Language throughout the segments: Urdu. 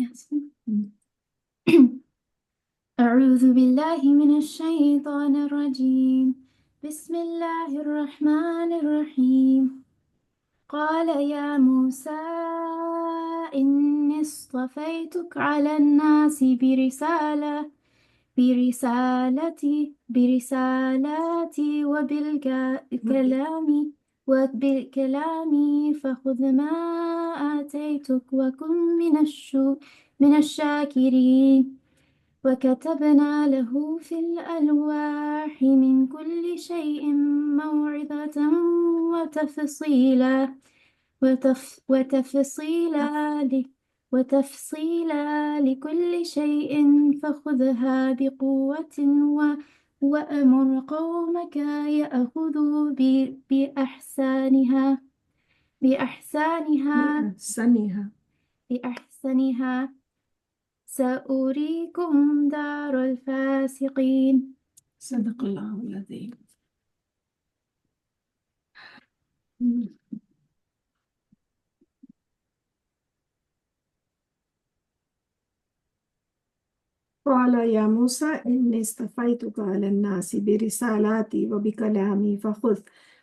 Yes. أعوذ بالله من الشيطان الرجيم. بسم الله الرحمن الرحيم. قال يا موسى إني اصطفيتك على الناس برسالتي وبالكلام فخذ ما آتيتك وكن من الشاكرين. وكتبنا له في الألواح من كل شيء موعظة وتفصيلا لكل شيء فخذها بقوة وأمر قومك يأخذوا بأحسنها سأريكم دار الفاسقين. صدق الله العظيم. قال يا موسى إني اصطفيتك على الناس برسالاتي وبكلامي فخذ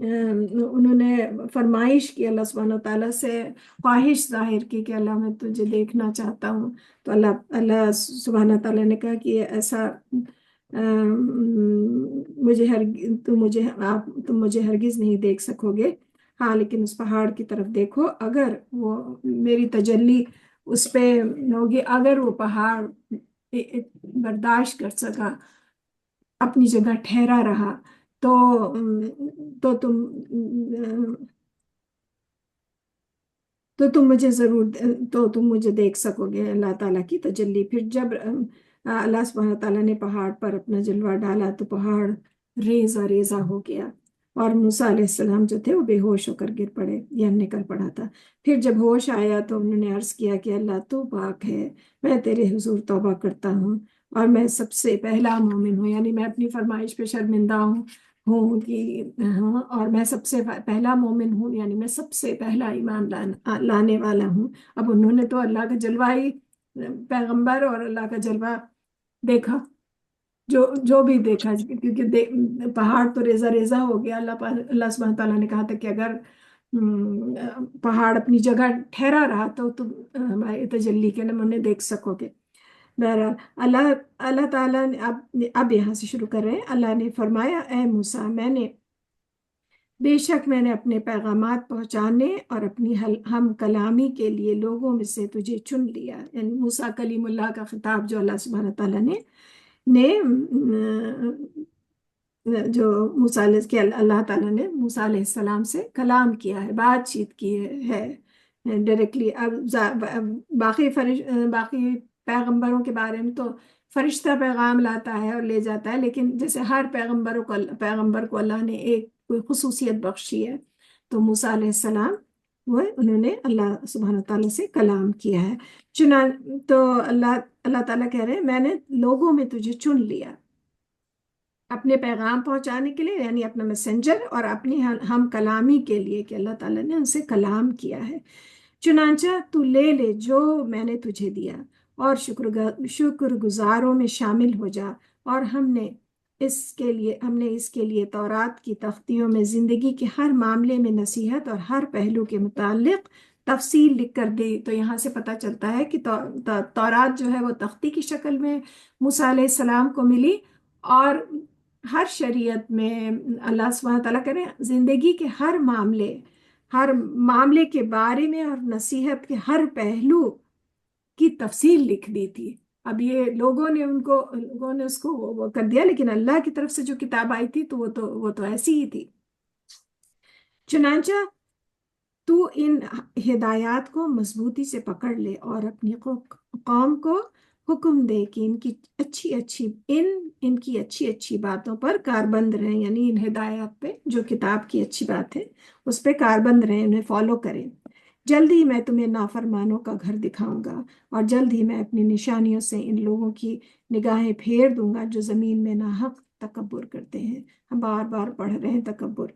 انہوں نے فرمائش کی اللہ سبحانہ تعالیٰ سے، خواہش ظاہر کی کہ اللہ میں تجھے دیکھنا چاہتا ہوں. تو اللہ سبحانہ تعالیٰ نے کہا کہ ایسا مجھے تم مجھے ہرگز نہیں دیکھ سکو گے. ہاں لیکن اس پہاڑ کی طرف دیکھو، اگر وہ میری تجلی اس پہ ہوگی، اگر وہ پہاڑ برداشت کر سکا، اپنی جگہ ٹھہرا رہا، تو تو تم تو تم مجھے تو تم مجھے دیکھ سکو گے اللہ تعالیٰ کی تجلی. پھر جب اللہ سبحانہ تعالیٰ نے پہاڑ پر اپنا جلوہ ڈالا تو پہاڑ ریزہ ریزہ ہو گیا، اور موسیٰ علیہ السلام جو تھے وہ بے ہوش ہو کر گر پڑے، یہ ہم نے کل پڑھا تھا. پھر جب ہوش آیا تو انہوں نے عرض کیا کہ اللہ تو پاک ہے، میں تیرے حضور توبہ کرتا ہوں، اور میں سب سے پہلا مومن ہوں، یعنی میں اپنی فرمائش پہ شرمندہ ہوں کہ ہاں، اور میں سب سے پہلا مومن ہوں، یعنی میں سب سے پہلا ایمان لانے والا ہوں. اب انہوں نے تو اللہ کا جلوہ ہی، پیغمبر اور اللہ کا جلوہ دیکھا، جو بھی دیکھا، کیونکہ پہاڑ تو ریزہ ریزہ ہو گیا. اللہ سبحانہ تعالیٰ نے کہا تھا کہ اگر پہاڑ اپنی جگہ ٹھہرا رہا تو تم ہماری تجلی کے نمونے دیکھ سکو گے. بہرحال اللہ تعالیٰ نے اب یہاں سے شروع کر رہے ہیں. اللہ نے فرمایا، اے موسیٰ، بے شک میں نے اپنے پیغامات پہنچانے اور اپنی ہم کلامی کے لیے لوگوں میں سے تجھے چن لیا. یعنی موسیٰ کلیم اللہ کا خطاب جو اللہ سبحانہ تعالیٰ نے جو اللہ تعالیٰ نے موسیٰ علیہ السلام سے کلام کیا ہے، بات چیت کی ہے ڈائریکٹلی. اب باقی پیغمبروں کے بارے میں تو فرشتہ پیغام لاتا ہے اور لے جاتا ہے، لیکن جیسے ہر پیغمبر کو اللہ نے ایک کوئی خصوصیت بخشی ہے، تو موسیٰ علیہ السلام انہوں نے اللہ سبحانہ تعالیٰ سے کلام کیا ہے. تو اللہ تعالیٰ کہہ رہے ہیں میں نے لوگوں میں تجھے چن لیا اپنے پیغام پہنچانے کے لیے، یعنی اپنا میسنجر، اور اپنی ہم کلامی کے لیے کہ اللہ تعالیٰ نے ان سے کلام کیا ہے. چنانچہ تو لے جو میں نے تجھے دیا، اور شکر گزاروں میں شامل ہو جا. اور ہم نے اس کے لیے تورات کی تختیوں میں زندگی کے ہر معاملے میں نصیحت اور ہر پہلو کے متعلق تفصیل لکھ کر دی. تو یہاں سے پتہ چلتا ہے کہ تورات جو ہے وہ تختی کی شکل میں موسیٰ علیہ السلام کو ملی، اور ہر شریعت میں اللہ سبحانہ تعالیٰ کرے زندگی کے ہر معاملے کے بارے میں اور نصیحت کے ہر پہلو کی تفصیل لکھ دی تھی. اب یہ لوگوں نے اس کو وہ کر دیا، لیکن اللہ کی طرف سے جو کتاب آئی تھی تو وہ تو ایسی ہی تھی. چنانچہ تو ان ہدایات کو مضبوطی سے پکڑ لے اور اپنی قوم کو حکم دے کہ ان کی اچھی اچھی باتوں پر کاربند رہیں، یعنی ان ہدایات پہ جو کتاب کی اچھی بات ہے اس پہ کاربند رہیں، انہیں فالو کریں. جلد ہی میں تمہیں نافرمانوں کا گھر دکھاؤں گا، اور جلد ہی میں اپنی نشانیوں سے ان لوگوں کی نگاہیں پھیر دوں گا جو زمین میں ناحق تکبر کرتے ہیں. ہم بار بار پڑھ رہے ہیں تکبر.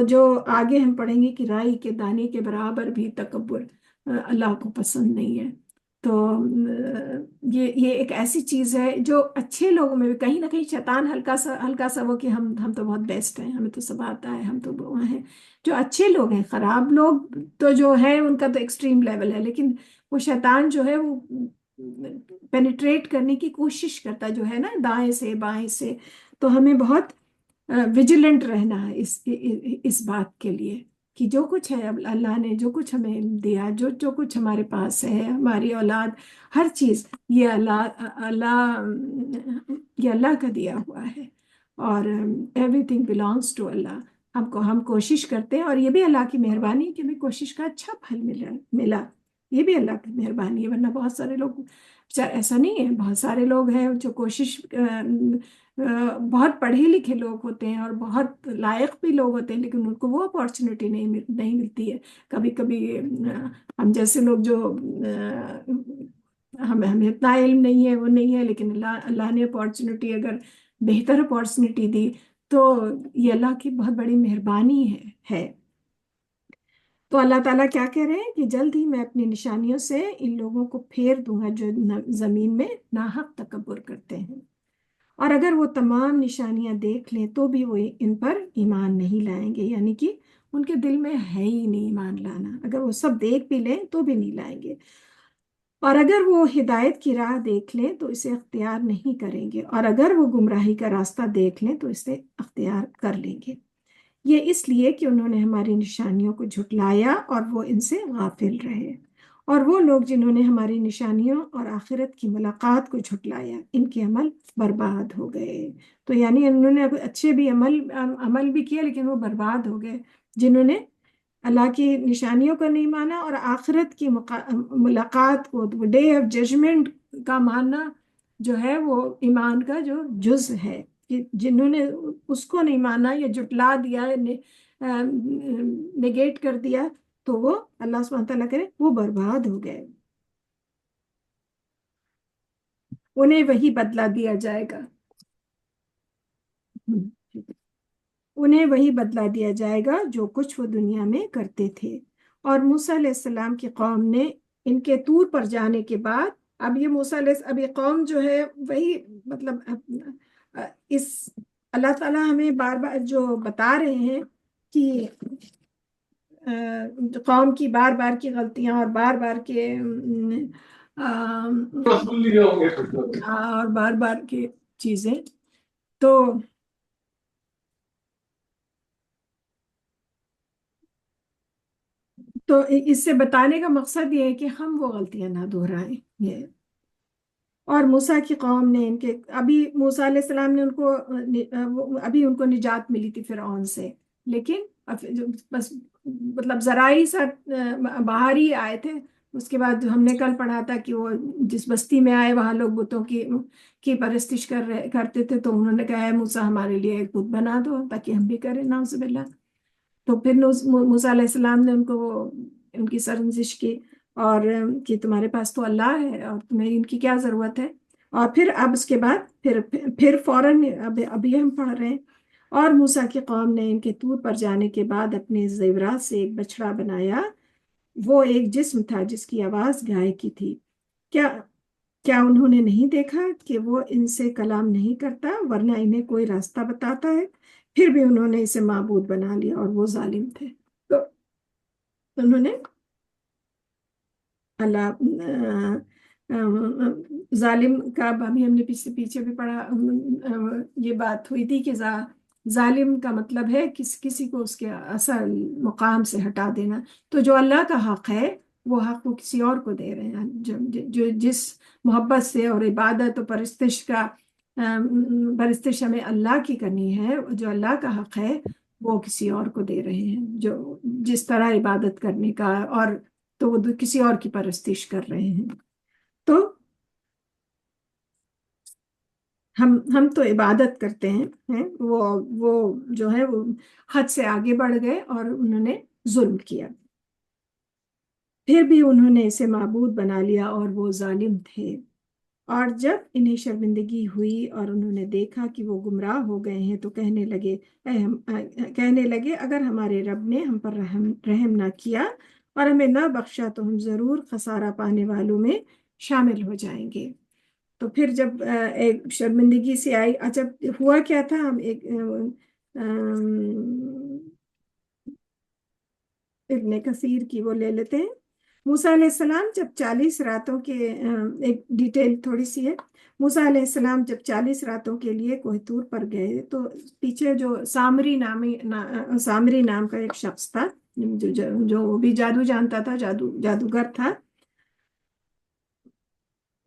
جو آگے ہم پڑھیں گے کہ رائی کے دانے کے برابر بھی تکبر اللہ کو پسند نہیں ہے. تو یہ ایک ایسی چیز ہے جو اچھے لوگوں میں بھی کہیں نہ کہیں شیطان ہلکا سا وہ کہ ہم تو بہت بیسٹ ہیں، ہمیں تو سب آتا ہے، ہم تو وہ ہیں. جو اچھے لوگ ہیں، خراب لوگ تو جو ہے ان کا تو ایکسٹریم لیول ہے، لیکن وہ شیطان جو ہے وہ پینیٹریٹ کرنے کی کوشش کرتا جو ہے نا، دائیں سے بائیں سے. تو ہمیں بہت ویجیلنٹ رہنا ہے اس بات کے لیے کہ جو کچھ ہے اللہ نے جو کچھ ہمیں دیا، جو کچھ ہمارے پاس ہے، ہماری اولاد، ہر چیز یہ اللہ کا دیا ہوا ہے، اور ایوری تھنگ بلانگس ٹو اللہ. ہم کوشش کرتے ہیں، اور یہ بھی اللہ کی مہربانی ہے کہ ہمیں کوشش کا اچھا پھل ملا. یہ بھی اللہ کی مہربانی ہے، ورنہ بہت سارے لوگ ایسا نہیں ہے. بہت سارے لوگ ہیں جو کوشش بہت پڑھے لکھے لوگ ہوتے ہیں اور بہت لائق بھی لوگ ہوتے ہیں، لیکن ان کو وہ اپارچونیٹی نہیں ملتی ہے. کبھی کبھی ہم جیسے لوگ جو ہمیں اتنا علم نہیں ہے، وہ نہیں ہے، لیکن اللہ نے اپارچونیٹی اگر بہتر اپارچونیٹی دی تو یہ اللہ کی بہت بڑی مہربانی ہے. تو اللہ تعالیٰ کیا کہہ رہے ہیں کہ جلد ہی میں اپنی نشانیوں سے ان لوگوں کو پھیر دوں گا جو زمین میں ناحق تکبر کرتے ہیں. اور اگر وہ تمام نشانیاں دیکھ لیں تو بھی وہ ان پر ایمان نہیں لائیں گے، یعنی کہ ان کے دل میں ہے ہی نہیں ایمان لانا، اگر وہ سب دیکھ بھی لیں تو بھی نہیں لائیں گے۔ اور اگر وہ ہدایت کی راہ دیکھ لیں تو اسے اختیار نہیں کریں گے، اور اگر وہ گمراہی کا راستہ دیکھ لیں تو اسے اختیار کر لیں گے۔ یہ اس لیے کہ انہوں نے ہماری نشانیوں کو جھٹلایا اور وہ ان سے غافل رہے۔ اور وہ لوگ جنہوں نے ہماری نشانیوں اور آخرت کی ملاقات کو جھٹلایا، ان کے عمل برباد ہو گئے۔ تو یعنی انہوں نے اچھے بھی عمل بھی کیا لیکن وہ برباد ہو گئے، جنہوں نے اللہ کی نشانیوں کو نہیں مانا اور آخرت کی ملاقات کو، ڈے آف ججمنٹ کا ماننا جو ہے وہ ایمان کا جو جز ہے، کہ جنہوں نے اس کو نہیں مانا یا جٹلا دیا، نگیٹ کر دیا، تو وہ اللہ سبحانہ تعالیٰ کرے وہ برباد ہو گئے، انہیں وہی بدلہ دیا جائے گا۔ انہیں وہی بدلہ دیا جائے گا جو کچھ وہ دنیا میں کرتے تھے۔ اور موسیٰ علیہ السلام کی قوم نے ان کے طور پر جانے کے بعد، اب یہ اب یہ قوم جو ہے وہی مطلب اس اللہ تعالیٰ ہمیں بار بار جو بتا رہے ہیں کہ قوم کی بار بار کی غلطیاں اور بار بار کے اور بار بار کی چیزیں، تو اس سے بتانے کا مقصد یہ ہے کہ ہم وہ غلطیاں نہ دہرائیں۔ یہ اور موسیٰ کی قوم نے ابھی موسیٰ علیہ السلام نے ابھی ان کو نجات ملی تھی فرعون سے، لیکن بس مطلب ذرائع سا باہر ہی آئے تھے۔ اس کے بعد ہم نے کل پڑھا تھا کہ وہ جس بستی میں آئے وہاں لوگ بتوں کی پرستش کرتے تھے، تو انہوں نے کہا ہے موسیٰ ہمارے لیے ایک بت بنا دو تاکہ ہم بھی کریں، نعوذ باللہ۔ تو پھر موسیٰ علیہ السلام نے ان کی سرزنش کی، اور کہ تمہارے پاس تو اللہ ہے اور تمہیں ان کی کیا ضرورت ہے۔ اور پھر اب اس کے بعد پھر فوراً ابھی ہم پڑھ رہے ہیں، اور موسیٰ کی قوم نے ان کے طور پر جانے کے بعد اپنے زیورات سے ایک بچڑا بنایا، وہ ایک جسم تھا جس کی آواز گائے کی تھی۔ کیا انہوں نے نہیں دیکھا کہ وہ ان سے کلام نہیں کرتا ورنہ انہیں کوئی راستہ بتاتا ہے؟ پھر بھی انہوں نے اسے معبود بنا لیا اور وہ ظالم تھے۔ تو انہوں نے اللہ ظالم کا ابھی ہم نے پیچھے بھی پڑھا، یہ بات ہوئی تھی کہ ظالم کا مطلب ہے کسی کو اس کے اصل مقام سے ہٹا دینا۔ تو جو اللہ کا حق ہے وہ حق وہ کسی اور کو دے رہے ہیں، جو جس محبت سے اور عبادت و پرستش ہمیں اللہ کی کرنی ہے، جو اللہ کا حق ہے وہ کسی اور کو دے رہے ہیں، جو جس طرح عبادت کرنے کا، اور تو وہ کسی اور کی پرستش کر رہے ہیں۔ تو ہم تو عبادت کرتے ہیں، وہ جو ہے وہ حد سے آگے بڑھ گئے اور انہوں نے ظلم کیا، پھر بھی انہوں نے اسے معبود بنا لیا اور وہ ظالم تھے۔ اور جب انہیں شرمندگی ہوئی اور انہوں نے دیکھا کہ وہ گمراہ ہو گئے ہیں تو کہنے لگے اگر ہمارے رب نے ہم پر رحم نہ کیا اور ہمیں نہ بخشا تو ہم ضرور خسارہ پانے والوں میں شامل ہو جائیں گے۔ تو پھر جب ایک شرمندگی سے آئی، جب ہوا کیا تھا، ہم ایک ابن کثیر کی وہ لے لیتے ہیں۔ موسیٰ علیہ السلام جب 40 راتوں کے ایک ڈیٹیل تھوڑی سی ہے، موسیٰ علیہ السلام جب 40 راتوں کے لیے کوہ طور پر گئے تو پیچھے جو سامری نام کا ایک شخص تھا، جو بھی جادو جانتا تھا، جادوگر تھا،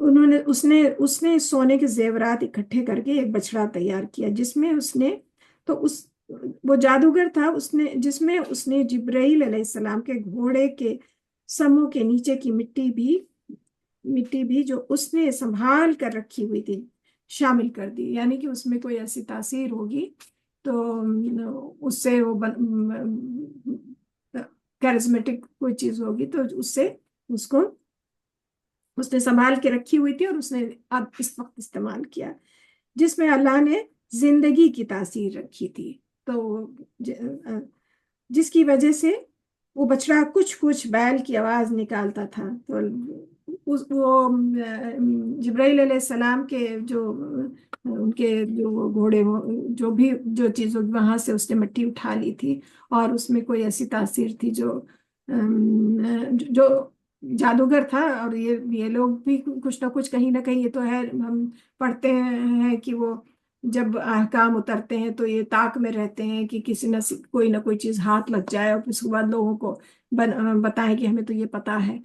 اس نے سونے کے زیورات اکٹھے کر کے ایک بچڑا تیار کیا، جس میں وہ جادوگر تھا، جس میں اس نے جبرائیل علیہ السلام کے گھوڑے کے سموں کے نیچے کی مٹی بھی جو اس نے سنبھال کر رکھی ہوئی تھی شامل کر دی، یعنی کہ اس میں کوئی ایسی تاثیر ہوگی تو اس سے وہ کیرزمیٹک کوئی چیز ہوگی تو اس نے سنبھال کے رکھی ہوئی تھی، اور اس نے اب اس وقت استعمال کیا، جس میں اللہ نے زندگی کی تاثیر رکھی تھی، تو جس کی وجہ سے وہ بچڑا کچھ بیل کی آواز نکالتا تھا، تو وہ جبرائیل علیہ السلام کے جو ان کے جو وہ گھوڑے جو بھی جو چیزوں وہاں سے اس نے مٹی اٹھا لی تھی، اور اس میں کوئی ایسی تاثیر تھی جو جادوگر تھا، اور یہ لوگ بھی کچھ نہ کچھ کہیں نہ کہیں، یہ تو ہے ہم پڑھتے ہیں کہ وہ جب احکام اترتے ہیں تو یہ طاق میں رہتے ہیں کہ کسی نہ کوئی نہ کوئی چیز ہاتھ لگ جائے، اور اس کے بعد لوگوں کو بتائیں کہ ہمیں تو یہ پتا ہے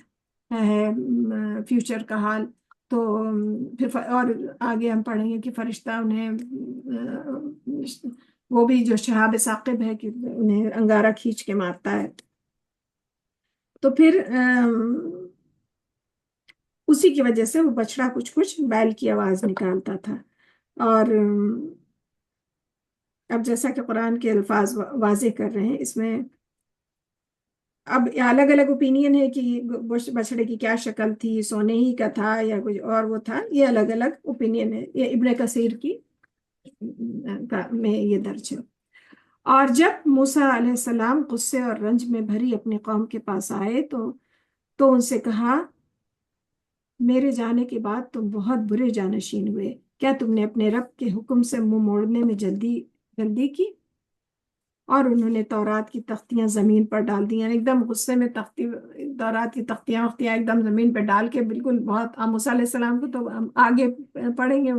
فیوچر کا حال۔ تو پھر اور آگے ہم پڑھیں گے کہ فرشتہ انہیں وہ بھی جو شہاب ثاقب ہے کہ انہیں انگارہ کھینچ کے مارتا ہے۔ تو پھر اسی کی وجہ سے وہ بچڑا کچھ بیل کی آواز نکالتا تھا۔ اور اب جیسا کہ قرآن کے الفاظ واضح کر رہے ہیں، اس میں اب الگ الگ اوپینین ہے کہ بچڑے کی کیا شکل تھی، سونے ہی کا تھا یا کچھ اور وہ تھا، یہ الگ الگ اوپینین ہے، یہ ابن کثیر کی میں یہ درج ہے۔ اور جب موسیٰ علیہ السلام غصے اور رنج میں بھری اپنی قوم کے پاس آئے تو ان سے کہا، میرے جانے کے بعد تم بہت برے جانشین ہوئے، کیا تم نے اپنے رب کے حکم سے منہ موڑنے میں جلدی کی؟ اور انہوں نے تورات کی تختیاں زمین پر ڈال دی، یعنی ایک دم غصے میں تورات کی تختیاں ایک دم زمین پہ ڈال کے، بالکل بہت موسیٰ علیہ السلام کو تو ہم آگے پڑھیں گے،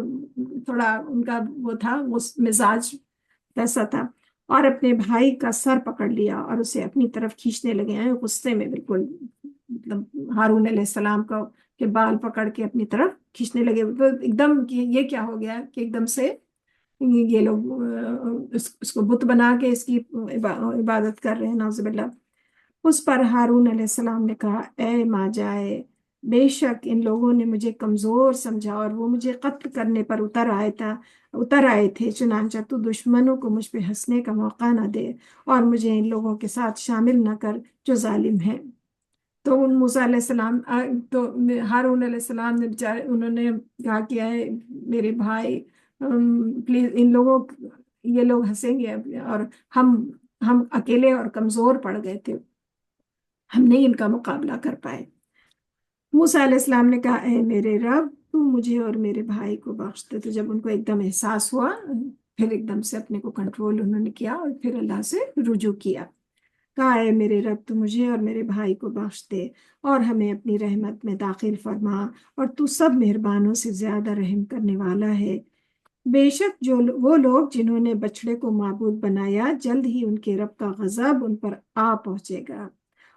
تھوڑا ان کا وہ تھا مزاج ایسا تھا، اور اپنے بھائی کا سر پکڑ لیا اور اسے اپنی طرف کھینچنے لگے ہیں غصے میں، بالکل مطلب ہارون علیہ السلام کو کے بال پکڑ کے اپنی طرف کھینچنے لگے، تو ایک دم کہ یہ کیا ہو گیا کہ ایک دم سے یہ لوگ اس کو بت بنا کے اس کی عبادت کر رہے ہیں، نعوذ باللہ۔ اس پر ہارون علیہ السلام نے کہا، اے ماں جائے، بے شک ان لوگوں نے مجھے کمزور سمجھا اور وہ مجھے قتل کرنے پر اتر آئے تھے، چنانچہ تو دشمنوں کو مجھ پہ ہنسنے کا موقع نہ دے اور مجھے ان لوگوں کے ساتھ شامل نہ کر جو ظالم ہیں۔ تو ان موسیٰ علیہ السلام تو ہارون علیہ السلام نے بیچارے انہوں نے کہا کیا ہے میرے بھائی، پلیز یہ لوگ ہنسیں گے، اور ہم اکیلے اور کمزور پڑ گئے تھے، ہم نہیں ان کا مقابلہ کر پائے۔ موسیٰ علیہ السلام نے کہا، اے میرے رب، تم مجھے اور میرے بھائی کو بخش دے۔ تو جب ان کو ایک دم احساس ہوا، پھر ایک دم سے اپنے کو کنٹرول انہوں نے کیا اور پھر اللہ سے رجوع کیا، کہا، اے میرے رب، تو مجھے اور میرے بھائی کو بخش دے اور ہمیں اپنی رحمت میں داخل فرما، اور تو سب مہربانوں سے زیادہ رحم کرنے والا ہے۔ بے شک وہ لوگ جنہوں نے بچڑے کو معبود بنایا، جلد ہی ان کے رب کا غضب ان پر آ پہنچے گا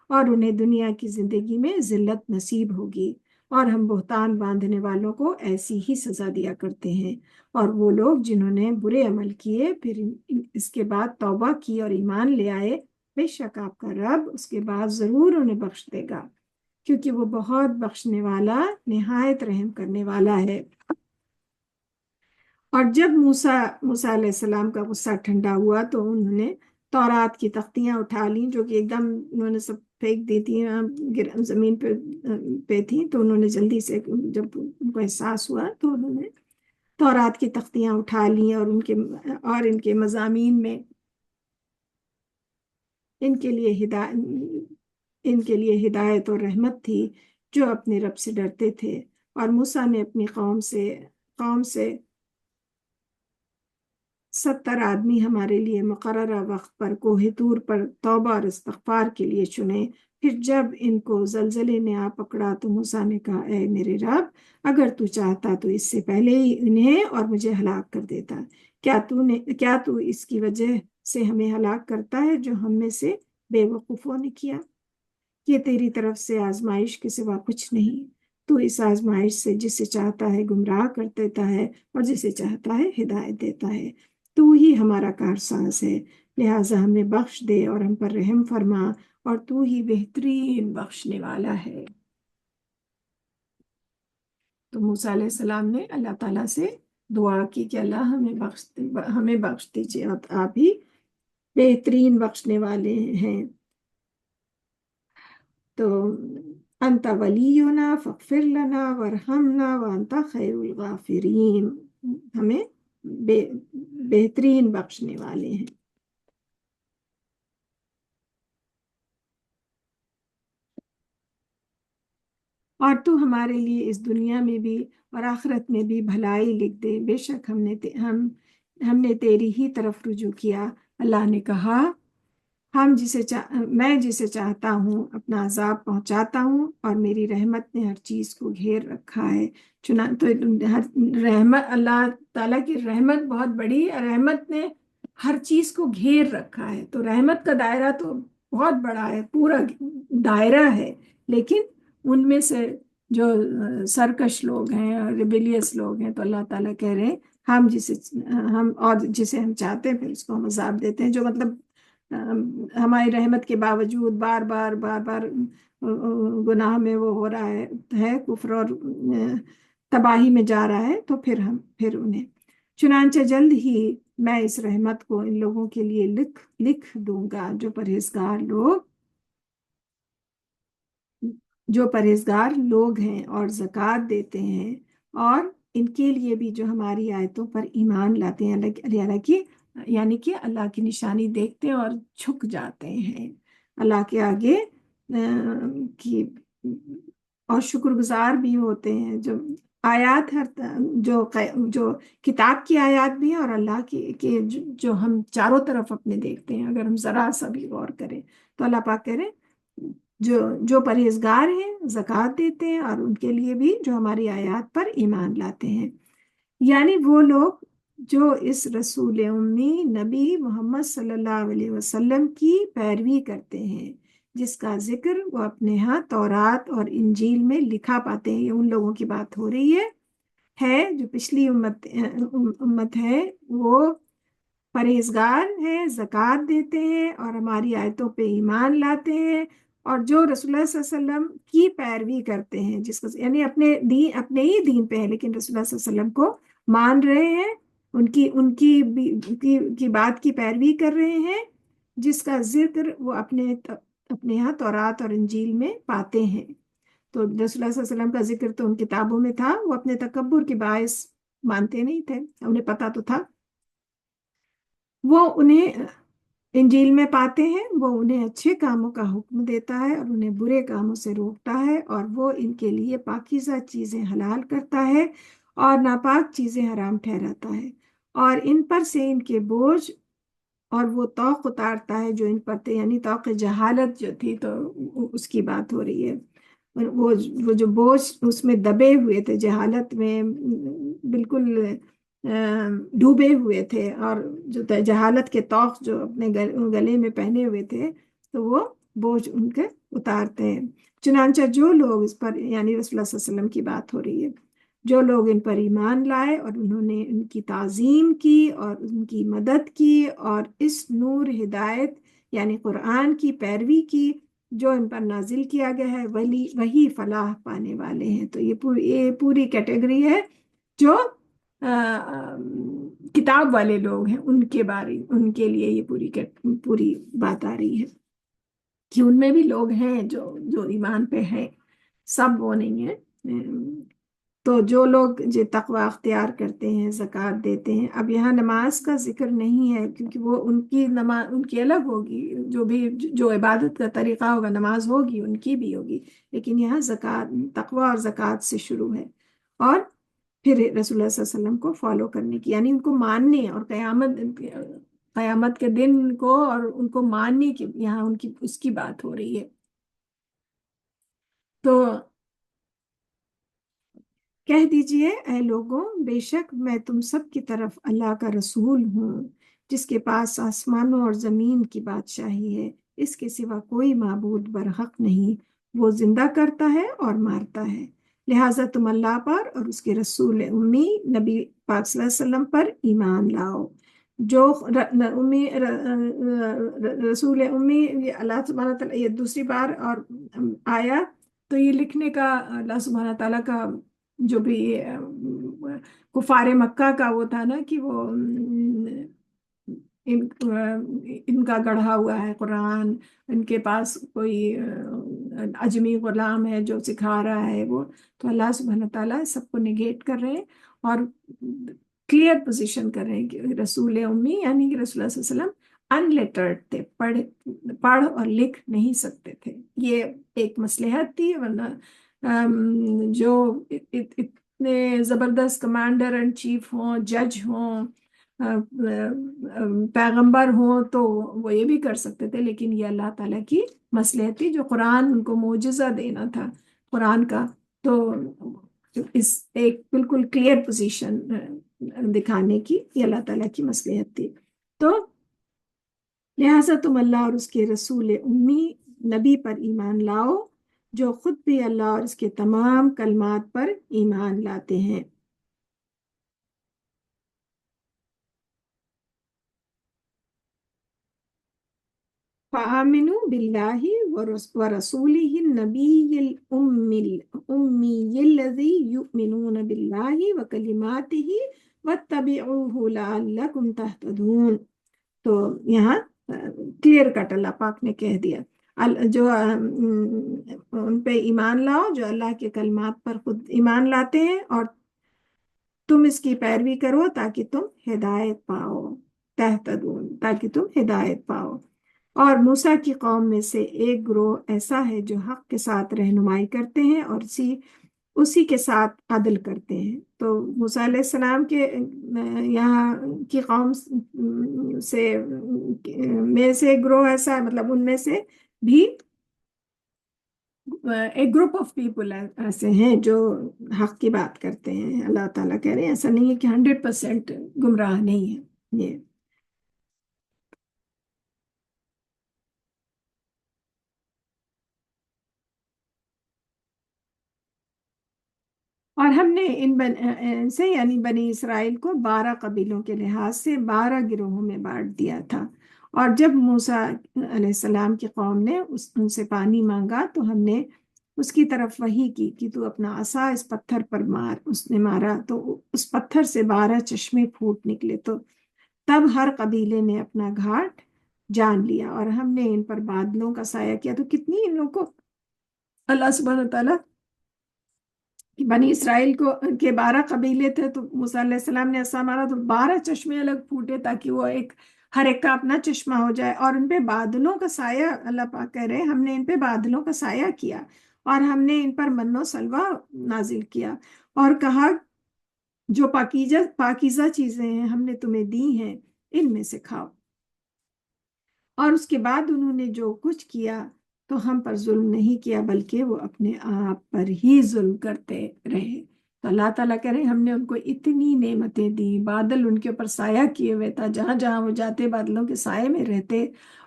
اور انہیں دنیا کی زندگی میں ذلت نصیب ہوگی، اور ہم بہتان باندھنے والوں کو ایسی ہی سزا دیا کرتے ہیں۔ اور وہ لوگ جنہوں نے برے عمل کیے پھر اس کے بعد توبہ کی اور ایمان لے آئے، بے شک آپ کا رب اس کے بعد ضرور انہیں بخش دے گا، کیونکہ وہ بہت بخشنے والا، نہایت رحم کرنے والا ہے۔ اور جب موسیٰ علیہ السلام کا غصہ ٹھنڈا ہوا تو انہوں نے تورات کی تختیاں اٹھا لیں، جو کہ ایک دم انہوں نے سب پھینک دی تھی زمین پہ تھی، تو انہوں نے جلدی سے جب ان کو احساس ہوا تو انہوں نے تورات کی تختیاں اٹھا لیں، اور ان کے مضامین میں ان کے لیے ہدایت اور رحمت تھی جو اپنے رب سے ڈرتے تھے۔ اور موسیٰ نے اپنی قوم سے 70 آدمی ہمارے لیے مقررہ وقت پر کوہ طور پر توبہ اور استغفار کے لیے چنے۔ پھر جب ان کو زلزلے نے آ پکڑا تو موسیٰ نے کہا، اے میرے رب، اگر تو چاہتا تو اس سے پہلے ہی انہیں اور مجھے ہلاک کر دیتا، کیا تو اس کی وجہ سے ہمیں ہلاک کرتا ہے جو ہم میں سے بے وقوفوں نے کیا؟ یہ تیری طرف سے آزمائش کے سوا کچھ نہیں، تو اس آزمائش سے جسے چاہتا ہے گمراہ کر دیتا ہے اور جسے چاہتا ہے ہدایت دیتا ہے۔ تو ہی ہمارا کارساز ہے، لہٰذا ہمیں بخش دے اور ہم پر رحم فرما، اور تو ہی بہترین بخشنے والا ہے۔ تو موسیٰ علیہ السلام نے اللہ تعالیٰ سے دعا کی کہ اللہ ہمیں بخش دیجیے، اور آپ ہی بہترین بخشنے والے ہیں۔ تو انت ولینا فاغفر لنا وارحمنا وانت خیر الغافرین، ہمیں بہترین بخشنے والے ہیں۔ اور تو ہمارے لیے اس دنیا میں بھی اور آخرت میں بھی بھلائی لکھ دے، بے شک ہم نے تیری ہی طرف رجوع کیا۔ اللہ نے کہا، میں جسے چاہتا ہوں اپنا عذاب پہنچاتا ہوں، اور میری رحمت نے ہر چیز کو گھیر رکھا ہے۔ چنانچہ رحمت، اللہ تعالیٰ کی رحمت بہت بڑی ہے، رحمت نے ہر چیز کو گھیر رکھا ہے۔ تو رحمت کا دائرہ تو بہت بڑا ہے، پورا دائرہ ہے، لیکن ان میں سے جو سرکش لوگ ہیں اور ریبیلیس لوگ ہیں، تو اللہ تعالیٰ کہہ رہے ہیں جسے ہم چاہتے ہیں پھر اس کو ہم عذاب دیتے ہیں، جو مطلب ہماری رحمت کے باوجود بار بار گناہ میں وہ ہو رہا ہے کفر اور تباہی میں جا رہا ہے، تو پھر انہیں چنانچہ جلد ہی میں اس رحمت کو ان لوگوں کے لیے لکھ دوں گا جو پرہیزگار لوگ ہیں اور زکوٰۃ دیتے ہیں، اور ان کے لیے بھی جو ہماری آیتوں پر ایمان لاتے ہیں، اللہ کی یعنی کہ اللہ کی نشانی دیکھتے ہیں اور جھک جاتے ہیں اللہ کے آگے، کی اور شکر گزار بھی ہوتے ہیں۔ جو آیات جو کتاب کی آیات بھی ہیں، اور اللہ کی جو ہم چاروں طرف اپنے دیکھتے ہیں، اگر ہم ذرا سا بھی غور کریں تو اللہ پاک کہہ رہے ہیں جو پرہیزگار ہیں زکوٰۃ دیتے ہیں، اور ان کے لیے بھی جو ہماری آیات پر ایمان لاتے ہیں، یعنی وہ لوگ جو اس رسول امی نبی محمد صلی اللہ علیہ وسلم کی پیروی کرتے ہیں، جس کا ذکر وہ اپنے ہاں تورات اور انجیل میں لکھا پاتے ہیں۔ یہ ان لوگوں کی بات ہو رہی ہے جو پچھلی امت ہے، وہ پرہیزگار ہیں، زکوٰۃ دیتے ہیں اور ہماری آیتوں پہ ایمان لاتے ہیں، اور جو رسول اللہ صلی اللہ علیہ وسلم کی پیروی کرتے ہیں، جس کو یعنی اپنے ہی دین پہ ہے، لیکن رسول اللہ صلی اللہ علیہ وسلم کو مان رہے ہیں، ان کی بات کی پیروی کر رہے ہیں، جس کا ذکر وہ اپنے یہاں تورات اور انجیل میں پاتے ہیں۔ تو رسول اللہ صلی اللہ علیہ وسلم کا ذکر تو ان کتابوں میں تھا، وہ اپنے تکبر کے باعث مانتے نہیں تھے، انہیں پتا تو تھا، وہ انہیں انجیل میں پاتے ہیں، وہ انہیں اچھے کاموں کا حکم دیتا ہے اور انہیں برے کاموں سے روکتا ہے، اور وہ ان کے لیے پاکیزہ چیزیں حلال کرتا ہے اور ناپاک چیزیں حرام ٹھہراتا ہے، اور ان پر سے ان کے بوجھ اور وہ طوق اتارتا ہے جو ان پر تھے، یعنی طوق جہالت جو تھی، تو اس کی بات ہو رہی ہے۔ وہ جو بوجھ اس میں دبے ہوئے تھے، جہالت میں بالکل ڈوبے ہوئے تھے، اور جو جہالت کے طوق جو اپنے گلے میں پہنے ہوئے تھے، تو وہ بوجھ ان کے اتارتے ہیں۔ چنانچہ جو لوگ اس پر، یعنی رسول اللہ صلی اللہ علیہ وسلم کی بات ہو رہی ہے، جو لوگ ان پر ایمان لائے اور انہوں نے ان کی تعظیم کی اور ان کی مدد کی اور اس نور ہدایت یعنی قرآن کی پیروی کی جو ان پر نازل کیا گیا ہے، وہی فلاح پانے والے ہیں۔ تو یہ پوری کیٹیگری ہے جو کتاب والے لوگ ہیں، ان کے لیے یہ پوری بات آ رہی ہے کہ ان میں بھی لوگ ہیں جو ایمان پہ ہیں، سب وہ نہیں ہیں۔ تو جو لوگ تقوی اختیار کرتے ہیں، زکوٰۃ دیتے ہیں، اب یہاں نماز کا ذکر نہیں ہے کیونکہ وہ ان کی نماز ان کی الگ ہوگی، جو عبادت کا طریقہ ہوگا، نماز ہوگی ان کی بھی ہوگی، لیکن یہاں زکوٰۃ، تقوی اور زکوٰۃ سے شروع ہے، اور پھر رسول اللہ صلی اللہ علیہ وسلم کو فالو کرنے کی، یعنی ان کو ماننے اور قیامت کے دن کو اور ان کو ماننے کی، یہاں اس کی بات ہو رہی ہے۔ تو کہہ دیجئے اے لوگوں، بے شک میں تم سب کی طرف اللہ کا رسول ہوں، جس کے پاس آسمانوں اور زمین کی بادشاہی ہے، اس کے سوا کوئی معبود برحق نہیں، وہ زندہ کرتا ہے اور مارتا ہے، لہٰذا تم اللہ پر اور اس کے رسول امی نبی پاک صلی اللہ علیہ وسلم پر ایمان لاؤ۔ جو رسول امی، یہ اللہ سبحانہ تعالیٰ، یہ دوسری بار اور آیا، تو یہ لکھنے کا اللہ سبحانہ تعالیٰ کا جو بھی کفار مکہ کا وہ تھا نا کہ وہ ان کا گڑھا ہوا ہے قرآن، ان کے پاس کوئی اجمی غلام ہے جو سکھا رہا ہے، وہ تو اللہ سبحانہ تعالیٰ سب کو نگیٹ کر رہے ہیں اور کلیئر پوزیشن کر رہے ہیں کہ رسول امی یعنی کہ رسول اللہ صلی اللہ علیہ وسلم ان لیٹرڈ تھے، پڑھ اور لکھ نہیں سکتے تھے، یہ ایک مصلحت تھی، ورنہ جو اتنے زبردست کمانڈر اینڈ چیف ہوں، جج ہوں، پیغمبر ہوں، تو وہ یہ بھی کر سکتے تھے، لیکن یہ اللہ تعالیٰ کی مصلحت تھی، جو قرآن ان کو معجزہ دینا تھا قرآن کا، تو اس ایک بالکل کلیئر پوزیشن دکھانے کی یہ اللہ تعالیٰ کی مصلحت تھی۔ تو لہٰذا تم اللہ اور اس کے رسول امی نبی پر ایمان لاؤ، جو خود بھی اللہ اور اس کے تمام کلمات پر ایمان لاتے ہیں۔ فآمنوا باللہ ورسولہ النبی الأمی الذی یؤمنون باللہ وکلماتہ واتبعوہ لعلکم تہتدون۔ تو یہاں کلیئر کٹ اللہ پاک نے کہہ دیا، جو ان پہ ایمان لاؤ جو اللہ کے کلمات پر خود ایمان لاتے ہیں، اور تم اس کی پیروی کرو تاکہ تم ہدایت پاؤ، تہتدون، تاکہ تم ہدایت پاؤ۔ اور موسیٰ کی قوم میں سے ایک گروہ ایسا ہے جو حق کے ساتھ رہنمائی کرتے ہیں اور اسی کے ساتھ عدل کرتے ہیں۔ تو موسیٰ علیہ السلام کے یہاں کی قوم میں سے ایک گروہ ایسا ہے، مطلب ان میں سے بھی ایک گروپ آف پیپل ایسے ہیں جو حق کی بات کرتے ہیں۔ اللہ تعالیٰ کہہ رہے ہیں ایسا نہیں ہے کہ 100% گمراہ نہیں ہے یہ۔ اور ہم نے ان سے یعنی بنی اسرائیل کو 12 قبیلوں کے لحاظ سے 12 گروہوں میں بانٹ دیا تھا۔ اور جب موسیٰ علیہ السلام کی قوم نے ان سے پانی مانگا تو ہم نے اس کی طرف وحی کی کہ تو اپنا عصا اس پتھر پر مار۔ اس نے مارا تو اس پتھر سے 12 چشمے پھوٹ نکلے، تو تب ہر قبیلے نے اپنا گھاٹ جان لیا، اور ہم نے ان پر بادلوں کا سایہ کیا۔ تو کتنی ان لوگوں کو اللہ سبحانہ تعالیٰ بنی اسرائیل کے 12 قبیلے تھے، تو موسیٰ علیہ السلام نے عصا مارا تو 12 چشمے الگ پھوٹے، تاکہ وہ ہر ایک کا اپنا چشمہ ہو جائے۔ اور ان پہ بادلوں کا سایہ، اللہ پاک کہہ رہے ہم نے ان پہ بادلوں کا سایہ کیا، اور ہم نے ان پر من و سلوہ نازل کیا، اور کہا جو پاکیزہ چیزیں ہیں ہم نے تمہیں دی ہیں ان میں سے کھاؤ۔ اور اس کے بعد انہوں نے جو کچھ کیا تو ہم پر ظلم نہیں کیا، بلکہ وہ اپنے آپ پر ہی ظلم کرتے رہے۔ تو اللہ تعالیٰ کہہ رہے ہم نے ان کو اتنی نعمتیں دی، بادل ان کے اوپر سایہ کیے ہوئے تھا، جہاں جہاں وہ جاتے بادلوں کے سائے میں رہتے،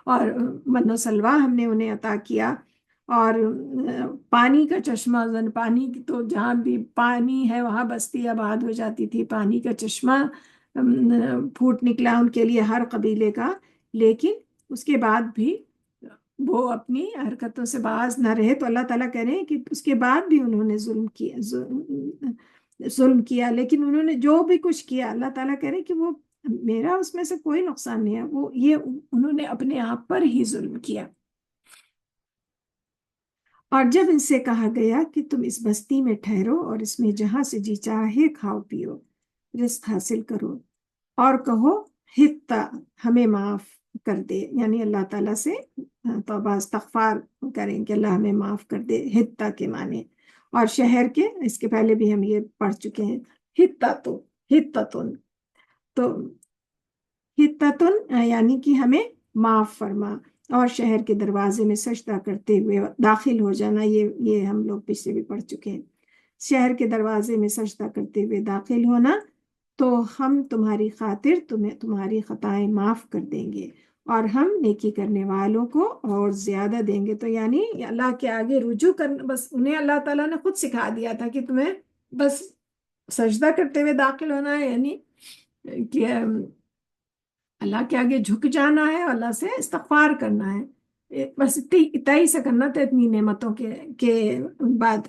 اور من و سلوہ ہم نے انہیں عطا کیا۔ اور پانی کا چشمہ، پانی تو جہاں بھی پانی ہے وہاں بستی آباد ہو جاتی تھی، پانی کا چشمہ پھوٹ نکلا ان کے لیے ہر قبیلے کا، لیکن اس کے بعد بھی وہ اپنی حرکتوں سے باز نہ رہے۔ تو اللہ تعالیٰ کہہ رہے ہیں کہ اس کے بعد بھی انہوں نے ظلم کیا، لیکن انہوں نے جو بھی کچھ کیا اللہ تعالیٰ کہہ رہے ہیں کہ وہ میرا اس میں سے کوئی نقصان نہیں ہے، انہوں نے اپنے آپ پر ہی ظلم کیا۔ اور جب ان سے کہا گیا کہ تم اس بستی میں ٹھہرو اور اس میں جہاں سے جی چاہے کھاؤ پیو، رزق حاصل کرو، اور کہو حتیٰ ہمیں معاف کر دے، یعنی اللہ تعالیٰ سے توبہ استغفار کریں کہ اللہ ہمیں معاف کر دے، حتیٰ کے معنی۔ اور شہر کے اس کے پہلے بھی ہم یہ پڑھ چکے ہیں، حتتن، تو حتتن یعنی کہ ہمیں معاف فرما، اور شہر کے دروازے میں سجدہ کرتے ہوئے داخل ہو جانا، یہ ہم لوگ پیچھے بھی پڑھ چکے ہیں۔ شہر کے دروازے میں سجدہ کرتے ہوئے داخل ہونا، تو ہم تمہاری خاطر تمہاری خطائیں معاف کر دیں گے، اور ہم نیکی کرنے والوں کو اور زیادہ دیں گے۔ تو یعنی اللہ کے آگے رجوع کرنا، بس انہیں اللہ تعالیٰ نے خود سکھا دیا تھا کہ تمہیں بس سجدہ کرتے ہوئے داخل ہونا ہے، یعنی کہ اللہ کے آگے جھک جانا ہے، اللہ سے استغفار کرنا ہے، بس اتنا سے کرنا تھا اتنی نعمتوں کے بعد۔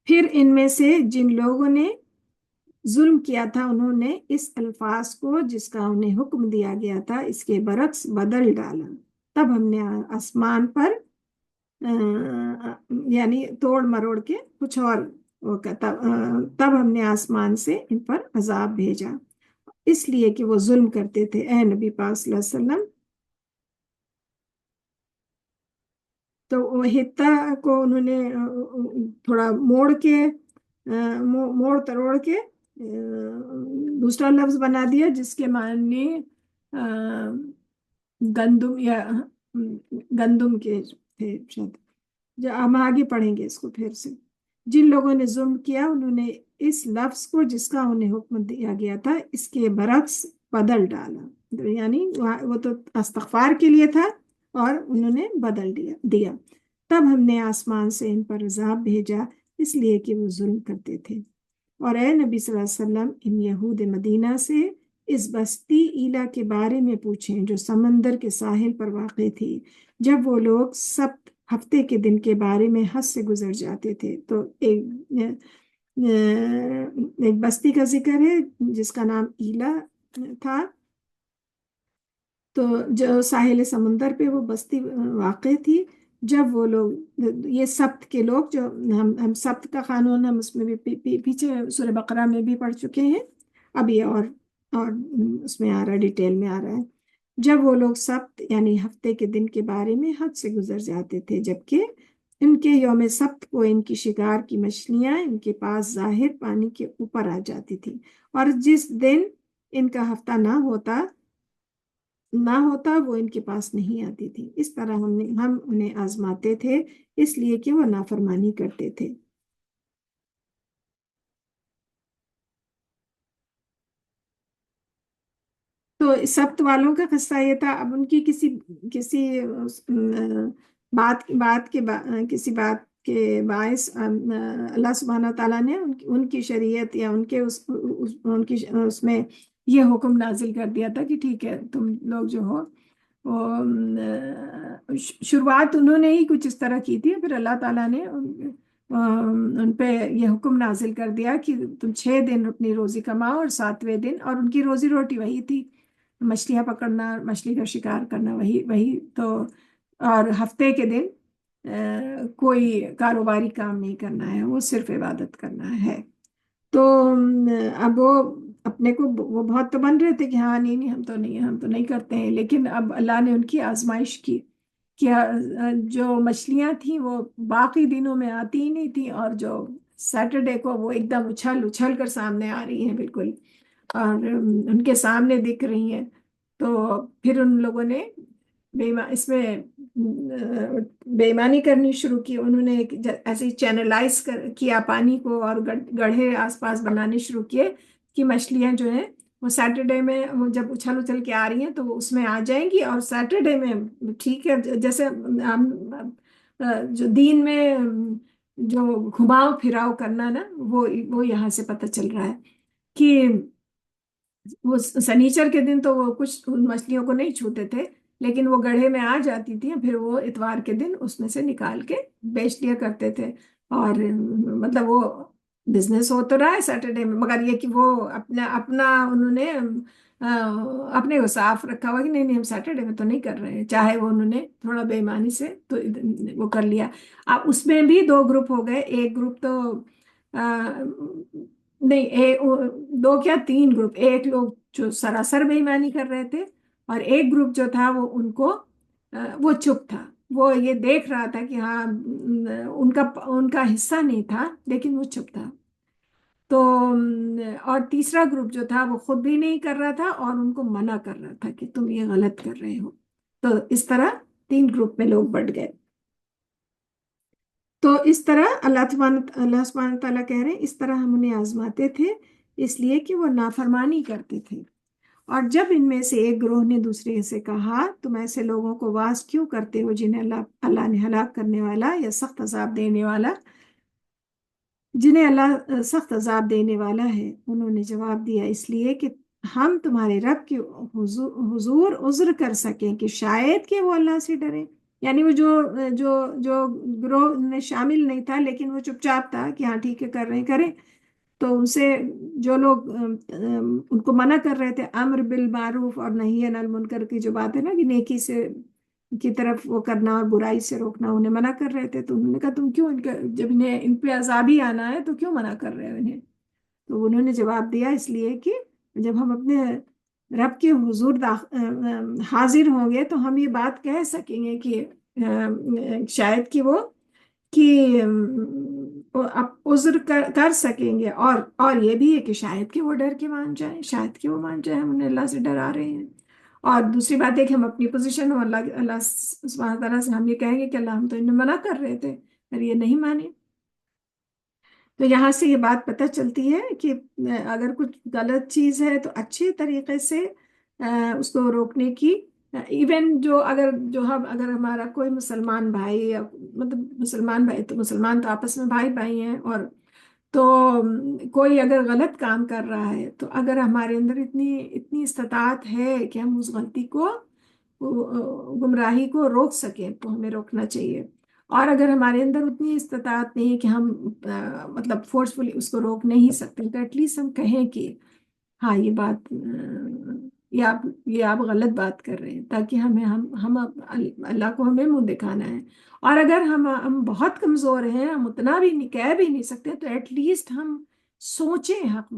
پھر ان میں سے جن لوگوں نے ظلم کیا تھا انہوں نے اس الفاظ کو جس کا انہیں حکم دیا گیا تھا اس کے برعکس بدل ڈالا، تب ہم نے آسمان پر یعنی توڑ مروڑ کے کچھ اور تب ہم نے آسمان سے ان پر عذاب بھیجا، اس لیے کہ وہ ظلم کرتے تھے۔ اے نبی پاک صلی اللہ علیہ وسلم تو وہ حتہ کو انہوں نے تھوڑا موڑ کے موڑ تروڑ کے دوسرا لفظ بنا دیا جس کے معنی گندم یا گندم کے تھے شاید. جو ہم آگے پڑھیں گے اس کو پھر سے. جن لوگوں نے ظلم کیا انہوں نے اس لفظ کو جس کا انہیں حکم دیا گیا تھا اس کے برعکس بدل ڈالا. یعنی وہ تو استغفار کے لیے تھا اور انہوں نے بدل دیا. تب ہم نے آسمان سے ان پر عذاب بھیجا اس لیے کہ وہ ظلم کرتے تھے. اور اے نبی صلی اللہ علیہ وسلم ان یہود مدینہ سے اس بستی ایلا کے بارے میں پوچھیں جو سمندر کے ساحل پر واقع تھی جب وہ لوگ سبت ہفتے کے دن کے بارے میں حد سے گزر جاتے تھے. تو ایک بستی کا ذکر ہے جس کا نام ایلا تھا. تو جو ساحل سمندر پہ وہ بستی واقع تھی جب وہ لوگ یہ سبت کے لوگ جو ہم سبت کا قانون ہم اس میں بھی پیچھے سورہ بقرہ میں بھی پڑھ چکے ہیں. اب یہ اور اس میں آ رہا ہے ڈیٹیل میں آ رہا ہے. جب وہ لوگ سبت یعنی ہفتے کے دن کے بارے میں حد سے گزر جاتے تھے جبکہ ان کے یوم سبت کو ان کی شکار کی مچھلیاں ان کے پاس ظاہر پانی کے اوپر آ جاتی تھی اور جس دن ان کا ہفتہ نہ ہوتا وہ ان کے پاس نہیں آتی تھی. اس طرح ہم انہیں آزماتے تھے اس لیے کہ وہ نافرمانی کرتے تھے. تو سبت والوں کا قصہ یہ تھا. اب ان کی کسی کسی بات کے باعث اللہ سبحانہ تعالیٰ نے ان کی شریعت یا ان کی اس میں یہ حکم نازل کر دیا تھا کہ ٹھیک ہے تم لوگ جو ہو شروعات انہوں نے ہی کچھ اس طرح کی تھی. پھر اللہ تعالیٰ نے ان پہ یہ حکم نازل کر دیا کہ تم 6 دن اپنی روزی کماؤ اور 7ویں دن اور ان کی روزی روٹی وہی تھی مچھلیاں پکڑنا مچھلی کا شکار کرنا وہی تو. اور ہفتے کے دن کوئی کاروباری کام نہیں کرنا ہے وہ صرف عبادت کرنا ہے. تو اب وہ اپنے کو وہ بہت تو بن رہے تھے کہ ہاں نہیں ہم تو نہیں کرتے ہیں. لیکن اب اللہ نے ان کی آزمائش کی کہ جو مچھلیاں تھیں وہ باقی دنوں میں آتی ہی نہیں تھیں اور جو سیٹرڈے کو وہ ایک دم اچھل کر سامنے آ رہی ہیں بالکل اور ان کے سامنے دکھ رہی ہیں. تو پھر ان لوگوں نے اس میں بے ایمانی کرنی شروع کی. انہوں نے ایسے چینلائز کیا پانی کو اور گڑھے آس پاس بنانے شروع کیے کہ مچھلیاں جو ہیں وہ سیٹرڈے میں جب اچھل کے آ رہی ہیں تو وہ اس میں آ جائیں گی اور سیٹرڈے میں ٹھیک ہے جیسے جو دین میں جو گھماؤ پھراؤ کرنا نا وہ یہاں سے پتہ چل رہا ہے کہ وہ سنیچر کے دن تو وہ کچھ ان مچھلیوں کو نہیں چھوتے تھے لیکن وہ گڑھے میں آ جاتی تھی پھر وہ اتوار کے دن اس میں سے نکال کے بیچ دیا کرتے تھے. اور مطلب وہ بزنس ہو تو رہا ہے سیٹرڈے میں مگر یہ کہ وہ اپنا انہوں نے اپنے کو صاف رکھا ہوا کہ نہیں ہم سیٹرڈے میں تو نہیں کر رہے ہیں چاہے وہ انہوں نے تھوڑا بے ایمانی سے تو وہ کر لیا. اب اس میں بھی 2 گروپ ہو گئے. ایک گروپ تو نہیں 2 کیا 3 گروپ. ایک لوگ جو سراسر بے ایمانی کر رہے تھے اور ایک گروپ جو تھا وہ ان کو وہ چپ تھا. وہ یہ دیکھ رہا تھا کہ ہاں ان کا حصہ نہیں تھا لیکن وہ چپ تھا. تو اور تیسرا گروپ جو تھا وہ خود بھی نہیں کر رہا تھا اور ان کو منع کر رہا تھا کہ تم یہ غلط کر رہے ہو. تو اس طرح 3 گروپ میں لوگ بٹ گئے. تو اس طرح اللہ سبحانہ تعالیٰ کہہ رہے ہیں اس طرح ہم انہیں آزماتے تھے اس لیے کہ وہ نافرمانی کرتے تھے. اور جب ان میں سے ایک گروہ نے دوسرے سے کہا تم ایسے لوگوں کو واز کیوں کرتے ہو جنہیں اللہ نے ہلاک کرنے والا یا سخت عذاب دینے والا جنہیں اللہ سخت عذاب دینے والا ہے. انہوں نے جواب دیا اس لیے کہ ہم تمہارے رب کے حضور عذر کر سکیں کہ شاید کہ وہ اللہ سے ڈرے. یعنی وہ جو گروہ میں شامل نہیں تھا لیکن وہ چپ چاپ تھا کہ ہاں ٹھیک ہے کر رہے ہیں کریں. تو ان سے جو لوگ ان کو منع کر رہے تھے امر بالمعروف اور نہی عن المنکر کی جو بات ہے نا کہ نیکی سے کی طرف وہ کرنا اور برائی سے روکنا انہیں منع کر رہے تھے. تو انہوں نے کہا تم کیوں جب ان پہ عذاب ہی آنا ہے تو کیوں منع کر رہے ہو انہیں. تو انہوں نے جواب دیا اس لیے کہ جب ہم اپنے رب کے حضور حاضر ہوں گے تو ہم یہ بات کہہ سکیں گے کہ شاید کہ وہ کہ اب عذر کر سکیں گے، اور یہ بھی ہے کہ شاید کہ وہ ڈر کے مان جائیں، شاید کہ وہ مان جائیں ہم انہیں اللہ سے ڈرا رہے ہیں۔ اور دوسری بات ہے کہ ہم اپنی پوزیشن ہو، اللہ سبحانہ تعالیٰ سے ہم یہ کہیں گے کہ اللہ ہم تو انہیں منع کر رہے تھے اور یہ نہیں مانے۔ تو یہاں سے یہ بات پتہ چلتی ہے کہ اگر کچھ غلط چیز ہے تو اچھے طریقے سے اس کو روکنے کی، ایون اگر ہمارا کوئی مسلمان بھائی یا مطلب مسلمان بھائی تو مسلمان تو آپس میں بھائی بھائی ہیں، اور تو کوئی اگر غلط کام کر رہا ہے تو اگر ہمارے اندر اتنی استطاعت ہے کہ ہم اس غلطی کو، گمراہی کو روک سکیں تو ہمیں روکنا چاہیے۔ اور اگر ہمارے اندر اتنی استطاعت نہیں ہے کہ ہم مطلب فورسفلی اس کو روک نہیں سکتے، تو ایٹ لیسٹ ہم کہیں کہ ہاں یہ بات یہ آپ غلط بات کر رہے ہیں، تاکہ ہم اللہ کو ہمیں منہ دکھانا ہے۔ اور اگر ہم بہت کمزور ہیں، ہم اتنا بھی نہیں کہہ بھی نہیں سکتے، تو ایٹ لیسٹ ہم سوچیں حق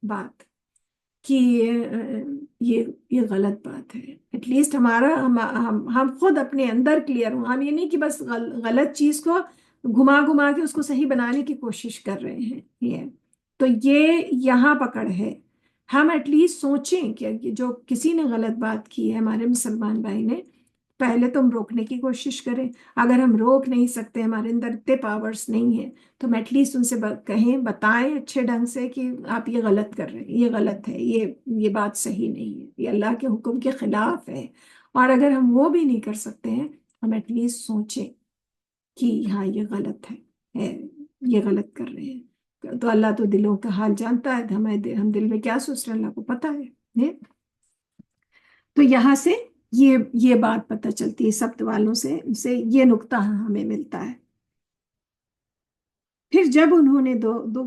بات کہ یہ غلط بات ہے۔ ایٹ لیسٹ ہم خود اپنے اندر کلیئر ہوں، ہم یہ نہیں کہ بس غلط چیز کو گھما کے اس کو صحیح بنانے کی کوشش کر رہے ہیں۔ تو یہ یہاں پکڑ ہے، ہم ایٹ لیسٹ سوچیں کہ جو کسی نے غلط بات کی ہے ہمارے مسلمان بھائی نے، پہلے تو ہم روکنے کی کوشش کریں۔ اگر ہم روک نہیں سکتے، ہمارے اندر اتنے پاورز نہیں ہیں، تو ہم ایٹ لیسٹ ان سے کہیں، بتائیں اچھے ڈھنگ سے کہ آپ یہ غلط کر رہے ہیں، یہ غلط ہے، یہ بات صحیح نہیں ہے، یہ اللہ کے حکم کے خلاف ہے۔ اور اگر ہم وہ بھی نہیں کر سکتے ہیں، ہم ایٹ لیسٹ سوچیں کہ ہاں یہ غلط ہے، یہ غلط کر رہے ہیں۔ تو اللہ تو دلوں کا حال جانتا ہے، ہم دل میں کیا سوچ رہے ہیں اللہ کو پتہ ہے۔ تو یہاں سے یہ بات پتہ چلتی ہے، سبت والوں سے یہ نقطہ ہمیں ملتا ہے۔ پھر جب انہوں نے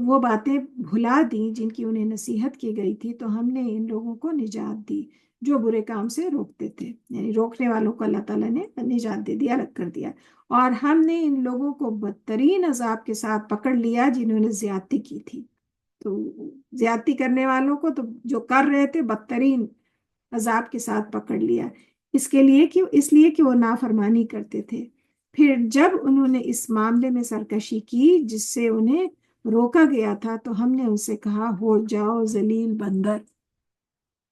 وہ باتیں بھلا دیں جن کی انہیں نصیحت کی گئی تھی، تو ہم نے ان لوگوں کو نجات دی جو برے کام سے روکتے تھے، یعنی روکنے والوں کو اللہ تعالیٰ نے نجات دے دیا، الگ کر دیا۔ اور ہم نے ان لوگوں کو بدترین عذاب کے ساتھ پکڑ لیا جنہوں نے زیادتی کی تھی۔ تو زیادتی کرنے والوں کو تو جو کر رہے تھے بدترین عذاب کے ساتھ پکڑ لیا، اس لیے کہ وہ نافرمانی کرتے تھے۔ پھر جب انہوں نے اس معاملے میں سرکشی کی جس سے انہیں روکا گیا تھا، تو ہم نے ان سے کہا ہو جاؤ ذلیل بندر۔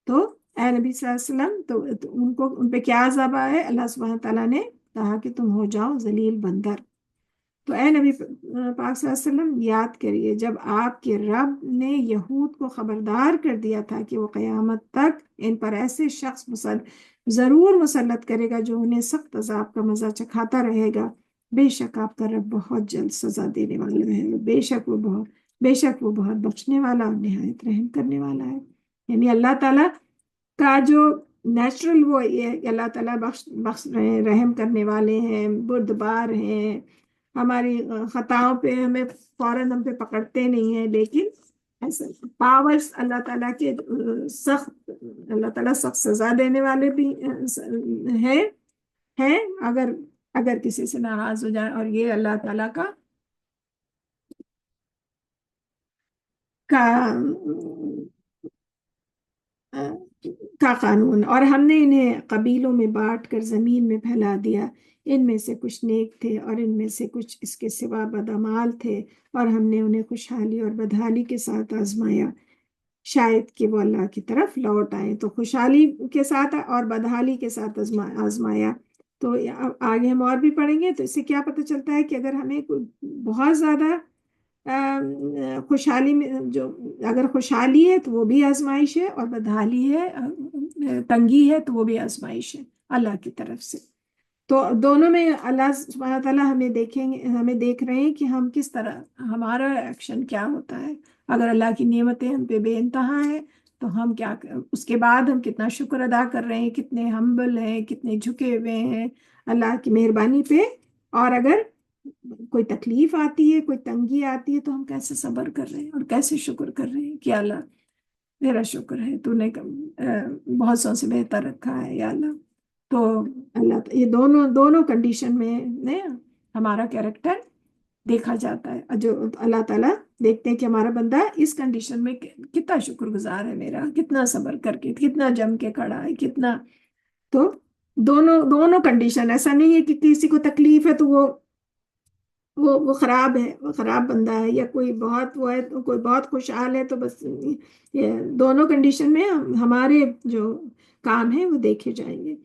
تو اے نبی صلی اللہ علیہ وسلم، تو ان پہ کیا عذاب آئے؟ اللہ سبحانہ تعالیٰ نے کہا کہ تم ہو جاؤ ذلیل بندر۔ تو اے نبی پاک صلی اللہ علیہ وسلم یاد کریے، جب آپ کے رب نے یہود کو خبردار کر دیا تھا کہ وہ قیامت تک ان پر ایسے شخص ضرور مسلط کرے گا جو انہیں سخت عذاب کا مزہ چکھاتا رہے گا، بے شک آپ کا رب بہت جلد سزا دینے والا ہے، بے شک وہ بہت بخشنے والا اور نہایت رحم کرنے والا ہے۔ یعنی اللہ تعالیٰ کا جو نیچرل وہ یہ کہ اللہ تعالیٰ بخش رہے ہیں، رحم کرنے والے ہیں، بردبار ہیں، ہماری خطاؤں پہ ہمیں فوراً ہم پہ پکڑتے نہیں ہیں، لیکن ایسا پاورز اللہ تعالیٰ کے سخت، اللہ تعالیٰ سخت سزا دینے والے بھی ہیں اگر کسی سے ناراض ہو جائے۔ اور یہ اللہ تعالیٰ کا قانون۔ اور ہم نے انہیں قبیلوں میں بانٹ کر زمین میں پھیلا دیا، ان میں سے کچھ نیک تھے اور ان میں سے کچھ اس کے سوا بدعمال تھے، اور ہم نے انہیں خوشحالی اور بدحالی کے ساتھ آزمایا، شاید کہ وہ اللہ کی طرف لوٹ آئیں۔ تو خوشحالی کے ساتھ اور بدحالی کے ساتھ آزمایا۔ تو آگے ہم اور بھی پڑھیں گے، تو اس سے کیا پتہ چلتا ہے کہ اگر ہمیں بہت زیادہ خوشحالی میں اگر خوشحالی ہے تو وہ بھی آزمائش ہے، اور بدحالی ہے، تنگی ہے، تو وہ بھی آزمائش ہے اللہ کی طرف سے۔ تو دونوں میں اللہ سبحانہ تعالیٰ ہمیں دیکھ رہے ہیں کہ ہم کس طرح، ہمارا ایکشن کیا ہوتا ہے۔ اگر اللہ کی نعمتیں ہم پہ بے انتہا ہیں تو ہم کیا اس کے بعد ہم کتنا شکر ادا کر رہے ہیں، کتنے ہمبل ہیں، کتنے جھکے ہوئے ہیں اللہ کی مہربانی پہ۔ اور اگر کوئی تکلیف آتی ہے، کوئی تنگی آتی ہے، تو ہم کیسے صبر کر رہے ہیں اور کیسے شکر کر رہے ہیں کہ اللہ میرا شکر ہے، تو نے بہت سو سے بہتر رکھا ہے یا اللہ۔ تو اللہ یہ دونوں کنڈیشن میں ہمارا کیریکٹر دیکھا جاتا ہے۔ جو اللہ تعالیٰ دیکھتے ہیں کہ ہمارا بندہ اس کنڈیشن میں کتنا شکر گزار ہے، میرا کتنا صبر کر کے، کتنا جم کے کھڑا ہے، کتنا۔ تو دونوں دونوں کنڈیشن، ایسا نہیں ہے کہ کسی کو تکلیف ہے تو وہ خراب ہے، وہ خراب بندہ ہے، یا کوئی بہت وہ ہے تو کوئی بہت خوشحال ہے تو بس یہ دونوں کنڈیشن میں ہمارے جو کام ہیں وہ دیکھے جائیں گے۔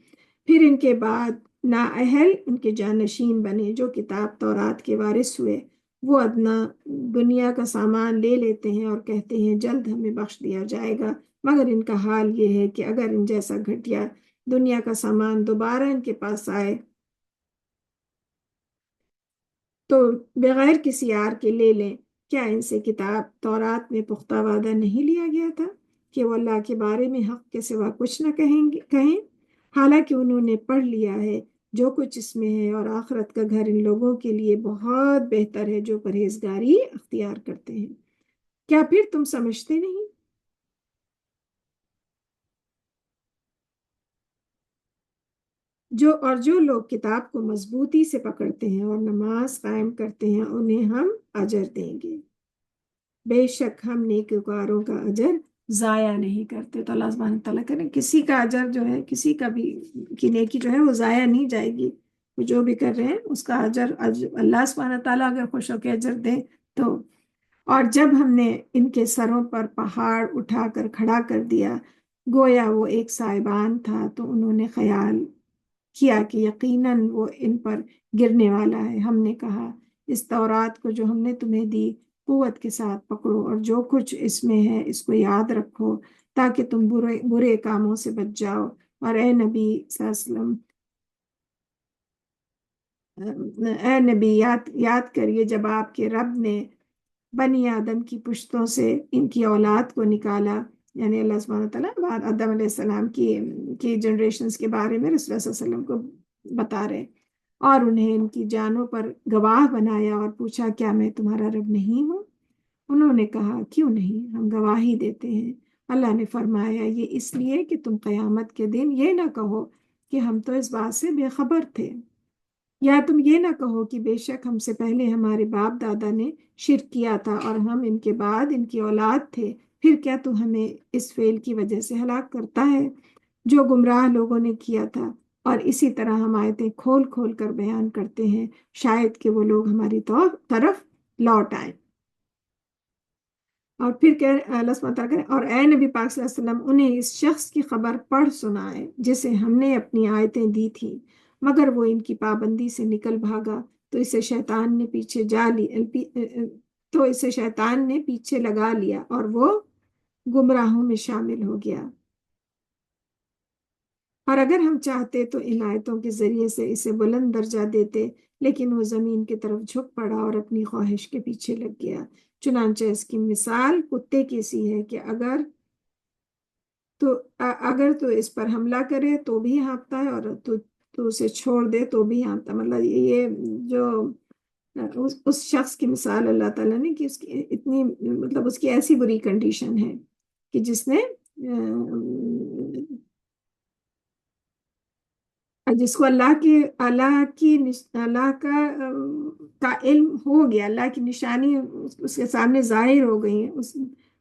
پھر ان کے بعد نااہل ان کے جانشین بنے جو کتاب تورات کے وارث ہوئے، وہ ادنا دنیا کا سامان لے لیتے ہیں اور کہتے ہیں جلد ہمیں بخش دیا جائے گا، مگر ان کا حال یہ ہے کہ اگر ان جیسا گھٹیا دنیا کا سامان دوبارہ ان کے پاس آئے تو بغیر کسی آر کے لے لیں۔ کیا ان سے کتاب تورات میں پختہ وعدہ نہیں لیا گیا تھا کہ وہ اللہ کے بارے میں حق کے سوا کچھ نہ کہیں، حالانکہ انہوں نے پڑھ لیا ہے جو کچھ اس میں ہے، اور آخرت کا گھر ان لوگوں کے لیے بہت بہتر ہے جو پرہیزگاری اختیار کرتے ہیں۔ کیا پھر تم سمجھتے نہیں؟ جو لوگ کتاب کو مضبوطی سے پکڑتے ہیں اور نماز قائم کرتے ہیں انہیں ہم اجر دیں گے، بے شک ہم نیکوکاروں کا اجر ضائع نہیں کرتے۔ تو اللہ سبحانہ تعالیٰ کرے کسی کا اجر جو ہے، کسی کا بھی کی نیکی جو ہے وہ ضائع نہیں جائے گی، وہ جو بھی کر رہے ہیں اس کا اجر اللہ سبحانہ تعالیٰ اگر خوش ہو کے اجر دیں تو۔ اور جب ہم نے ان کے سروں پر پہاڑ اٹھا کر کھڑا کر دیا گویا وہ ایک سائبان تھا، تو انہوں نے خیال کیا کہ یقیناً وہ ان پر گرنے والا ہے۔ ہم نے کہا اس تورات کو جو ہم نے تمہیں دی قوت کے ساتھ پکڑو، اور جو کچھ اس میں ہے اس کو یاد رکھو تاکہ تم برے کاموں سے بچ جاؤ۔ اور اے نبی صلی اللہ علیہ وسلم، اے نبی یاد کریے جب آپ کے رب نے بنی آدم کی پشتوں سے ان کی اولاد کو نکالا، یعنی اللہ سبحانہ وتعالیٰ بعد آدم علیہ السلام کی جنریشنز کے بارے میں رسول اللہ صلی اللہ علیہ وسلم کو بتا رہے، اور انہیں ان کی جانوں پر گواہ بنایا اور پوچھا کیا میں تمہارا رب نہیں ہوں؟ انہوں نے کہا کیوں نہیں، ہم گواہی دیتے ہیں۔ اللہ نے فرمایا یہ اس لیے کہ تم قیامت کے دن یہ نہ کہو کہ ہم تو اس بات سے بے خبر تھے، یا تم یہ نہ کہو کہ بے شک ہم سے پہلے ہمارے باپ دادا نے شرک کیا تھا اور ہم ان کے بعد ان کی اولاد تھے، پھر کیا تو ہمیں اس فعل کی وجہ سے ہلاک کرتا ہے جو گمراہ لوگوں نے کیا تھا؟ اور اسی طرح ہم آیتیں کھول کھول کر بیان کرتے ہیں شاید کہ وہ لوگ ہماری طرف لوٹ آئیں۔ اور پھر کہ اللہ سبحانہ تعالیٰ کہے اور اے نبی پاک صلی اللہ علیہ وسلم انہیں اس شخص کی خبر پڑھ سنائے جسے ہم نے اپنی آیتیں دی تھی مگر وہ ان کی پابندی سے نکل بھاگا تو اسے شیطان نے پیچھے لگا لیا اور وہ گمراہوں میں شامل ہو گیا۔ اور اگر ہم چاہتے تو ان آیتوں کے ذریعے سے اسے بلند درجہ دیتے، لیکن وہ زمین کی طرف جھک پڑا اور اپنی خواہش کے پیچھے لگ گیا۔ چنانچہ اس کی مثال کتے کی سی ہے کہ اگر تو اس پر حملہ کرے تو بھی ہانپتا ہے، اور تو اسے چھوڑ دے تو بھی ہانپتا۔ مطلب یہ جو اس شخص کی مثال اللہ تعالیٰ نے کہ اس کی اتنی مطلب اس کی ایسی بری کنڈیشن ہے کہ جس کو اللہ کا علم ہو گیا، اللہ کی نشانی اس کے سامنے ظاہر ہو گئی ہے، اس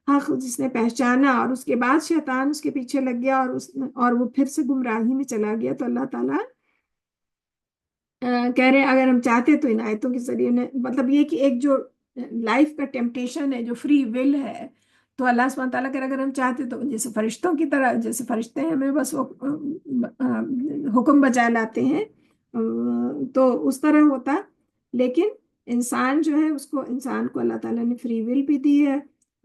حق جس نے پہچانا اور اس کے بعد شیطان اس کے پیچھے لگ گیا اور وہ پھر سے گمراہی میں چلا گیا، تو اللہ تعالیٰ کہہ رہے ہیں اگر ہم چاہتے تو ان آیتوں کے ذریعے مطلب یہ کہ ایک جو لائف کا ٹیمپٹیشن ہے جو فری ول ہے، تو اللہ سبحانہ تعالیٰ کہ اگر ہم چاہتے تو جیسے فرشتوں کی طرح، جیسے فرشتے ہیں ہمیں بس وہ حکم بجا لاتے ہیں تو اس طرح ہوتا، لیکن انسان جو ہے انسان کو اللہ تعالیٰ نے فری ول بھی دی ہے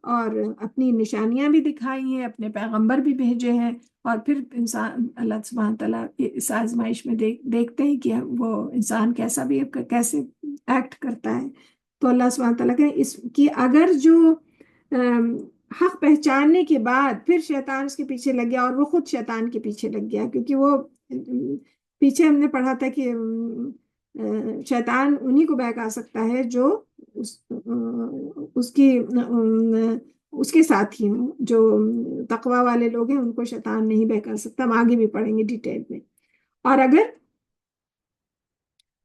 اور اپنی نشانیاں بھی دکھائی ہیں، اپنے پیغمبر بھی بھیجے ہیں، اور پھر انسان اللہ سبحانہ تعالیٰ اس آزمائش میں دیکھتے ہیں کہ وہ انسان کیسا بھی کیسے ایکٹ کرتا ہے۔ تو اللہ سبحانہ تعالیٰ کہ اس کی اگر جو حق پہچاننے کے بعد پھر شیطان اس کے پیچھے لگ گیا اور وہ خود شیطان کے پیچھے لگ گیا، کیونکہ وہ پیچھے ہم نے پڑھا تھا کہ شیطان انہی کو بہکا سکتا ہے جو اس کے ساتھی ہوں، جو تقوی والے لوگ ہیں ان کو شیطان نہیں بہکا سکتا۔ ہم آگے بھی پڑھیں گے ڈیٹیل میں۔ اور اگر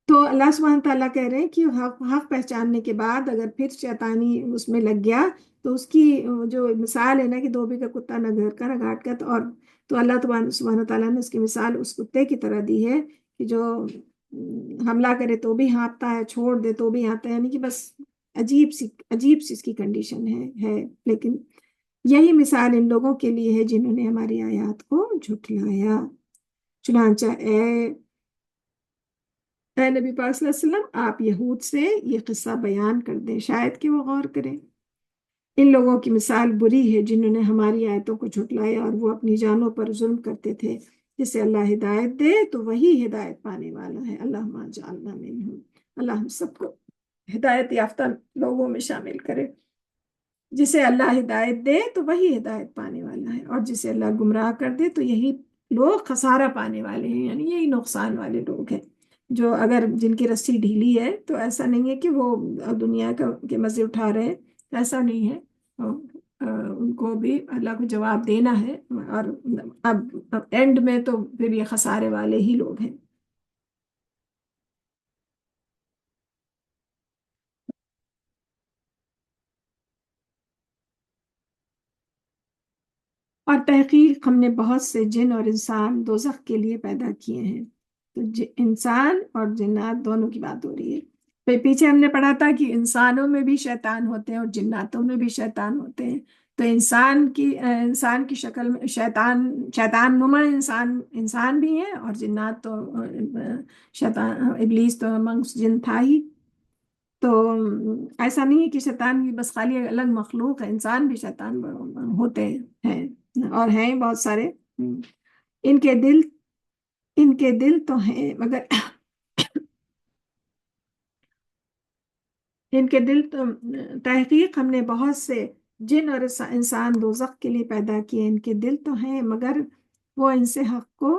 تو اللہ سبحانہ تعالیٰ کہہ رہے ہیں کہ حق پہچاننے کے بعد اگر پھر شیطانی اس میں لگ گیا تو اس کی جو مثال ہے نا کہ دھوبی کا کتا نہ گھر کا نہ گھاٹ کا، اور تو اللہ سبحانہ تعالیٰ نے اس کی مثال اس کتے کی طرح دی ہے کہ جو حملہ کرے تو بھی ہانپتا ہے، چھوڑ دے تو بھی ہانپتا ہے، یعنی کہ بس عجیب سی اس کی کنڈیشن ہے۔ لیکن یہی مثال ان لوگوں کے لیے ہے جنہوں نے ہماری آیات کو جھٹلایا۔ چنانچہ اے نبی پاک صلی اللہ علیہ وسلم، آپ یہود سے یہ قصہ بیان کر دیں، شاید کہ وہ غور کریں۔ ان لوگوں کی مثال بری ہے جنہوں نے ہماری آیتوں کو جھٹلایا اور وہ اپنی جانوں پر ظلم کرتے تھے۔ جسے اللہ ہدایت دے تو وہی ہدایت پانے والا ہے۔ اللہم اجعلنا منہم، اللہ ہم سب کو ہدایت یافتہ لوگوں میں شامل کرے۔ جسے اللہ ہدایت دے تو وہی ہدایت پانے والا ہے، اور جسے اللہ گمراہ کر دے تو یہی لوگ خسارہ پانے والے ہیں، یعنی یہی نقصان والے لوگ ہیں۔ جو اگر جن کی رسی ڈھیلی ہے تو ایسا نہیں ہے کہ وہ دنیا کے مزے اٹھا رہے ہیں، ایسا نہیں ہے۔ ان کو بھی اللہ کو جواب دینا ہے، اور اب اینڈ میں تو پھر یہ خسارے والے ہی لوگ ہیں۔ اور تحقیق ہم نے بہت سے جن اور انسان دوزخ کے لیے پیدا کیے ہیں۔ تو انسان اور جنات دونوں کی بات ہو رہی ہے۔ پیچھے ہم نے پڑھا تھا کہ انسانوں میں بھی شیطان ہوتے ہیں اور جناتوں میں بھی شیطان ہوتے ہیں۔ تو انسان کی شکل میں شیطان نما انسان بھی ہیں، اور جنات تو شیطان ابلیس تو امنگس جن تھا ہی۔ تو ایسا نہیں ہے کہ شیطان بھی بس خالی الگ مخلوق ہے، انسان بھی شیطان ہوتے ہیں اور ہیں بہت سارے۔ ان کے دل تو ہیں مگر ان کے دل تو تحقیق ہم نے بہت سے جن اور انسان دوزخ کے لیے پیدا کیے، ان کے دل تو ہیں مگر وہ ان سے حق کو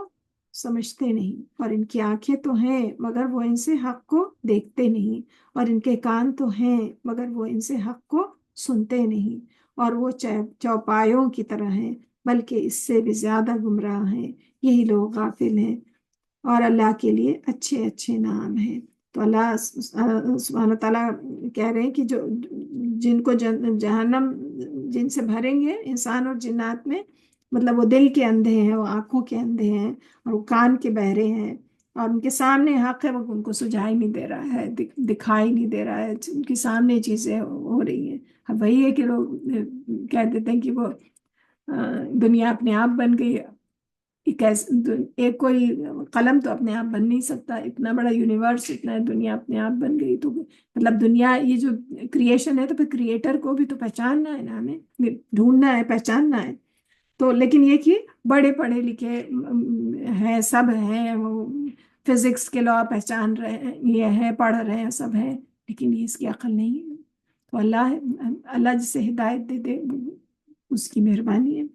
سمجھتے نہیں، اور ان کی آنکھیں تو ہیں مگر وہ ان سے حق کو دیکھتے نہیں، اور ان کے کان تو ہیں مگر وہ ان سے حق کو سنتے نہیں، اور وہ چوپایوں کی طرح ہیں بلکہ اس سے بھی زیادہ گمراہ ہیں۔ یہی لوگ غافل ہیں، اور اللہ کے لیے اچھے اچھے نام ہیں۔ تو اللہ سبحانہ تعالیٰ کہہ رہے ہیں کہ جن کو جہنم جن سے بھریں گے انسان اور جنات میں، مطلب وہ دل کے اندھے ہیں، وہ آنکھوں کے اندھے ہیں، اور وہ کان کے بہرے ہیں، اور ان کے سامنے حق ہے وہ ان کو سجائی نہیں دے رہا ہے، دکھائی نہیں دے رہا ہے، ان کے سامنے چیزیں ہو رہی ہیں۔ اب وہی ہے کہ لوگ کہہ دیتے ہیں کہ وہ دنیا اپنے آپ بن گئی۔ ایک کوئی قلم تو اپنے آپ بن نہیں سکتا، اتنا بڑا یونیورس، اتنا دنیا اپنے آپ بن گئی تو مطلب دنیا یہ جو کریشن ہے تو پھر کریٹر کو بھی تو پہچاننا ہے نا، ہمیں ڈھونڈنا ہے، پہچاننا ہے۔ تو لیکن یہ کہ بڑے پڑھے لکھے ہیں، سب ہیں، وہ فزکس کے لا پہچان رہے ہیں، یہ ہے پڑھ رہے ہیں، سب ہیں، لیکن یہ اس کی عقل نہیں ہے۔ تو اللہ جسے ہدایت دے دے اس کی مہربانی ہے۔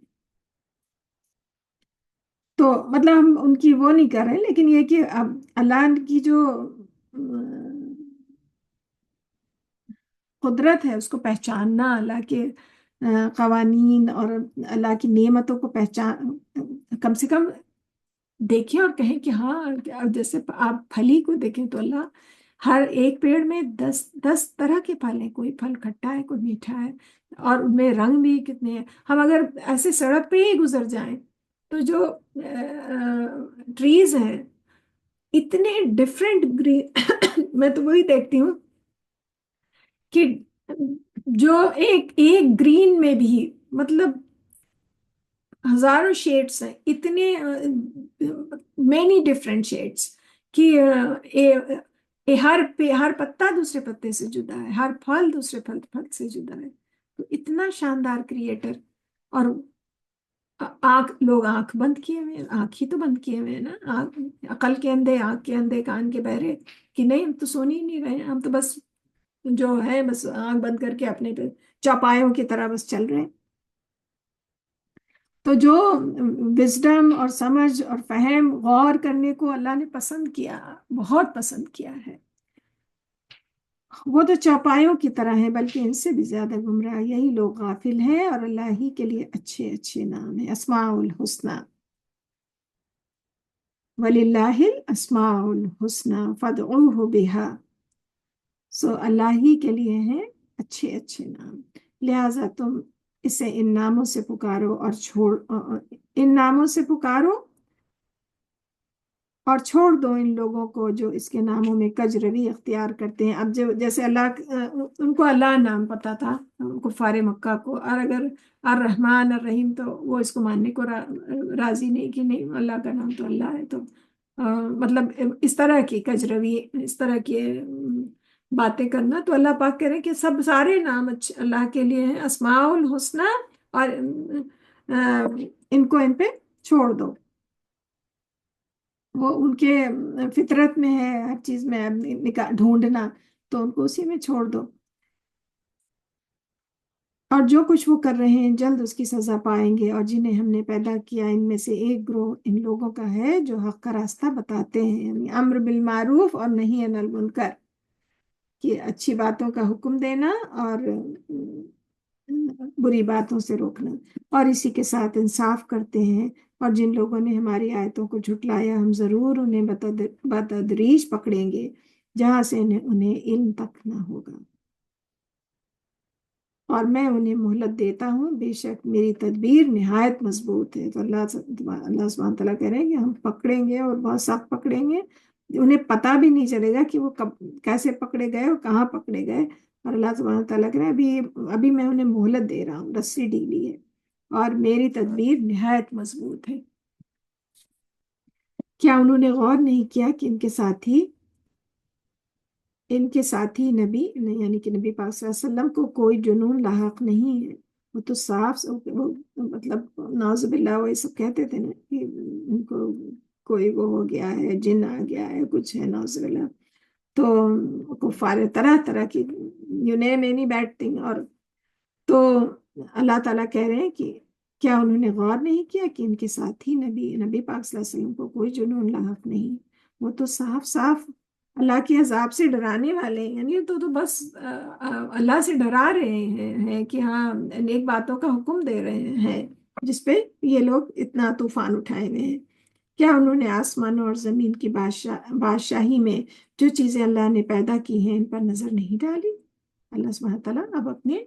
تو مطلب ہم ان کی وہ نہیں کر رہے، لیکن یہ کہ اب اللہ کی جو قدرت ہے اس کو پہچاننا، اللہ کے قوانین اور اللہ کی نعمتوں کو پہچان، کم سے کم دیکھیں اور کہیں کہ ہاں، جیسے آپ پھلی کو دیکھیں تو اللہ ہر ایک پیڑ میں 10 طرح کے پھل ہیں، کوئی پھل کھٹا ہے، کوئی میٹھا ہے، اور ان میں رنگ بھی کتنے ہیں۔ ہم اگر ایسے سڑک پہ ہی گزر جائیں تو جو ٹریز ہیں اتنے ڈفرینٹ گرین میں تو وہی دیکھتی ہوں کہ جو ایک گرین میں بھی مطلب ہزاروں شیڈز ہیں، اتنے مینی ڈفرینٹ شیڈز کہ ہر پتا دوسرے پتے سے جدا ہے، ہر پھل دوسرے پھل سے جدا ہے۔ تو اتنا شاندار کریٹر، اور لوگ آنکھ بند کیے ہوئے ہیں، آنکھ ہی تو بند کیے ہوئے ہیں نا، عقل کے اندھے، آنکھ کے اندھے، کان کے بہرے، کہ نہیں ہم تو سون ہی نہیں رہے ہیں، ہم تو بس جو ہے بس آنکھ بند کر کے اپنے پہ چوپایوں کی طرح بس چل رہے ہیں۔ تو جو وزڈم اور سمجھ اور فہم، غور کرنے کو اللہ نے پسند کیا، بہت پسند کیا ہے، وہ تو چوپایوں کی طرح ہیں بلکہ ان سے بھی زیادہ گمراہ۔ یہی لوگ غافل ہیں، اور اللہ ہی کے لیے اچھے اچھے نام ہیں، اسماء الحسنی، وَلِلَّهِ الْأَسْمَاءُ الْحُسْنَى فَادْعُوهُ بِهَا۔ سو اللہ ہی کے لیے ہیں اچھے اچھے نام، لہٰذا تم اسے ان ناموں سے پکارو اور ان ناموں سے پکارو اور چھوڑ دو ان لوگوں کو جو اس کے ناموں میں کج روی اختیار کرتے ہیں۔ اب جیسے اللہ، ان کو اللہ نام پتا تھا کفار مکہ کو، اور اگر الرحمن الرحیم، تو وہ اس کو ماننے کو راضی نہیں کہ نہیں اللہ کا نام تو اللہ ہے۔ تو مطلب اس طرح کی کج روی، اس طرح کی باتیں کرنا، تو اللہ پاک کہہ رہے ہیں کہ سب سارے نام اچھے اللہ کے لیے ہیں، اسماء الحسنہ، اور ان کو ان پہ چھوڑ دو۔ وہ ان کے فطرت میں ہے ہر چیز میں ڈھونڈنا، تو ان کو اسی میں چھوڑ دو۔ اور جو کچھ وہ کر رہے ہیں جلد اس کی سزا پائیں گے، اور جنہیں ہم نے پیدا کیا ان میں سے ایک گروہ ان لوگوں کا ہے جو حق کا راستہ بتاتے ہیں، یعنی امر بالمعروف اور نہی عن المنکر، کہ اچھی باتوں کا حکم دینا اور بری باتوں سے روکنا، اور اسی کے ساتھ انصاف کرتے ہیں۔ اور جن لوگوں نے ہماری آیتوں کو جھٹلایا ہم ضرور انہیں بتدریج پکڑیں گے، جہاں سے انہیں علم تک نہ ہوگا، اور میں انہیں مہلت دیتا ہوں، بے شک میری تدبیر نہایت مضبوط ہے۔ تو اللہ سبحانہ تعالیٰ کہہ رہے ہیں کہ ہم پکڑیں گے اور بہت سخت پکڑیں گے، انہیں پتہ بھی نہیں چلے گا کہ وہ کب کیسے پکڑے گئے اور کہاں پکڑے گئے۔ اور اللہ سبحانہ تعالیٰ کہہ رہے ہیں ابھی میں انہیں مہلت دے رہا ہوں، رسی ڈھیلی ہے اور میری تدبیر نہایت مضبوط ہے۔ کیا انہوں نے غور نہیں کیا کہ ان کے ساتھی نبی، یعنی کہ نبی پاک صلی اللہ علیہ وسلم کو کوئی جنون لاحق نہیں ہے؟ وہ تو صاف مطلب نعوذ باللہ وہ سب کہتے تھے نا کہ ان کو کوئی وہ ہو گیا ہے، جن آ گیا ہے، کچھ ہے، نعوذ باللہ۔ تو کفار طرح طرح کی you name any bad thing, اور تو اللہ تعالیٰ کہہ رہے ہیں کہ کیا انہوں نے غور نہیں کیا کہ ان کے ساتھی نبی پاک صلی اللہ علیہ وسلم کو کوئی جنون لاحق نہیں؟ وہ تو صاف صاف اللہ کے عذاب سے ڈرانے والے ہیں، یعنی تو بس اللہ سے ڈرا رہے ہیں کہ ہاں نیک باتوں کا حکم دے رہے ہیں، جس پہ یہ لوگ اتنا طوفان اٹھائے ہوئے ہیں۔ کیا انہوں نے آسمانوں اور زمین کی بادشاہی میں جو چیزیں اللہ نے پیدا کی ہیں ان پر نظر نہیں ڈالی؟ اللہ سبحانہ تعالیٰ اب اپنے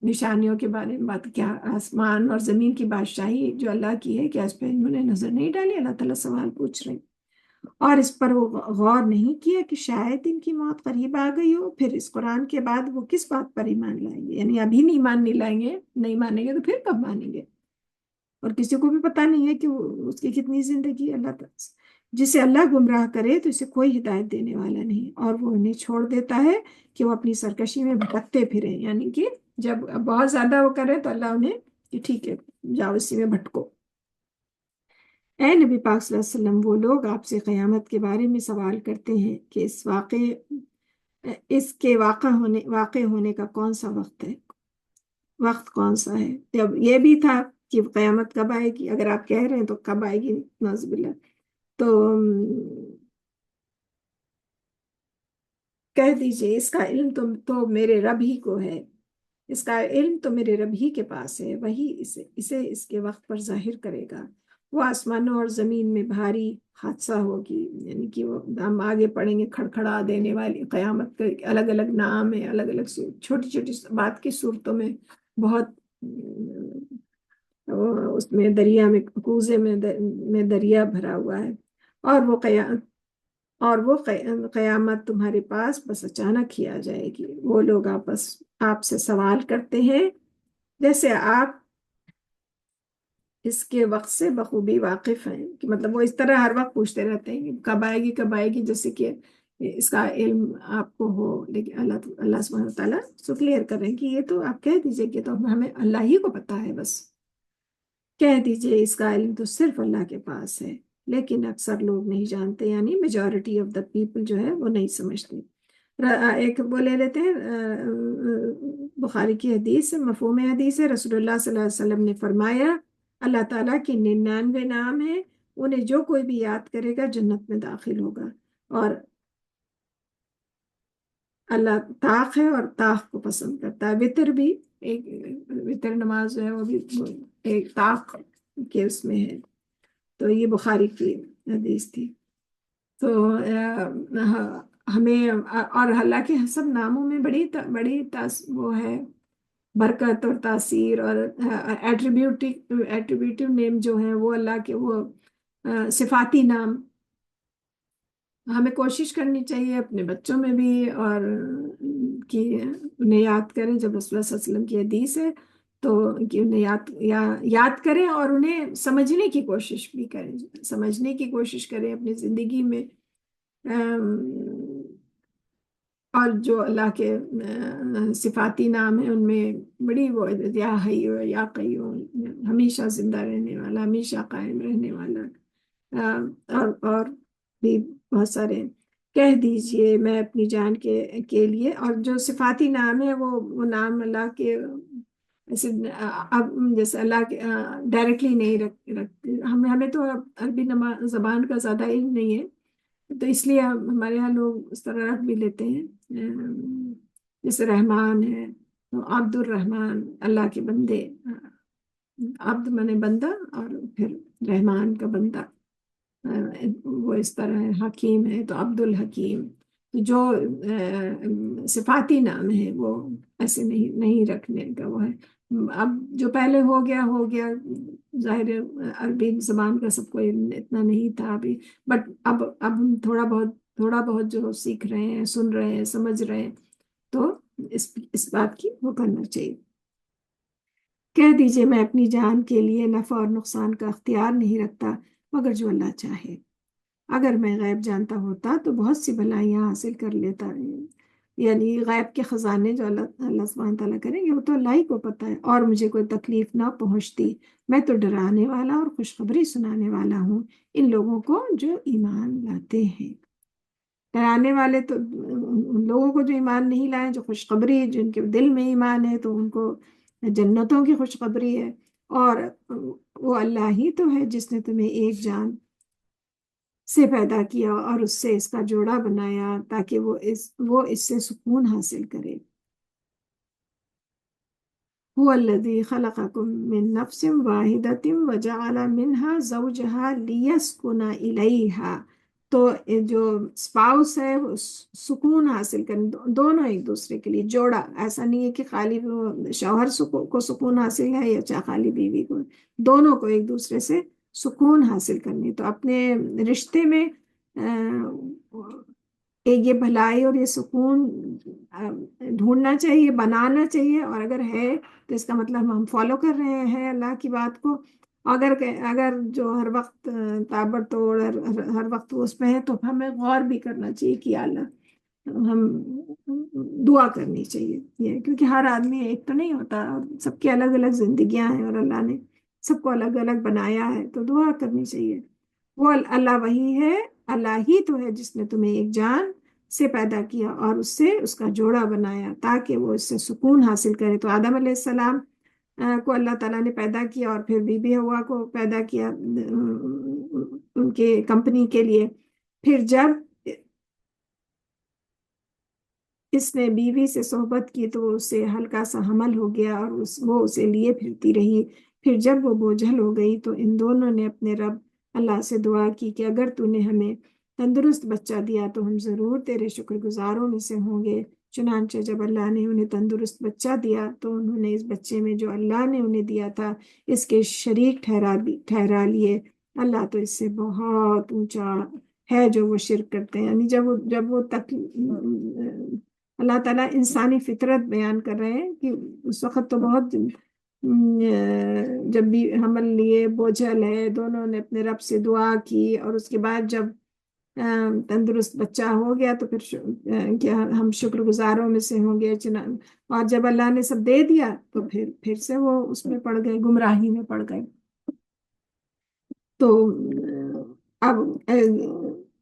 نشانیوں کے بارے میں بات، کیا آسمان اور زمین کی بادشاہی جو اللہ کی ہے، کیا اس پہ انہوں نے نظر نہیں ڈالی؟ اللہ تعالیٰ سوال پوچھ رہے ہیں۔ اور اس پر وہ غور نہیں کیا کہ شاید ان کی موت قریب آ گئی ہو، پھر اس قرآن کے بعد وہ کس بات پر ایمان لائیں گے؟ یعنی ابھی نہیں لائیں گے، نہیں مانیں گے تو پھر کب مانیں گے؟ اور کسی کو بھی پتہ نہیں ہے کہ اس کی کتنی زندگی ہے۔ اللہ تعالیٰ جسے اللہ گمراہ کرے تو اسے کوئی ہدایت دینے والا نہیں، اور وہ انہیں چھوڑ دیتا ہے کہ وہ اپنی سرکشی میں بھٹکتے پھریں، یعنی کہ جب بہت زیادہ وہ کرے تو اللہ انہیں کہ ٹھیک ہے جاؤ اسی میں بھٹکو۔ اے نبی پاک صلی اللہ علیہ وسلم، وہ لوگ آپ سے قیامت کے بارے میں سوال کرتے ہیں کہ اس کے واقع ہونے کا کون سا وقت کون سا ہے؟ جب یہ بھی تھا کہ قیامت کب آئے گی، اگر آپ کہہ رہے ہیں تو کب آئے گی؟ نعوذ باللہ۔ تو کہہ دیجئے اس کا علم تو میرے رب ہی کو ہے، اس کا علم تو میرے رب ہی کے پاس ہے، وہی اسے اس کے وقت پر ظاہر کرے گا۔ وہ آسمانوں اور زمین میں بھاری حادثہ ہوگی، یعنی کہ وہ ہم آگے پڑھیں گے، کھڑکھڑا دینے والی قیامت کے الگ الگ نام ہے، الگ الگ چھوٹی چھوٹی بات کی صورتوں میں بہت اس میں دریا میں کوزے میں دریا بھرا ہوا ہے، اور وہ قیامت تمہارے پاس بس اچانک ہی آ جائے گی۔ وہ لوگ آپ سے سوال کرتے ہیں جیسے آپ اس کے وقت سے بخوبی واقف ہیں، کہ مطلب وہ اس طرح ہر وقت پوچھتے رہتے ہیں کہ کب آئے گی، جیسے کہ اس کا علم آپ کو ہو۔ لیکن اللہ سبحانہ تعالیٰ سو کلیئر کر رہے ہیں کہ یہ تو آپ کہہ دیجئے کہ تو ہمیں اللہ ہی کو پتا ہے، بس کہہ دیجئے اس کا علم تو صرف اللہ کے پاس ہے، لیکن اکثر لوگ نہیں جانتے، یعنی میجورٹی آف دا پیپل جو ہے وہ نہیں سمجھتے۔ ایک وہ لے لیتے ہیں بخاری کی حدیث، مفہوم حدیث ہے، رسول اللہ صلی اللہ علیہ وسلم نے فرمایا اللہ تعالیٰ کی 99 نام ہیں، انہیں جو کوئی بھی یاد کرے گا جنت میں داخل ہوگا۔ اور اللہ طاق ہے اور طاق کو پسند کرتا ہے۔ وطر بھی ایک وطر نماز ہے، وہ بھی ایک طاق کے اس میں ہے۔ تو یہ بخاری کی حدیث تھی۔ تو ہمیں اور اللہ کے سب ناموں میں بڑی وہ ہے برکت اور تاثیر اور ایٹریبیوٹیو نیم جو ہیں وہ اللہ کے وہ صفاتی نام ہمیں کوشش کرنی چاہیے اپنے بچوں میں بھی، اور کہ انہیں یاد کریں. جب رسول اللہ صلی اللہ علیہ وسلم کی حدیث ہے تو کہ انہیں یاد کریں اور انہیں سمجھنے کی کوشش بھی کریں، سمجھنے کی کوشش کریں اپنی زندگی میں. اور جو اللہ کے صفاتی نام ہیں ان میں بڑی وہ یا حی یا قیوم، ہمیشہ زندہ رہنے والا، ہمیشہ قائم رہنے والا، اور بھی بہت سارے. کہہ دیجئے میں اپنی جان کے لیے. اور جو صفاتی نام ہے وہ نام اللہ کے ایسے اب جیسے اللہ کے ڈائریکٹلی نہیں رکھتے. ہمیں تو عربی زبان کا زیادہ علم نہیں ہے، تو اس لیے ہمارے یہاں لوگ اس طرح رکھ بھی لیتے ہیں. جیسے رحمان ہے تو عبد الرحمان، اللہ کے بندے. عبد منے بندہ اور پھر رحمان کا بندہ، وہ اس طرح ہے. حکیم ہے تو عبد الحکیم. تو جو صفاتی نام ہے وہ ایسے نہیں رکھنے کا وہ ہے. اب جو پہلے ہو گیا ظاہر عربی زبان کا سب کو اتنا نہیں تھا ابھی، بٹ اب ہم تھوڑا بہت جو سیکھ رہے ہیں، سن رہے ہیں، سمجھ رہے ہیں، تو اس بات کی وہ کرنا چاہیے. کہہ دیجئے میں اپنی جان کے لیے نفع اور نقصان کا اختیار نہیں رکھتا مگر جو اللہ چاہے. اگر میں غیب جانتا ہوتا تو بہت سی بھلائیاں حاصل کر لیتا. یعنی غیب کے خزانے جو اللہ سبحانہ تعالیٰ کریں گے وہ تو اللہ ہی کو پتہ ہے، اور مجھے کوئی تکلیف نہ پہنچتی. میں تو ڈرانے والا اور خوشخبری سنانے والا ہوں ان لوگوں کو جو ایمان لاتے ہیں. ڈرانے والے تو ان لوگوں کو جو ایمان نہیں لائے، جو خوشخبری جن کے دل میں ایمان ہے تو ان کو جنتوں کی خوشخبری ہے. اور وہ اللہ ہی تو ہے جس نے تمہیں ایک جان سے پیدا کیا اور اس سے اس کا جوڑا بنایا تاکہ وہ اس سے سکون حاصل کرے. هو الذي خلقكم من نفس واحدة وجعل منها زوجها ليسكن إليها. تو جو اسپاؤس ہے وہ سکون حاصل کریں، دونوں ایک دوسرے کے لیے جوڑا. ایسا نہیں ہے کہ خالی شوہر کو سکون حاصل ہے یا خالی بیوی کو، دونوں کو ایک دوسرے سے سکون حاصل کرنی. تو اپنے رشتے میں یہ بھلائی اور یہ سکون ڈھونڈنا چاہیے، بنانا چاہیے. اور اگر ہے تو اس کا مطلب ہم فالو کر رہے ہیں اللہ کی بات کو. اگر جو ہر وقت تابڑ توڑ ہر وقت اس پہ ہے تو ہمیں غور بھی کرنا چاہیے کہ اللہ، ہم دعا کرنی چاہیے. یہ کیونکہ ہر آدمی ایک تو نہیں ہوتا، سب کی الگ الگ زندگیاں ہیں اور اللہ نے سب کو الگ الگ بنایا ہے، تو دعا کرنی چاہیے. وہ اللہ وہی ہے، اللہ ہی تو ہے جس نے تمہیں ایک جان سے پیدا کیا اور اس سے اس کا جوڑا بنایا تاکہ وہ اس سے سکون حاصل کرے. تو آدم علیہ السلام کو اللہ تعالیٰ نے پیدا کیا اور پھر بی بی حوا کو پیدا کیا ان کے کمپنی کے لیے. پھر جب اس نے بیوی سے صحبت کی تو اسے ہلکا سا حمل ہو گیا اور وہ اسے لیے پھرتی رہی. پھر جب وہ بوجھل ہو گئی تو ان دونوں نے اپنے رب اللہ سے دعا کی کہ اگر تو نے ہمیں تندرست بچہ دیا تو ہم ضرور تیرے شکر گزاروں میں سے ہوں گے. چنانچہ جب اللہ نے انہیں تندرست بچہ دیا تو انہوں نے اس بچے میں جو اللہ نے انہیں دیا تھا اس کے شریک ٹھہرا لیے. اللہ تو اس سے بہت اونچا ہے جو وہ شرک کرتے ہیں. یعنی جب وہ اللہ تعالیٰ انسانی فطرت بیان کر رہے ہیں کہ اس وقت تو بہت جب بھی حمل لیے بوجھل ہے، دونوں نے اپنے رب سے دعا کی اور اس کے بعد جب تندرست بچہ ہو گیا تو پھر کیا ہم شکر گزاروں میں سے ہوں گے. اور جب اللہ نے سب دے دیا تو پھر سے وہ اس میں پڑ گئے، گمراہی میں پڑ گئے. تو اب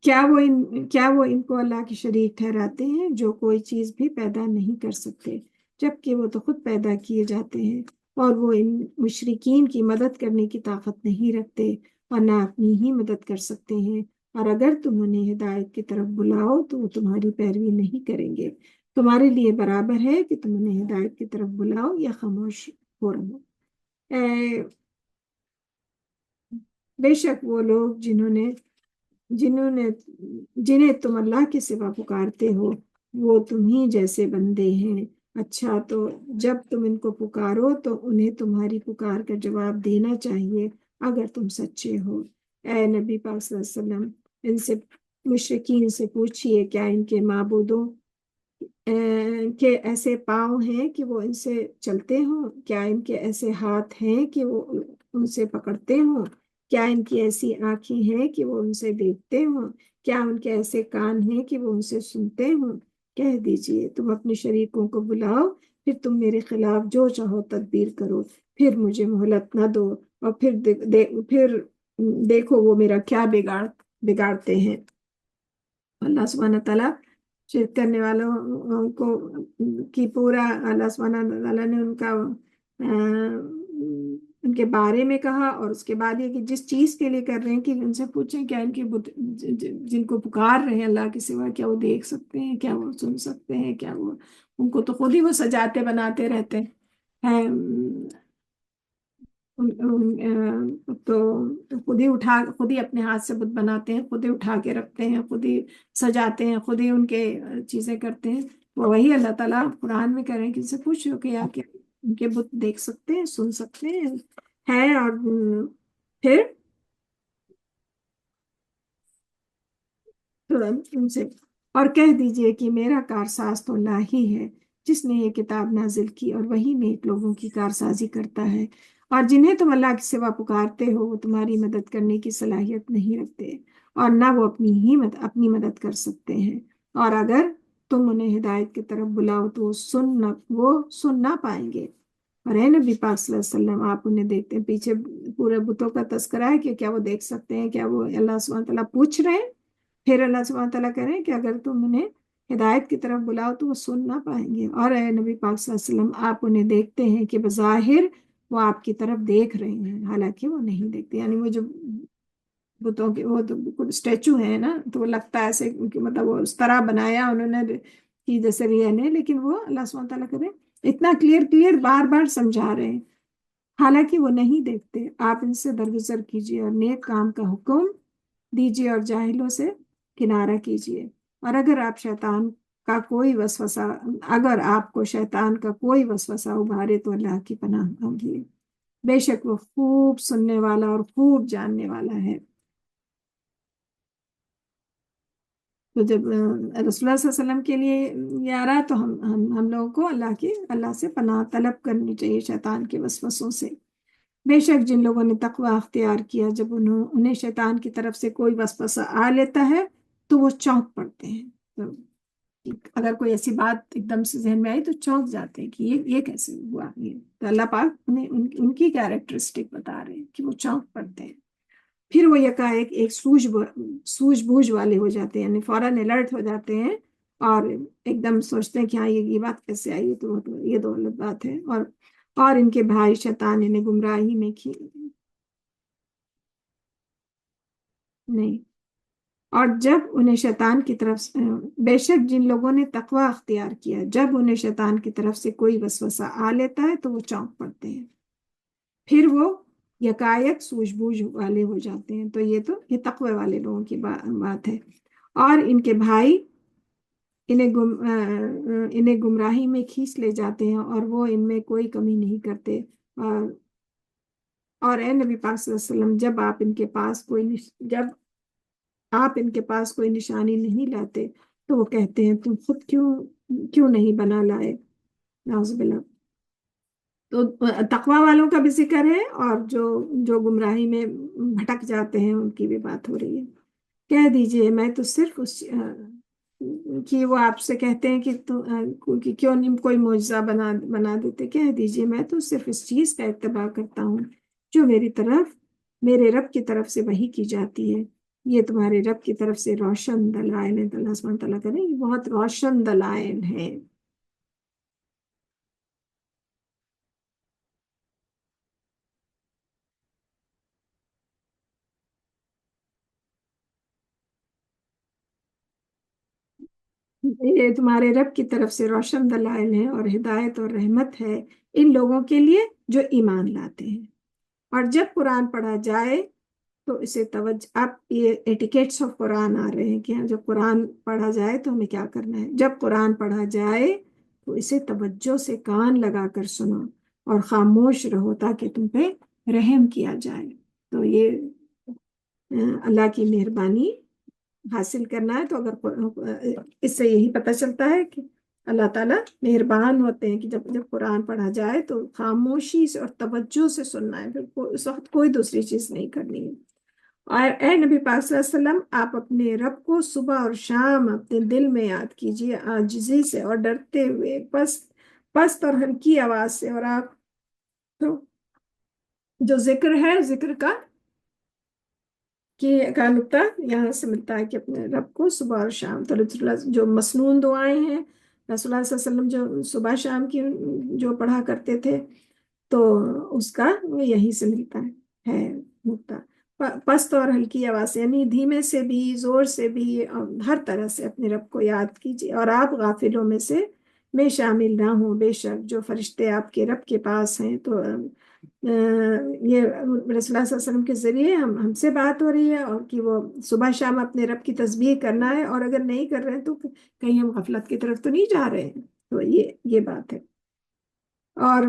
کیا وہ ان کو اللہ کی شریک ٹھہراتے ہیں جو کوئی چیز بھی پیدا نہیں کر سکتے جبکہ وہ تو خود پیدا کیے جاتے ہیں. اور وہ ان مشرکین کی مدد کرنے کی طاقت نہیں رکھتے اور نہ اپنی ہی مدد کر سکتے ہیں. اور اگر تم انہیں ہدایت کی طرف بلاؤ تو وہ تمہاری پیروی نہیں کریں گے. تمہارے لیے برابر ہے کہ تم انہیں ہدایت کی طرف بلاؤ یا خاموش ہو رہو. بے شک وہ لوگ جنہیں تم اللہ کے سوا پکارتے ہو وہ تمہیں جیسے بندے ہیں اچھا تو جب تم ان کو پکارو تو انہیں تمہاری پکار کا جواب دینا چاہیے اگر تم سچے ہو۔ اے نبی پاک صلی اللہ علیہ وسلم، ان سے مشرکین سے پوچھئے کیا ان کے معبودوں کے ایسے پاؤں ہیں کہ وہ ان سے چلتے ہوں؟ کیا ان کے ایسے ہاتھ ہیں کہ وہ ان سے پکڑتے ہوں؟ کیا ان کی ایسی آنکھیں ہیں کہ وہ ان سے دیکھتے ہوں؟ کیا ان کے ایسے کان ہیں کہ وہ ان سے سنتے ہوں؟ کہہ دیجئے تم اپنے شریکوں کو بلاؤ، پھر تم میرے خلاف جو چاہو تدبیر کرو، پھر مجھے مہلت نہ دو، اور پھر دیکھو وہ میرا کیا بگاڑتے ہیں۔ اللہ سبحانہ تعالیٰ شرک کرنے والوں کو کی پورا اللہ سبحانہ تعالیٰ نے ان کے بارے میں کہا، اور اس کے بعد یہ کہ جس چیز کے لیے کر رہے ہیں کہ ان سے پوچھیں کیا ان کے جن کو پکار رہے ہیں اللہ کے سوا، کیا وہ دیکھ سکتے ہیں، کیا وہ سن سکتے ہیں، کیا وہ ان کو تو خود ہی وہ سجاتے بناتے رہتے ہیں، تو خود ہی اپنے ہاتھ سے بت بناتے ہیں، خود ہی اٹھا کے رکھتے ہیں، خود ہی سجاتے ہیں، خود ہی ان کے چیزیں کرتے ہیں۔ وہی اللہ تعالیٰ قرآن میں کہہ رہے ہیں کہ ان سے پوچھو کہ آپ کیا ان کے بت دیکھ سکتے ہیں، سن سکتے ہیں، اور پھر ان سے اور کہہ دیجئے کہ میرا کارساز تو اللہ ہی ہے جس نے یہ کتاب نازل کی، اور وہی نیک لوگوں کی کارسازی کرتا ہے، اور جنہیں تم اللہ کے سوا پکارتے ہو وہ تمہاری مدد کرنے کی صلاحیت نہیں رکھتے، اور نہ وہ اپنی مدد کر سکتے ہیں، اور اگر تم انہیں ہدایت کی طرف بلاؤ تو وہ سن نہ پائیں گے۔ اور اے نبی پاک صلی اللہ علیہ وسلم، آپ انہیں دیکھتے ہیں، پیچھے پورے بتوں کا تذکرہ ہے کہ کیا وہ دیکھ سکتے ہیں، کیا وہ اللہ سبحانہ تعالیٰ پوچھ رہے ہیں، پھر اللہ سبحانہ تعالیٰ کہہ رہے ہیں کہ اگر تم انہیں ہدایت کی طرف بلاؤ تو وہ سن نہ پائیں گے۔ اور اے نبی پاک صلی اللہ علیہ وسلم، آپ انہیں دیکھتے ہیں کہ بظاہر وہ آپ کی طرف دیکھ رہے ہیں، حالانکہ وہ نہیں دیکھتے، یعنی وہ جو بتوں کے وہ تو بالکل اسٹیچو ہیں نا، تو وہ لگتا ہے ایسے کہ مطلب وہ اس طرح بنایا انہوں نے کہ جیسے ریئل ہے، لیکن وہ اللہ سبحانہ تعالیٰ کرے اتنا کلیئر بار بار سمجھا رہے ہیں، حالانکہ وہ نہیں دیکھتے۔ آپ ان سے درگزر کیجیے اور نیک کام کا حکم دیجیے اور جاہلوں سے کنارہ کیجیے، اور اگر آپ کو شیطان کا کوئی وسوسہ ابھارے تو اللہ کی پناہ مانگیے، بے شک وہ خوب سننے والا اور خوب جاننے والا ہے۔ تو جب رسول اللہ صلی اللہ علیہ وسلم کے لیے یہ آ رہا ہے تو ہم لوگوں کو اللہ سے پناہ طلب کرنی چاہیے شیطان کے وسوسوں سے۔ بے شک جن لوگوں نے تقوی اختیار کیا، جب انہیں شیطان کی طرف سے کوئی وسوسہ آ لیتا ہے تو وہ چونک پڑتے ہیں، تو اگر کوئی ایسی بات ایک دم سے ذہن میں آئی تو چونک جاتے ہیں کہ یہ کیسے ہوا، یہ تو اللہ پاک انہیں ان کی کیریکٹرسٹک بتا رہے ہیں کہ وہ چونک پڑتے ہیں، پھر وہ ایک سوجھ بوجھ والے ہو جاتے ہیں، یعنی فوراً الرٹ ہو جاتے ہیں، اور ایک دم سوچتے ہیں کہ ہاں یہ بات کیسے آئی، تو یہ تو غلط بات ہے، اور ان کے بھائی شیطان انہیں گمراہی میں نہیں۔ اور جب انہیں شیطان کی طرف بے شک جن لوگوں نے تقوی اختیار کیا، جب انہیں شیطان کی طرف سے کوئی وسوسہ آ لیتا ہے تو وہ چونک پڑتے ہیں، پھر وہ یکایک سوجھ بوجھ والے ہو جاتے ہیں، تو یہ تقوی والے لوگوں کی بات ہے۔ اور ان کے بھائی انہیں گمراہی میں کھینچ لے جاتے ہیں، اور وہ ان میں کوئی کمی نہیں کرتے، اور اے نبی پاک صلی اللہ علیہ وسلم، جب آپ ان کے پاس کوئی نشانی نہیں لاتے تو وہ کہتے ہیں تم خود کیوں نہیں بنا لائے، نعوذ باللہ۔ تو تقوی والوں کا بھی ذکر ہے، اور جو گمراہی میں بھٹک جاتے ہیں ان کی بھی بات ہو رہی ہے۔ کہہ دیجئے میں تو صرف کہ وہ آپ سے کہتے ہیں کہ کیوں نہیں کوئی معجزہ بنا دیتے، کہہ دیجئے میں تو صرف اس چیز کا اتباع کرتا ہوں جو میرے رب کی طرف سے وحی کی جاتی ہے، یہ تمہارے رب کی طرف سے روشن دلائل ہیں۔ اللہ سبحانہ تعالیٰ کریں یہ بہت روشن دلائل ہیں۔ یہ تمہارے رب کی طرف سے روشن دلائل ہیں اور ہدایت اور رحمت ہے ان لوگوں کے لیے جو ایمان لاتے ہیں۔ اور جب قرآن پڑھا جائے تو اسے توجہ، اب یہ ایٹیکیٹس آف قرآن آ رہے ہیں کہ جب قرآن پڑھا جائے تو ہمیں کیا کرنا ہے۔ جب قرآن پڑھا جائے تو اسے توجہ سے کان لگا کر سنو اور خاموش رہو تاکہ تم پہ رحم کیا جائے۔ تو یہ اللہ کی مہربانی حاصل کرنا ہے، تو اگر اس سے یہی پتہ چلتا ہے کہ اللہ تعالیٰ مہربان ہوتے ہیں کہ جب قرآن پڑھا جائے تو خاموشی سے اور توجہ سے سننا ہے، پھر اس وقت کوئی دوسری چیز نہیں کرنی ہے۔ اور اے نبی پاک صلی اللہ علیہ وسلم، آپ اپنے رب کو صبح اور شام اپنے دل میں یاد کیجیے، عاجزی سے اور ڈرتے ہوئے، پست اور ہلکی آواز سے۔ اور آپ تو جو ذکر ہے، ذکر کا نقطہ یہاں سے ملتا ہے کہ اپنے رب کو صبح اور شام، تو رسول اللہ جو مسنون دعائیں ہیں رسول اللہ صلی اللہ علیہ وسلم جو صبح شام کی جو پڑھا کرتے تھے، تو اس کا یہی سے ملتا ہے نقطہ۔ پست اور ہلکی آواز سے، یعنی دھیمے سے بھی، زور سے بھی، ہر طرح سے اپنے رب کو یاد کیجیے، اور آپ غافلوں میں شامل نہ ہوں۔ بے شک جو فرشتے آپ کے رب کے پاس ہیں، تو یہ رسول اللہ صلی اللہ علیہ وسلم کے ذریعے ہم سے بات ہو رہی ہے، اور کہ وہ صبح شام اپنے رب کی تسبیح کرنا ہے، اور اگر نہیں کر رہے ہیں تو کہیں ہم غفلت کی طرف تو نہیں جا رہے ہیں۔ تو یہ بات ہے۔ اور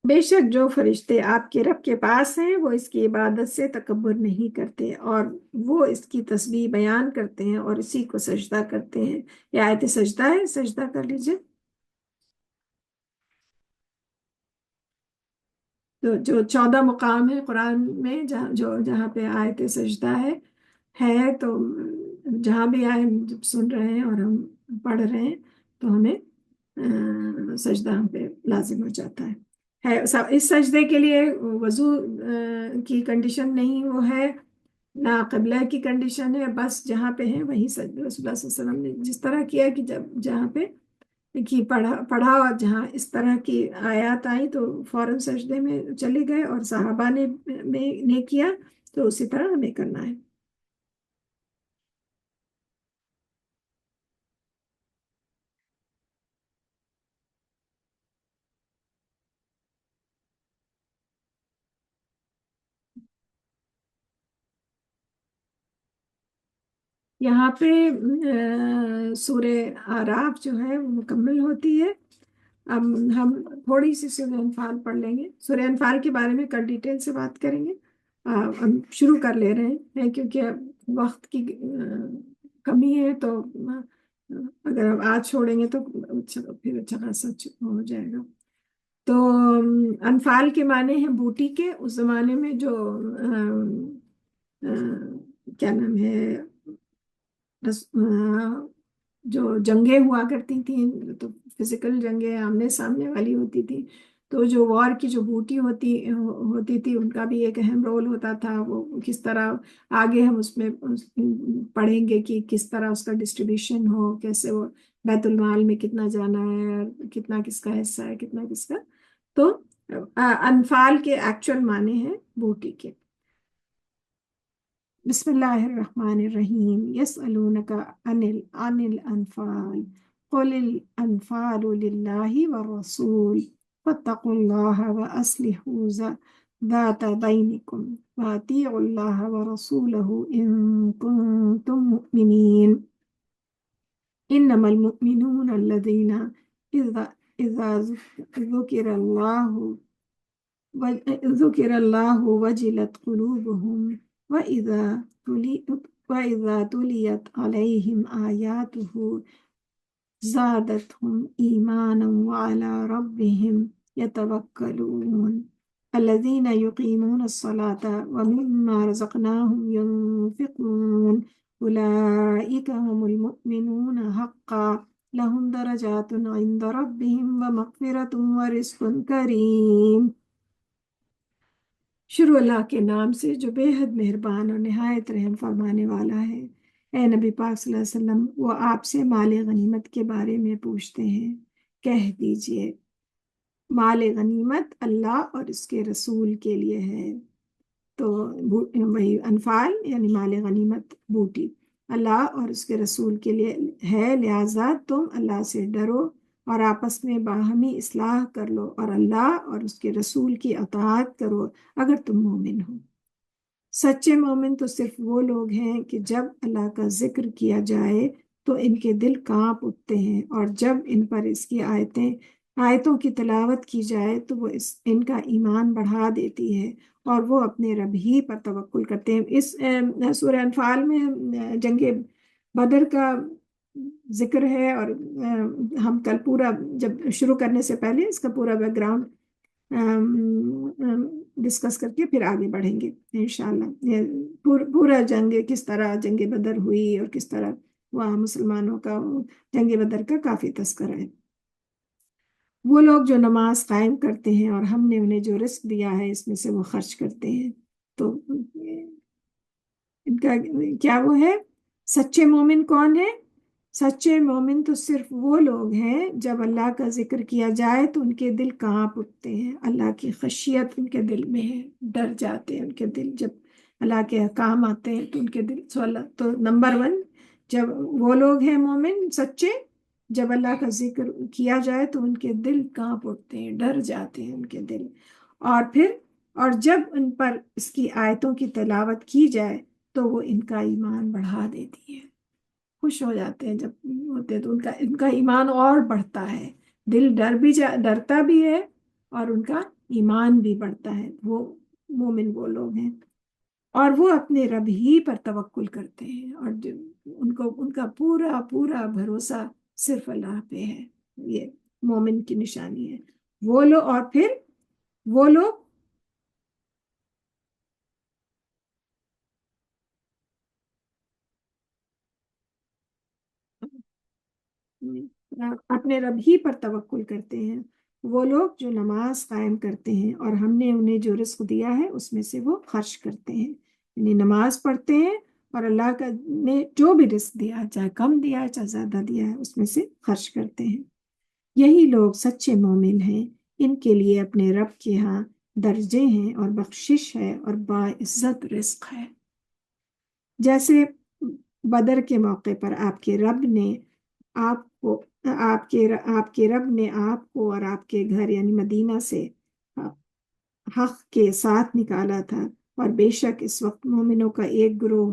بے شک جو فرشتے آپ کے رب کے پاس ہیں، وہ اس کی عبادت سے تکبر نہیں کرتے، اور وہ اس کی تسبیح بیان کرتے ہیں اور اسی کو سجدہ کرتے ہیں۔ یہ آیت سجدہ ہے، سجدہ کر لیجئے۔ تو جو 14 مقام ہے قرآن میں جہاں پہ آیت سجدہ ہے تو جہاں بھی آئے ہم جب سن رہے ہیں اور ہم پڑھ رہے ہیں تو ہمیں سجدہ ہم پہ لازم ہو جاتا ہے۔ اس سجدے کے لیے وضو کی کنڈیشن نہیں، وہ ہے نہ قبلہ کی کنڈیشن ہے، بس جہاں پہ ہیں وہیں سجدہ۔ رسول اللہ صلی اللہ علیہ وسلم نے جس طرح کیا کہ جہاں پہ کی پڑھا اور جہاں اس طرح کی آیات آئی تو فوراً سجدے میں چلے گئے، اور صحابہ نے کیا، تو اسی طرح ہمیں کرنا ہے۔ یہاں پہ سورہ آراف جو ہے وہ مکمل ہوتی ہے۔ اب ہم تھوڑی سی سورہ انفال پڑھ لیں گے۔ سورہ انفال کے بارے میں کل ڈیٹیل سے بات کریں گے۔ ہم شروع کر لے رہے ہیں کیونکہ وقت کی کمی ہے، تو اگر ہم آج چھوڑیں گے تو پھر اچھا خاصا ہو جائے گا۔ تو انفال کے معنی ہیں بوٹی کے۔ اس زمانے میں جو کیا نام ہے، جو جنگیں ہوا کرتی تھیں، تو فزیکل جنگیں آمنے سامنے والی ہوتی تھی، تو جو وار کی جو بوٹی ہوتی تھی ان کا بھی ایک اہم رول ہوتا تھا۔ وہ کس طرح آگے ہم اس میں پڑھیں گے کہ کس طرح اس کا ڈسٹریبیوشن ہو، کیسے وہ بیت المال میں کتنا جانا ہے، کتنا کس کا حصہ ہے، کتنا کس کا۔ تو انفال کے ایکچوئل معنی ہیں بوٹی کے۔ بسم اللہ الرحمن الرحیم۔ یسألونک عن الانفال قل الانفال للہ والرسول فاتقوا اللہ واصلحوا ذات بینکم واطیعوا اللہ ورسولہ ان کنتم مؤمنین۔ انما المؤمنون الذین اذا ذکر اللہ وجلت قلوبهم وَإِذَا تُلِيَتْ عَلَيْهِمْ آيَاتُهُ زَادَتْهُمْ إِيمَانًا وَعَلَى رَبِّهِمْ يَتَوَكَّلُونَ الَّذِينَ يُقِيمُونَ الصَّلَاةَ وَمِمَّا رَزَقْنَاهُمْ يُنْفِقُونَ أُولَئِكَ هُمُ الْمُؤْمِنُونَ حَقًّا لَهُمْ دَرَجَاتٌ عِنْدَ رَبِّهِمْ وَمَغْفِرَةٌ وَرِزْقٌ كَرِيمٌ۔ شروع اللہ کے نام سے جو بے حد مہربان اور نہایت رحم فرمانے والا ہے۔ اے نبی پاک صلی اللہ علیہ وسلم، وہ آپ سے مال غنیمت کے بارے میں پوچھتے ہیں، کہہ دیجئے مال غنیمت اللہ اور اس کے رسول کے لیے ہے۔ تو وہی انفال یعنی مال غنیمت بوٹی اللہ اور اس کے رسول کے لیے ہے، لہٰذا تم اللہ سے ڈرو اور آپس میں باہمی اصلاح کر لو، اور اللہ اور اس کے رسول کی اطاعت کرو اگر تم مومن ہو۔ سچے مومن تو صرف وہ لوگ ہیں کہ جب اللہ کا ذکر کیا جائے تو ان کے دل کانپ اٹھتے ہیں، اور جب ان پر اس کی آیتوں کی تلاوت کی جائے تو وہ ان کا ایمان بڑھا دیتی ہے، اور وہ اپنے رب ہی پر توکل کرتے ہیں۔ اس سورہ انفال میں جنگ بدر کا ذکر ہے، اور ہم کل پورا جب شروع کرنے سے پہلے اس کا پورا بیک گراؤنڈ ڈسکس کر کے پھر آگے بڑھیں گے انشاءاللہ۔ یہ پورا جنگ کس طرح جنگ بدر ہوئی اور کس طرح وہاں مسلمانوں کا جنگ بدر کا کافی تذکرہ ہے۔ وہ لوگ جو نماز قائم کرتے ہیں اور ہم نے انہیں جو رزق دیا ہے اس میں سے وہ خرچ کرتے ہیں، تو ان کا کیا وہ ہے؟ سچے مومن کون ہے؟ سچے مومن تو صرف وہ لوگ ہیں جب اللہ کا ذکر کیا جائے تو ان کے دل کانپ اٹھتے ہیں، اللہ کی خشیت ان کے دل میں ہے، ڈر جاتے ہیں ان کے دل، جب اللہ کے احکام آتے ہیں تو ان کے دل تو نمبر ون جب وہ لوگ ہیں مومن سچے، جب اللہ کا ذکر کیا جائے تو ان کے دل کانپ اٹھتے ہیں، ڈر جاتے ہیں ان کے دل، اور جب ان پر اس کی آیتوں کی تلاوت کی جائے تو وہ ان کا ایمان بڑھا دیتی ہے، خوش ہو جاتے ہیں جب ہوتے ہیں تو ان کا ایمان اور بڑھتا ہے، دل ڈرتا بھی ہے اور ان کا ایمان بھی بڑھتا ہے۔ وہ مومن وہ لوگ ہیں، اور وہ اپنے رب ہی پر توکل کرتے ہیں، اور ان کا پورا پورا بھروسہ صرف اللہ پہ ہے۔ یہ مومن کی نشانی ہے۔ وہ لوگ اور پھر وہ لوگ اپنے رب ہی پر توکل کرتے ہیں، وہ لوگ جو نماز قائم کرتے ہیں اور ہم نے انہیں جو رزق دیا ہے اس میں سے وہ خرچ کرتے ہیں، یعنی نماز پڑھتے ہیں اور اللہ کا نے جو بھی رزق دیا، چاہے کم دیا ہے چاہے زیادہ دیا ہے، اس میں سے خرچ کرتے ہیں۔ یہی لوگ سچے مومن ہیں، ان کے لیے اپنے رب کے ہاں درجے ہیں اور بخشش ہے اور باعزت رزق ہے۔ جیسے بدر کے موقع پر آپ کے رب نے آپ کو آپ کے رب نے آپ کو اور آپ کے گھر یعنی مدینہ سے حق کے ساتھ نکالا تھا، اور بے شک اس وقت مومنوں کا ایک گروہ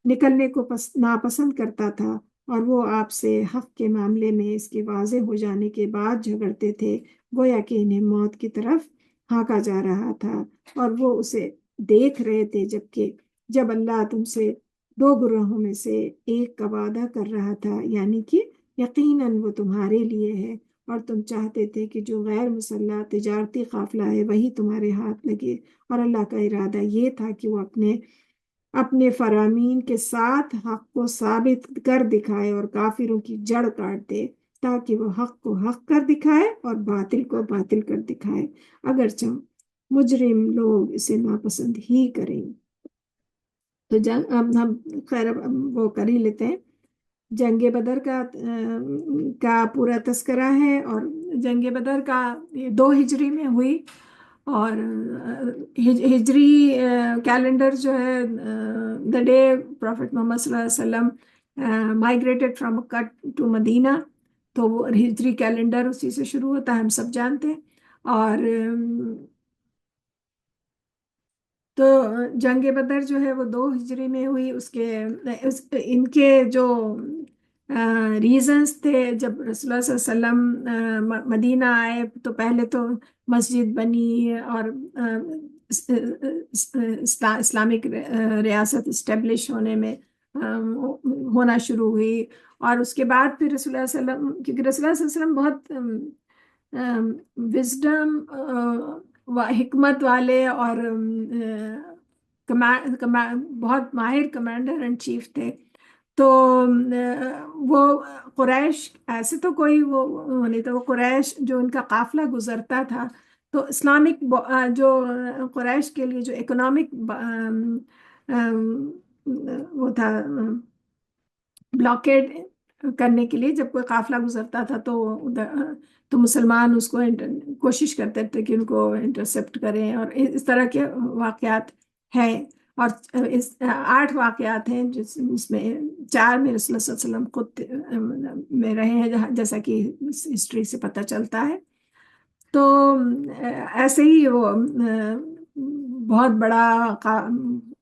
نکلنے کو ناپسند کرتا تھا، اور وہ آپ سے حق کے معاملے میں اس کے واضح ہو جانے کے بعد جھگڑتے تھے، گویا کہ انہیں موت کی طرف ہانکا جا رہا تھا، اور وہ اسے دیکھ رہے تھے جب اللہ تم سے دو گروہوں میں سے ایک کا وعدہ کر رہا تھا، یعنی کہ یقیناً وہ تمہارے لیے ہے، اور تم چاہتے تھے کہ جو غیر مسلح تجارتی قافلہ ہے وہی تمہارے ہاتھ لگے، اور اللہ کا ارادہ یہ تھا کہ وہ اپنے فرامین کے ساتھ حق کو ثابت کر دکھائے اور کافروں کی جڑ کاٹ دے، تاکہ وہ حق کو حق کر دکھائے اور باطل کو باطل کر دکھائے، اگرچہ مجرم لوگ اسے ناپسند ہی کریں۔ تو اب ہم خیر وہ کر ہی لیتے ہیں۔ جنگ بدر کا پورا تذکرہ ہے، اور جنگ بدر کا یہ 2 ہجری میں ہوئی، اور ہجری کیلنڈر جو ہے دا ڈے پروفٹ محمد صلی اللہ علیہ وسلم مائگریٹڈ فرام مکہ ٹو مدینہ، تو وہ ہجری کیلنڈر اسی سے شروع ہوتا ہے، ہم سب جانتے ہیں۔ اور تو جنگ بدر جو ہے وہ 2 ہجری میں ہوئی، ان کے جو ریزنز تھے، جب رسول اللہ صلی اللہ علیہ وسلم مدینہ آئے تو پہلے تو مسجد بنی اور اسلامک ریاست اسٹیبلش ہونے میں ہونا شروع ہوئی، اور اس کے بعد پھر رسول اللہ صلی اللہ علیہ وسلم، کیونکہ رسول اللہ صلی اللہ علیہ وسلم بہت وزڈم حکمت والے اور بہت ماہر کمانڈر ان چیف تھے، تو وہ قریش ایسے تو کوئی وہ نہیں تھا، وہ قریش جو ان کا قافلہ گزرتا تھا، تو اسلامک جو قریش کے لیے جو اکنامک وہ تھا بلاکیڈ کرنے کے لیے، جب کوئی قافلہ گزرتا تھا تو مسلمان اس کو کوشش کرتے تھے کہ ان کو انٹرسپٹ کریں، اور اس طرح کے واقعات ہیں، اور 8 واقعات ہیں جس میں 4 میں رسول اللہ صلی اللہ علیہ وسلم خود میں رہے ہیں، جیسا کہ ہسٹری سے پتہ چلتا ہے۔ تو ایسے ہی وہ بہت بڑا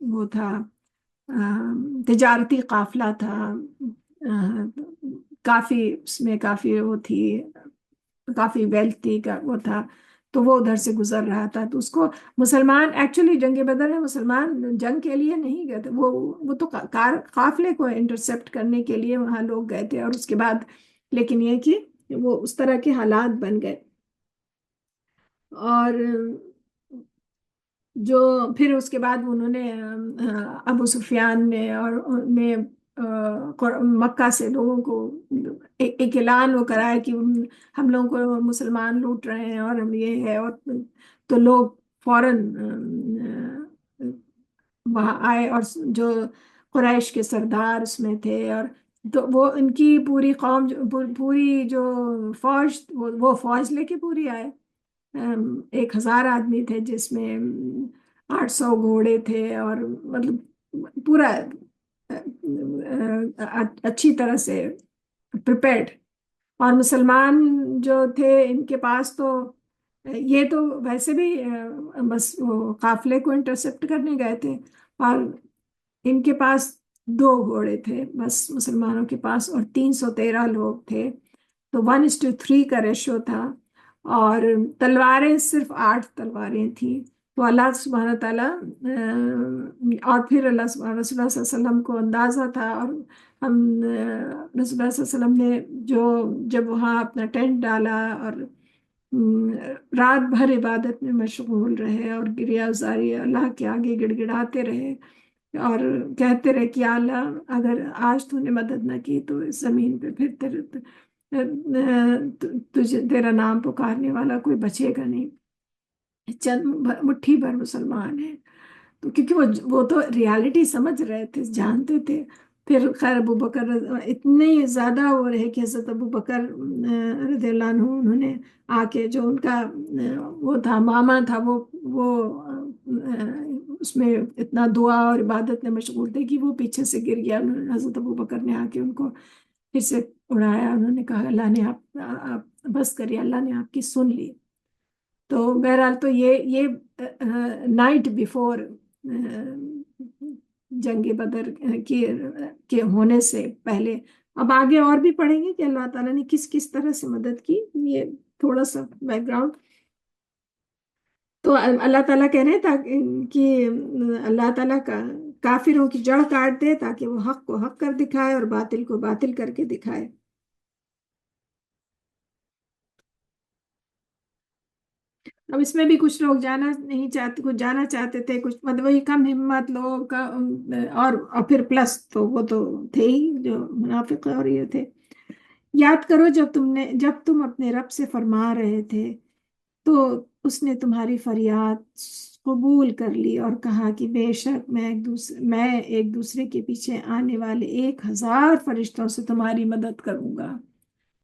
وہ تھا، تجارتی قافلہ تھا، کافی اس میں کافی وہ تھی، کافی ویلتھ تھی کا وہ تھا، تو وہ ادھر سے گزر رہا تھا، تو اس کو مسلمان ایکچولی جنگ بدر میں مسلمان جنگ کے لیے نہیں گئے تھے، وہ تو قافلے کو انٹرسپٹ کرنے کے لیے وہاں لوگ گئے تھے، اور اس کے بعد لیکن یہ کہ وہ اس طرح کے حالات بن گئے، اور جو پھر اس کے بعد انہوں نے ابو سفیان نے اور نے مکہ سے لوگوں کو ایک اعلان وہ کرایا کہ ہم لوگوں کو مسلمان لوٹ رہے ہیں اور ہم یہ ہے، اور تو لوگ فوراً وہاں آئے، اور جو قریش کے سردار اس میں تھے، اور تو وہ ان کی پوری قوم پوری جو فوج وہ فوج لے کے پوری آئے، 1,000 آدمی تھے، جس میں 800 گھوڑے تھے، اور مطلب پورا اچھی طرح سے پریپیرڈ، اور مسلمان جو تھے ان کے پاس تو یہ تو ویسے بھی بس وہ قافلے کو انٹرسپٹ کرنے گئے تھے، اور ان کے پاس 2 گھوڑے تھے بس مسلمانوں کے پاس، اور 313 لوگ تھے، تو 1:3 کا ریشو تھا، اور تلواریں صرف 8 تلواریں تھیں، تو اللہ سبحانہ تعالیٰ اور پھر اللہ سبحانہ رسول اللہ صلی اللہ علیہ وسلم کو اندازہ تھا، اور ہم رسول اللہ صلی اللہ علیہ وسلم نے جب وہاں اپنا ٹینٹ ڈالا اور رات بھر عبادت میں مشغول رہے، اور گریہ ازاری اللہ کے آگے گڑ گڑاتے رہے، اور کہتے رہے کہ یا اللہ اگر آج تو نے مدد نہ کی تو اس زمین پہ پھر تیرا نام پکارنے والا کوئی بچے گا نہیں، چند مٹھی بھر مسلمان ہیں، تو کیونکہ وہ تو ریالٹی سمجھ رہے تھے، جانتے تھے، پھر خیر ابو بکر اتنے زیادہ وہ رہے کہ حضرت ابو بکر رضی اللہ عنہ انہوں نے آ کے جو ان کا وہ تھا ماما تھا، وہ اس میں اتنا دعا اور عبادت میں مشغول تھے کہ وہ پیچھے سے گر گیا، حضرت ابو بکر نے آ کے ان کو پھر سے اڑایا، انہوں نے کہا اللہ نے آپ بس کریے، اللہ نے آپ کی سن لی، تو بہرحال تو یہ نائٹ بیفور جنگ بدر کے ہونے سے پہلے، اب آگے اور بھی پڑھیں گے کہ اللہ تعالیٰ نے کس کس طرح سے مدد کی، یہ تھوڑا سا بیک گراؤنڈ، تو اللہ تعالیٰ کہہ رہے ہیں کہ اللہ تعالیٰ کا کافروں کی جڑ کاٹ دے تاکہ وہ حق کو حق کر دکھائے اور باطل کو باطل کر کے دکھائے۔ اب اس میں بھی کچھ لوگ جانا نہیں چاہتے، کچھ جانا چاہتے تھے، کچھ مطلب وہی کم ہمت لوگ کا، اور پھر پلس تو وہ تو تھے ہی جو منافق اور یہ تھے۔ یاد کرو جب تم اپنے رب سے فرما رہے تھے تو اس نے تمہاری فریاد قبول کر لی اور کہا کہ بے شک میں ایک دوسرے کے پیچھے آنے والے 1,000 فرشتوں سے تمہاری مدد کروں گا۔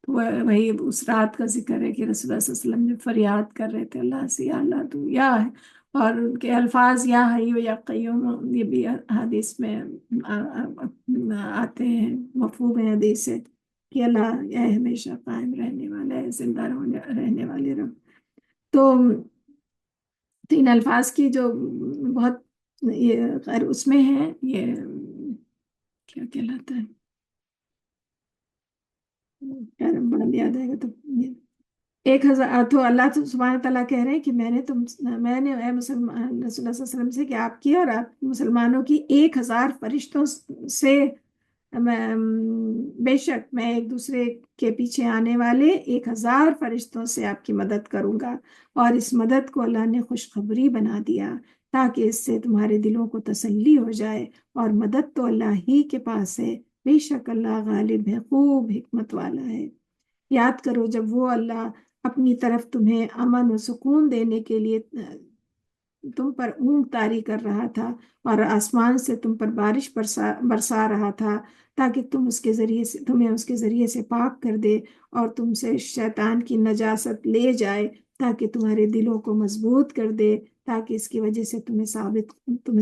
وہی اس رات کا ذکر ہے کہ رسول اللہ صلی اللہ علیہ وسلم نے فریاد کر رہے تھے اللہ سے، یا اللہ تو یا ہے، اور ان کے الفاظ یا حی و یا قیوم یہ بھی حدیث میں آتے ہیں، مفہوم ہے حدیث سے کہ اللہ اے ہمیشہ قائم رہنے والا ہے، زندہ رہنے والے رب، تو تین الفاظ کی جو بہت یہ خیر اس میں ہے، یہ کیا کہلاتا ہے، خیر بڑا یاد آئے گا تو 1,000، تو اللہ سبحانہ تعالیٰ کہہ رہے ہیں کہ میں نے اے مسلمان رسول اللہ صلی اللہ علیہ وسلم سے کہ آپ کی اور آپ مسلمانوں کی 1,000 فرشتوں سے بے شک میں ایک دوسرے کے پیچھے آنے والے 1,000 فرشتوں سے آپ کی مدد کروں گا، اور اس مدد کو اللہ نے خوشخبری بنا دیا تاکہ اس سے تمہارے دلوں کو تسلی ہو جائے، اور مدد تو اللہ ہی کے پاس ہے، بے شک اللہ غالب ہے، خوب حکمت والا ہے۔ یاد کرو جب وہ اللہ اپنی طرف تمہیں امن و سکون دینے کے لیے تم پر اونگ طاری کر رہا تھا، اور آسمان سے تم پر بارش برسا رہا تھا تاکہ تمہیں اس کے ذریعے سے پاک کر دے، اور تم سے شیطان کی نجاست لے جائے تاکہ تمہارے دلوں کو مضبوط کر دے، تاکہ اس کی وجہ سے تمہیں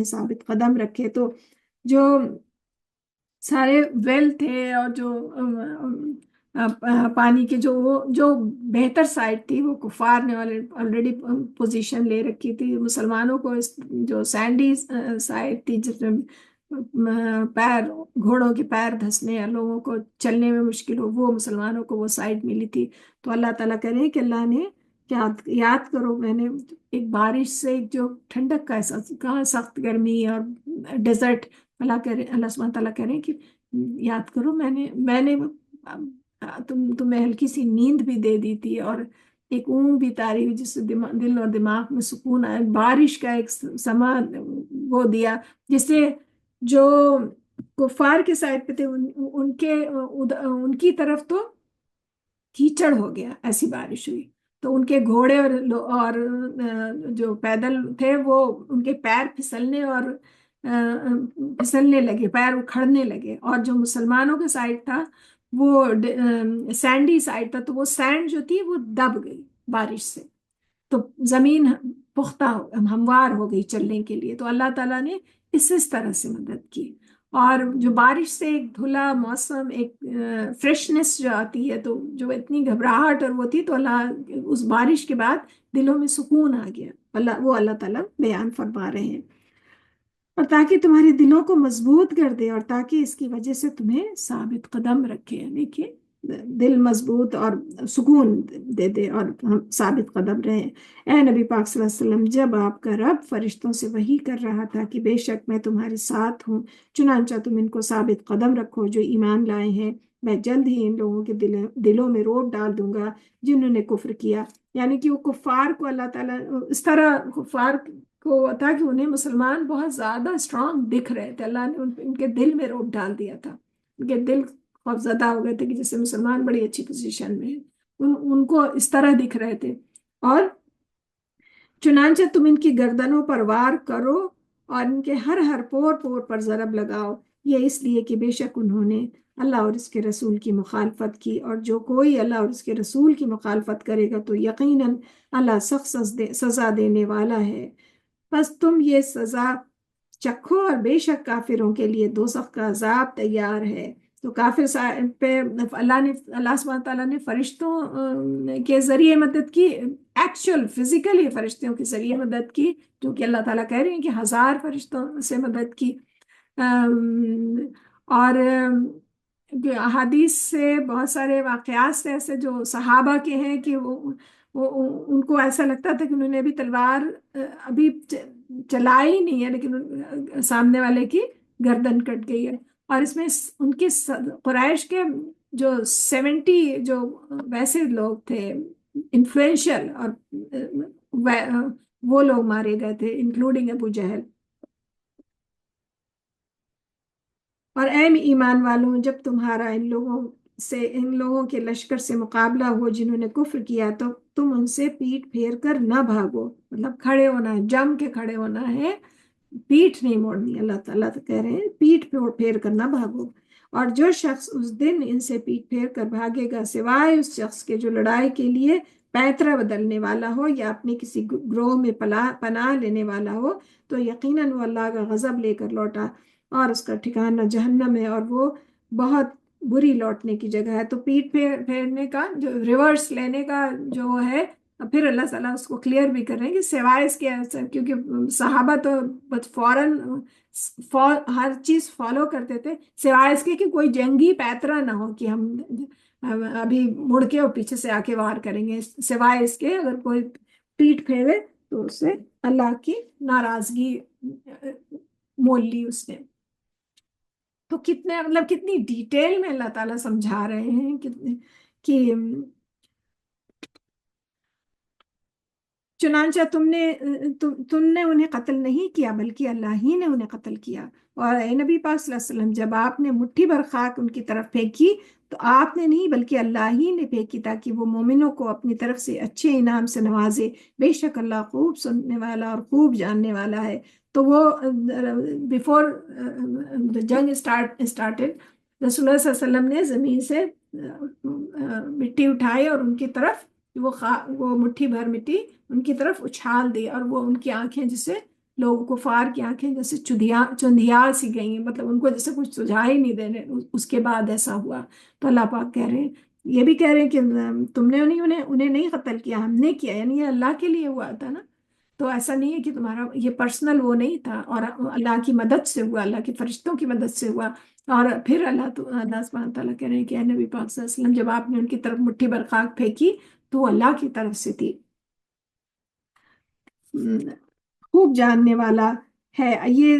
ثابت قدم رکھے۔ تو جو سارے ویل تھے، اور جو پانی کے جو بہتر سائڈ تھی وہ کفار نے آلریڈی پوزیشن لے رکھی تھی، مسلمانوں کو جو سینڈی سائڈ تھی جس میں پیر گھوڑوں کے پیر دھسنے یا لوگوں کو چلنے میں مشکل ہو، وہ مسلمانوں کو وہ سائٹ ملی تھی. تو اللہ تعالیٰ کہہ رہے ہیں کہ اللہ نے یاد کرو، میں نے ایک بارش سے ایک جو ٹھنڈک کا احساس، کہاں سخت گرمی اور ڈیزرٹ، اللہ سبحانہ تعالیٰ کہہ رہے ہیں کہ یاد کرو، میں نے تمہیں ہلکی سی نیند بھی دے دی تھی، اور ایک اونگ بھی تاری ہوئی جس سے دل اور دماغ میں سکون آیا، بارش کا ایک سما وہ دیا، جس سے جو کفار کے سائڈ پہ تھے ان کی طرف تو کیچڑ ہو گیا، ایسی بارش ہوئی. تو ان کے گھوڑے اور جو پیدل تھے وہ ان کے پیر پھسلنے لگے، پیر اکھڑنے لگے. اور جو مسلمانوں کا سائڈ تھا وہ سینڈی سائڈ تھا، تو وہ سینڈ جو تھی وہ دب گئی بارش سے، تو زمین پختہ ہموار ہو گئی چلنے کے لیے. تو اللہ تعالیٰ نے اس طرح سے مدد کی. اور جو بارش سے ایک دھلا موسم، ایک فریشنس جو آتی ہے، تو جو اتنی گھبراہٹ اور وہ تھی، تو اللہ اس بارش کے بعد دلوں میں سکون آ گیا. اللہ تعالیٰ بیان فرما رہے ہیں. اور تاکہ تمہارے دلوں کو مضبوط کر دے، اور تاکہ اس کی وجہ سے تمہیں ثابت قدم رکھے، یعنی کہ دل مضبوط اور سکون دے دے اور ہم ثابت قدم رہیں. اے نبی پاک صلی اللہ علیہ وسلم، جب آپ کا رب فرشتوں سے وحی کر رہا تھا کہ بے شک میں تمہارے ساتھ ہوں، چنانچہ تم ان کو ثابت قدم رکھو جو ایمان لائے ہیں، میں جلد ہی ان لوگوں کے دلوں میں روب ڈال دوں گا جنہوں نے کفر کیا. یعنی کہ وہ کفار کو اللہ تعالیٰ اس طرح، کفار کو تھا کہ انہیں مسلمان بہت زیادہ اسٹرانگ دکھ رہے تھے، اللہ نے ان کے دل میں روب ڈال دیا تھا. ان کے دل خوف زدہ ہو گئے تھے کہ جیسے مسلمان بڑی اچھی پوزیشن میں ہیں، ان کو اس طرح دکھ رہے تھے. اور چنانچہ تم ان کی گردنوں پر وار کرو اور ان کے ہر پور پر ضرب لگاؤ، یہ اس لیے کہ بے شک انہوں نے اللہ اور اس کے رسول کی مخالفت کی، اور جو کوئی اللہ اور اس کے رسول کی مخالفت کرے گا تو یقیناً اللہ سخت سزا دینے والا ہے. بس تم یہ سزا چکھو، اور بے شک کافروں کے لیے دوزخ کا عذاب تیار ہے. تو کافر پہ اللہ سبحانہ تعالیٰ نے فرشتوں کے ذریعے مدد کی، ایکچوئل فزیکلی فرشتوں کے ذریعے مدد کی، جو کہ اللہ تعالیٰ کہہ رہے ہیں کہ 1000 فرشتوں سے مدد کی. اور احادیث سے بہت سارے واقعات سے ایسے جو صحابہ کے ہیں کہ ان کو ایسا لگتا تھا کہ انہوں نے ابھی تلوار ابھی چلائی نہیں ہے، لیکن سامنے والے کی گردن کٹ گئی ہے. اور اس میں ان کے قریش کے جو 70 جو ویسے لوگ تھے انفلوئنشل، اور وہ لوگ مارے گئے تھے انکلوڈنگ ابو جہل. اور اے ایمان والوں، جب تمہارا ان لوگوں کے لشکر سے مقابلہ ہو جنہوں نے کفر کیا، تو تم ان سے پیٹ پھیر کر نہ بھاگو، مطلب کھڑے ہونا ہے، جم کے کھڑے ہونا ہے، پیٹ نہیں موڑنی. اللہ تعالیٰ تو کہہ رہے ہیں پیٹ پھیر کر نہ بھاگو. اور جو شخص اس دن ان سے پیٹ پھیر کر بھاگے گا، سوائے اس شخص کے جو لڑائی کے لیے پیترا بدلنے والا ہو یا اپنے کسی گروہ میں پناہ لینے والا ہو، تو یقیناً وہ اللہ کا غضب لے کر لوٹا، اور اس کا ٹھکانہ جہنم ہے، اور وہ بہت بری لوٹنے کی جگہ ہے. تو پیٹ پھیرنے کا جو ریورس لینے کا جو ہے، پھر اللہ تعالیٰ اس کو کلیئر بھی کر رہے ہیں کہ سوائے اس کے، کیونکہ صحابہ تو فوراً ہر چیز فالو کرتے تھے، سوائے اس کے کہ کوئی جنگی پیترا نہ ہو کہ ہم ابھی مڑ کے اور پیچھے سے آ کے وار کریں گے. سوائے اس کے اگر کوئی پیٹ پھیرے تو اس سے اللہ کی ناراضگی مول لی اس نے. تو کتنی ڈیٹیل میں اللہ تعالیٰ سمجھا رہے ہیں کہ چنانچہ تم نے انہیں قتل نہیں کیا بلکہ اللہ ہی نے انہیں قتل کیا. اور اے نبی پاک صلی اللہ علیہ وسلم، جب آپ نے مٹھی بھر خاک ان کی طرف پھینکی تو آپ نے نہیں بلکہ اللہ ہی نے پھینکی، تاکہ وہ مومنوں کو اپنی طرف سے اچھے انعام سے نوازے. بے شک اللہ خوب سننے والا اور خوب جاننے والا ہے. تو وہ بیفور جنگ اسٹارٹڈ رسول اللہ صلی اللہ علیہ وسلم نے زمین سے مٹی اٹھائی اور ان کی طرف وہ مٹھی بھر مٹی ان کی طرف اچھال دی، اور وہ ان کی آنکھیں جسے لوگوں کو فار کی آنکھیں جیسے چندھیا سی گئی ہیں، مطلب ان کو جیسے کچھ سجھائی نہیں دینے. اس کے بعد ایسا ہوا. تو اللہ پاک کہہ رہے ہیں، یہ بھی کہہ رہے ہیں کہ تم نے انہیں نہیں قتل کیا، ہم نے کیا، یعنی یہ اللہ کے لیے ہوا تھا نا. تو ایسا نہیں ہے کہ تمہارا یہ پرسنل وہ نہیں تھا، اور اللہ کی مدد سے ہوا، اللہ کے فرشتوں کی مدد سے ہوا. اور پھر اللہ سبحانہ تعالیٰ کہہ رہے ہیں کہ اے نبی پاک صلی اللہ علیہ وسلم، جب آپ نے ان کی طرف مٹھی بھر خاک پھینکی تو وہ اللہ کی طرف سے تھی. خوب جاننے والا ہے یہ.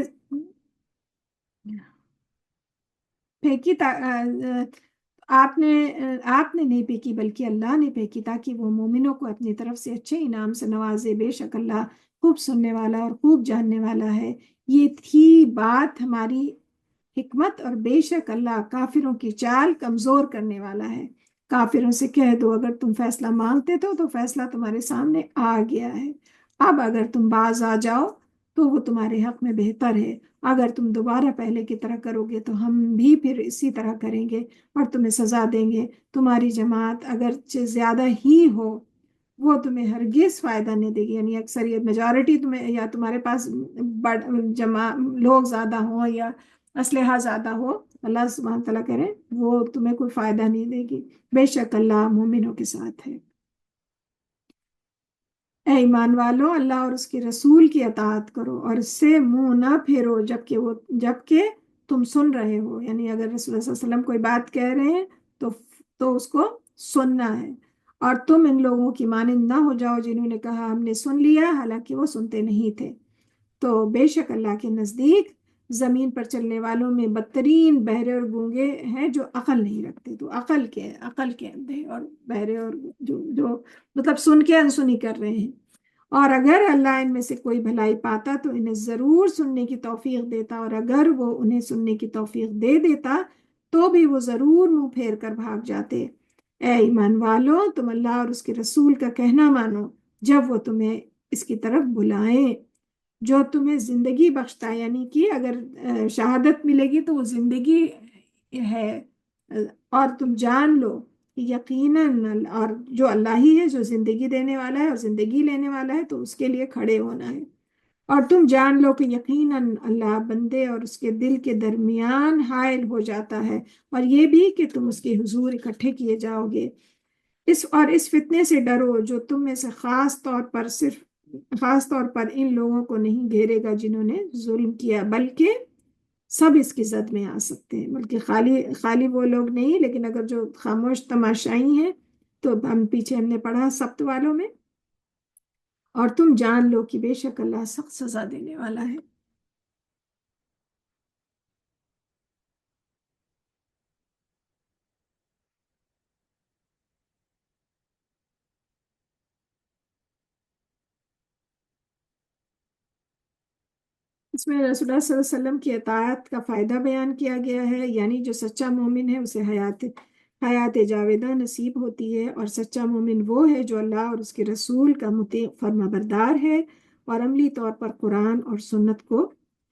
پھینکی آپ نے نہیں پھینکی بلکہ اللہ نے پھینکی، تاکہ وہ مومنوں کو اپنی طرف سے اچھے انعام سے نوازے. بے شک اللہ خوب سننے والا اور خوب جاننے والا ہے. یہ تھی بات ہماری حکمت، اور بے شک اللہ کافروں کی چال کمزور کرنے والا ہے. کافروں سے کہہ دو اگر تم فیصلہ مانگتے تو فیصلہ تمہارے سامنے آ گیا ہے. اب اگر تم باز آ جاؤ تو وہ تمہارے حق میں بہتر ہے. اگر تم دوبارہ پہلے کی طرح کرو گے تو ہم بھی پھر اسی طرح کریں گے اور تمہیں سزا دیں گے. تمہاری جماعت اگرچہ زیادہ ہی ہو وہ تمہیں ہرگز فائدہ نہیں دے گی، یعنی اکثریت میجورٹی تمہیں، یا تمہارے پاس لوگ زیادہ ہوں یا اسلحہ زیادہ ہو، اللہ سبحانہ تعالیٰ کہہ رہے ہیں وہ تمہیں کوئی فائدہ نہیں دے گی. بے شک اللہ مومنوں کے ساتھ ہے. اے ایمان والو، اللہ اور اس کے رسول کی اطاعت کرو اور اس سے منہ نہ پھیرو جبکہ تم سن رہے ہو. یعنی اگر رسول اللہ صلی اللہ علیہ وسلم کوئی بات کہہ رہے ہیں تو اس کو سننا ہے. اور تم ان لوگوں کی مانند نہ ہو جاؤ جنہوں نے کہا ہم نے سن لیا حالانکہ وہ سنتے نہیں تھے. تو بے شک اللہ کے نزدیک زمین پر چلنے والوں میں بدترین بہرے اور گونگے ہیں جو عقل نہیں رکھتے. تو عقل کے اندھے اور بہرے، اور جو مطلب سن کے انسنی کر رہے ہیں. اور اگر اللہ ان میں سے کوئی بھلائی پاتا تو انہیں ضرور سننے کی توفیق دیتا، اور اگر وہ انہیں سننے کی توفیق دے دیتا تو بھی وہ ضرور منہ پھیر کر بھاگ جاتے. اے ایمان والو، تم اللہ اور اس کے رسول کا کہنا مانو جب وہ تمہیں اس کی طرف بلائیں جو تمہیں زندگی بخشتا ہے. یعنی کہ اگر شہادت ملے گی تو وہ زندگی ہے. اور تم جان لو کہ یقیناً اور جو اللہ ہی ہے جو زندگی دینے والا ہے اور زندگی لینے والا ہے، تو اس کے لیے کھڑے ہونا ہے. اور تم جان لو کہ یقیناً اللہ بندے اور اس کے دل کے درمیان حائل ہو جاتا ہے، اور یہ بھی کہ تم اس کے حضور اکٹھے کیے جاؤ گے. اس فتنے سے ڈرو جو تم میں سے خاص طور پر ان لوگوں کو نہیں گھیرے گا جنہوں نے ظلم کیا، بلکہ سب اس کی زد میں آ سکتے ہیں. بلکہ خالی وہ لوگ نہیں، لیکن اگر جو خاموش تماشائی ہیں تو پیچھے ہم نے پڑھا سبت والوں میں. اور تم جان لو کہ بے شک اللہ سخت سزا دینے والا ہے. اس میں رسول اللہ صلی اللہ علیہ وسلم کی اطاعت کا فائدہ بیان کیا گیا ہے. یعنی جو سچا مومن ہے اسے حیات جاویدہ نصیب ہوتی ہے. اور سچا مومن وہ ہے جو اللہ اور اس کے رسول کا مطیع فرما بردار ہے اور عملی طور پر قرآن اور سنت کو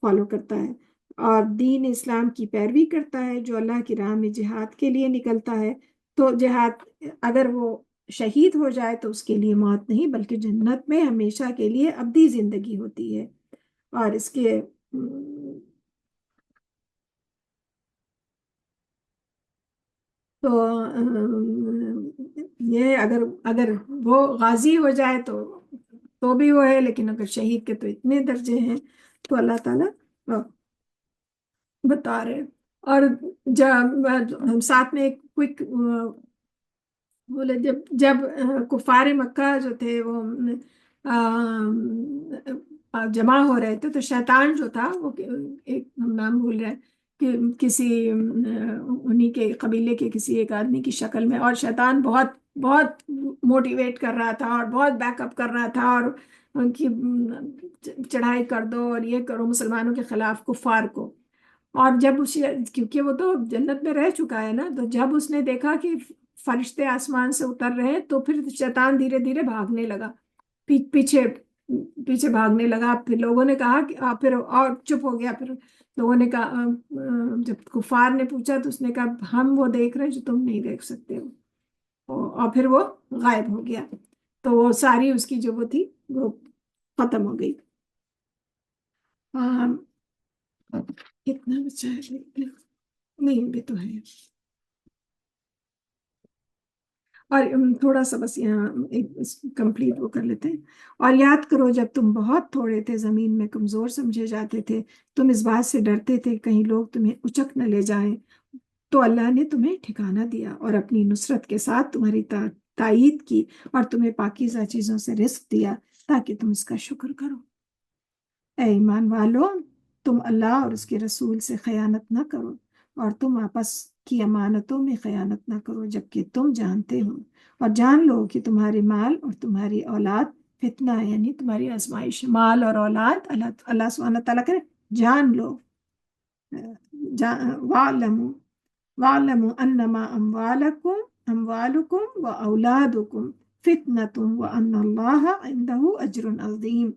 فالو کرتا ہے اور دین اسلام کی پیروی کرتا ہے. جو اللہ کی راہ میں جہاد کے لیے نکلتا ہے تو جہاد اگر وہ شہید ہو جائے تو اس کے لیے موت نہیں بلکہ جنت میں ہمیشہ کے لیے ابدی زندگی ہوتی ہے. اور اس کے تو یہ اگر وہ غازی ہو جائے تو بھی وہ ہے، لیکن اگر شہید کے تو اتنے درجے ہیں تو اللہ تعالیٰ بتا رہے. اور جب ساتھ میں ایک کوئک بولے، جب کفار مکہ جو تھے وہ جمع ہو رہے تھے تو شیطان جو تھا وہ ایک ہم نام بھول رہے ہیں کہ کسی انہی کے قبیلے کے کسی ایک آدمی کی شکل میں، اور شیطان بہت بہت موٹیویٹ کر رہا تھا اور بہت بیک اپ کر رہا تھا اور ان کی چڑھائی کر دو اور یہ کرو مسلمانوں کے خلاف کفار کو. اور جب کیونکہ وہ تو جنت میں رہ چکا ہے نا، تو جب اس نے دیکھا کہ فرشتے آسمان سے اتر رہے ہیں تو پھر شیطان دھیرے دھیرے بھاگنے لگا، پیچھے پیچھے بھاگنے لگا. پھر لوگوں نے کہا کہ پھر اور چپ ہو گیا. پھر لوگوں نے کہا، جب کفار نے پوچھا تو اس نے کہا ہم وہ دیکھ رہے ہیں جو تم نہیں دیکھ سکتے ہو، اور پھر وہ غائب ہو گیا. تو وہ ساری اس کی جو وہ تھی وہ ختم ہو گئی. کتنا بچا ہے؟ نہیں بھی تو ہے. اور تھوڑا سا بس یہاں ایک کمپلیٹ وہ کر لیتے ہیں. اور یاد کرو جب تم بہت تھوڑے تھے، زمین میں کمزور سمجھے جاتے تھے، تم اس بات سے ڈرتے تھے کہیں لوگ تمہیں اچک نہ لے جائیں، تو اللہ نے تمہیں ٹھکانہ دیا اور اپنی نصرت کے ساتھ تمہاری تائید کی اور تمہیں پاکیزہ چیزوں سے رزق دیا تاکہ تم اس کا شکر کرو. اے ایمان والو، تم اللہ اور اس کے رسول سے خیانت نہ کرو اور تم آپس کی امانتوں میں خیانت نہ کرو جبکہ تم جانتے ہو، اور جان لو کہ تمہارے مال اور تمہاری اولاد فتنہ ہے، یعنی تمہاری آزمائش. مال اور اولاد اللہ سبحانہ تعالیٰ کرے جان لو. وَاعْلَمُوا وَاعْلَمُوا أَنَّمَا أَمْوَالُكُمْ وَأَوْلَادُكُمْ فِتْنَةٌ وَأَنَّ اللَّهَ عِندَهُ أَجْرٌ عَظِيمٌ.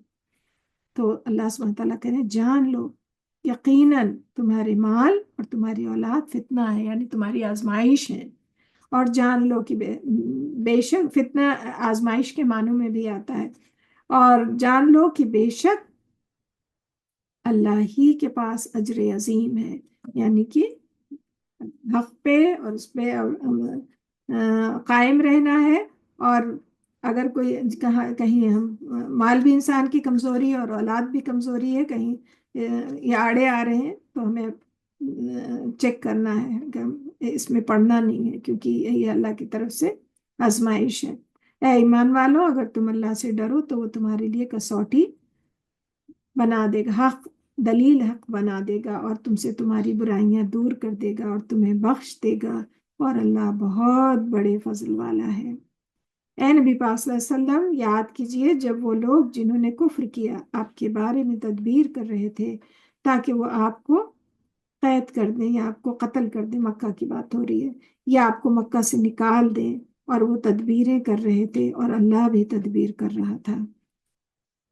تو اللہ سبحانہ تعالیٰ کہہ رہے ہیں جان لو یقیناً تمہارے مال اور تمہاری اولاد فتنہ ہے، یعنی تمہاری آزمائش ہے. اور جان لو کہ بے شک فتنہ آزمائش کے معنوں میں بھی آتا ہے. اور جان لو کہ بے شک اللہ ہی کے پاس اجر عظیم ہے، یعنی کہ حق پہ اور اس پہ قائم رہنا ہے. اور اگر کوئی کہیں ہم مال بھی انسان کی کمزوری ہے اور اولاد بھی کمزوری ہے، کہیں یہ آڑے آ رہے ہیں تو ہمیں چیک کرنا ہے کہ اس میں پڑنا نہیں ہے، کیونکہ یہ اللہ کی طرف سے آزمائش ہے. اے ایمان والو، اگر تم اللہ سے ڈرو تو وہ تمہارے لیے کسوٹی بنا دے گا، دلیل حق بنا دے گا، اور تم سے تمہاری برائیاں دور کر دے گا اور تمہیں بخش دے گا، اور اللہ بہت بڑے فضل والا ہے. اے نبی پاک صلی اللہ علیہ وسلم، یاد کیجئے جب وہ لوگ جنہوں نے کفر کیا آپ کے بارے میں تدبیر کر رہے تھے تاکہ وہ آپ کو قید کر دیں یا آپ کو قتل کر دیں، مکہ کی بات ہو رہی ہے، یا آپ کو مکہ سے نکال دیں، اور وہ تدبیریں کر رہے تھے اور اللہ بھی تدبیر کر رہا تھا،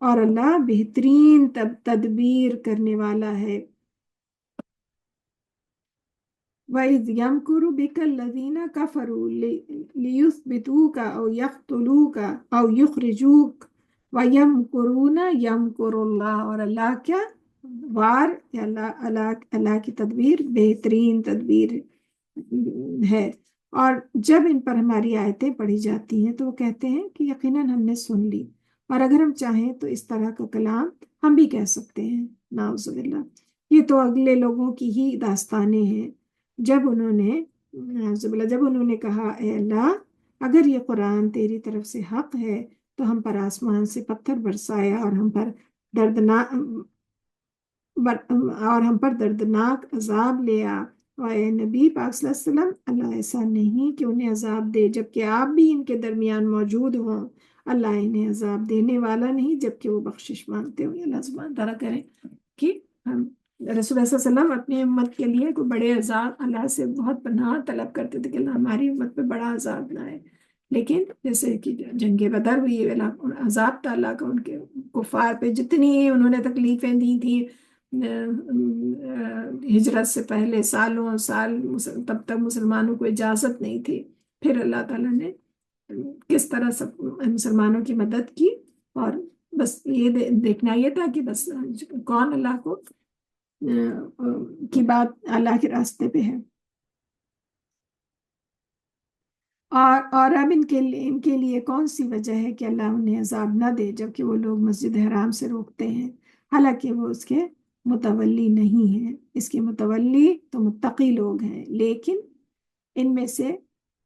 اور اللہ بہترین تدبیر کرنے والا ہے. وَإِذْ يَمْكُرُ بِكَ الَّذِينَ كَفَرُوا لِيُثْبِتُوكَ أَوْ يَقْتُلُوكَ أَوْ يُخْرِجُوكَ وَيَمْكُرُونَ يَمْكُرُ اللَّهُ. اور اللہ کیا یا اللہ کی تدبیر بہترین تدبیر ہے. اور جب ان پر ہماری آیتیں پڑھی جاتی ہیں تو وہ کہتے ہیں کہ یقیناً ہم نے سن لی، اور اگر ہم چاہیں تو اس طرح کا کلام ہم بھی کہہ سکتے ہیں. نعوذ باللہ، یہ تو اگلے لوگوں کی ہی داستانیں ہیں جب انہوں نے کہا اے اللہ اگر یہ قرآن تیری طرف سے حق ہے تو ہم پر آسمان سے پتھر برسایا اور ہم پر دردناک عذاب لیا. اور اے نبی پاک صلی اللہ علیہ وسلم، اللہ ایسا نہیں کہ انہیں عذاب دے جبکہ آپ بھی ان کے درمیان موجود ہوں. اللہ انہیں عذاب دینے والا نہیں جبکہ وہ بخشش مانگتے ہوئے. اللہ سبحانہ تعالیٰ کریں کہ ہم رسول اللہ صلی اللہ علیہ وسلم اپنی امت کے لیے کوئی بڑے عذاب، اللہ سے بہت پناہ طلب کرتے تھے کہ اللہ ہماری امت پہ بڑا عذاب نہ آئے. لیکن جیسے کہ جنگ بدر ہوئی، عذاب تھا اللہ کا ان کے کفار پہ، جتنی انہوں نے تکلیفیں دی تھی ہجرت سے پہلے سالوں سال، تب تک مسلمانوں کو اجازت نہیں تھی. پھر اللہ تعالیٰ نے کس طرح سب مسلمانوں کی مدد کی، اور بس یہ دیکھنا یہ تھا کہ بس کون اللہ کو کی بات اللہ کے راستے پہ ہے. اور اب ان کے لیے کون سی وجہ ہے کہ اللہ انہیں عذاب نہ دے جبکہ وہ لوگ مسجد حرام سے روکتے ہیں، حالانکہ وہ اس کے متولی نہیں ہیں. اس کے متولی تو متقی لوگ ہیں، لیکن ان میں سے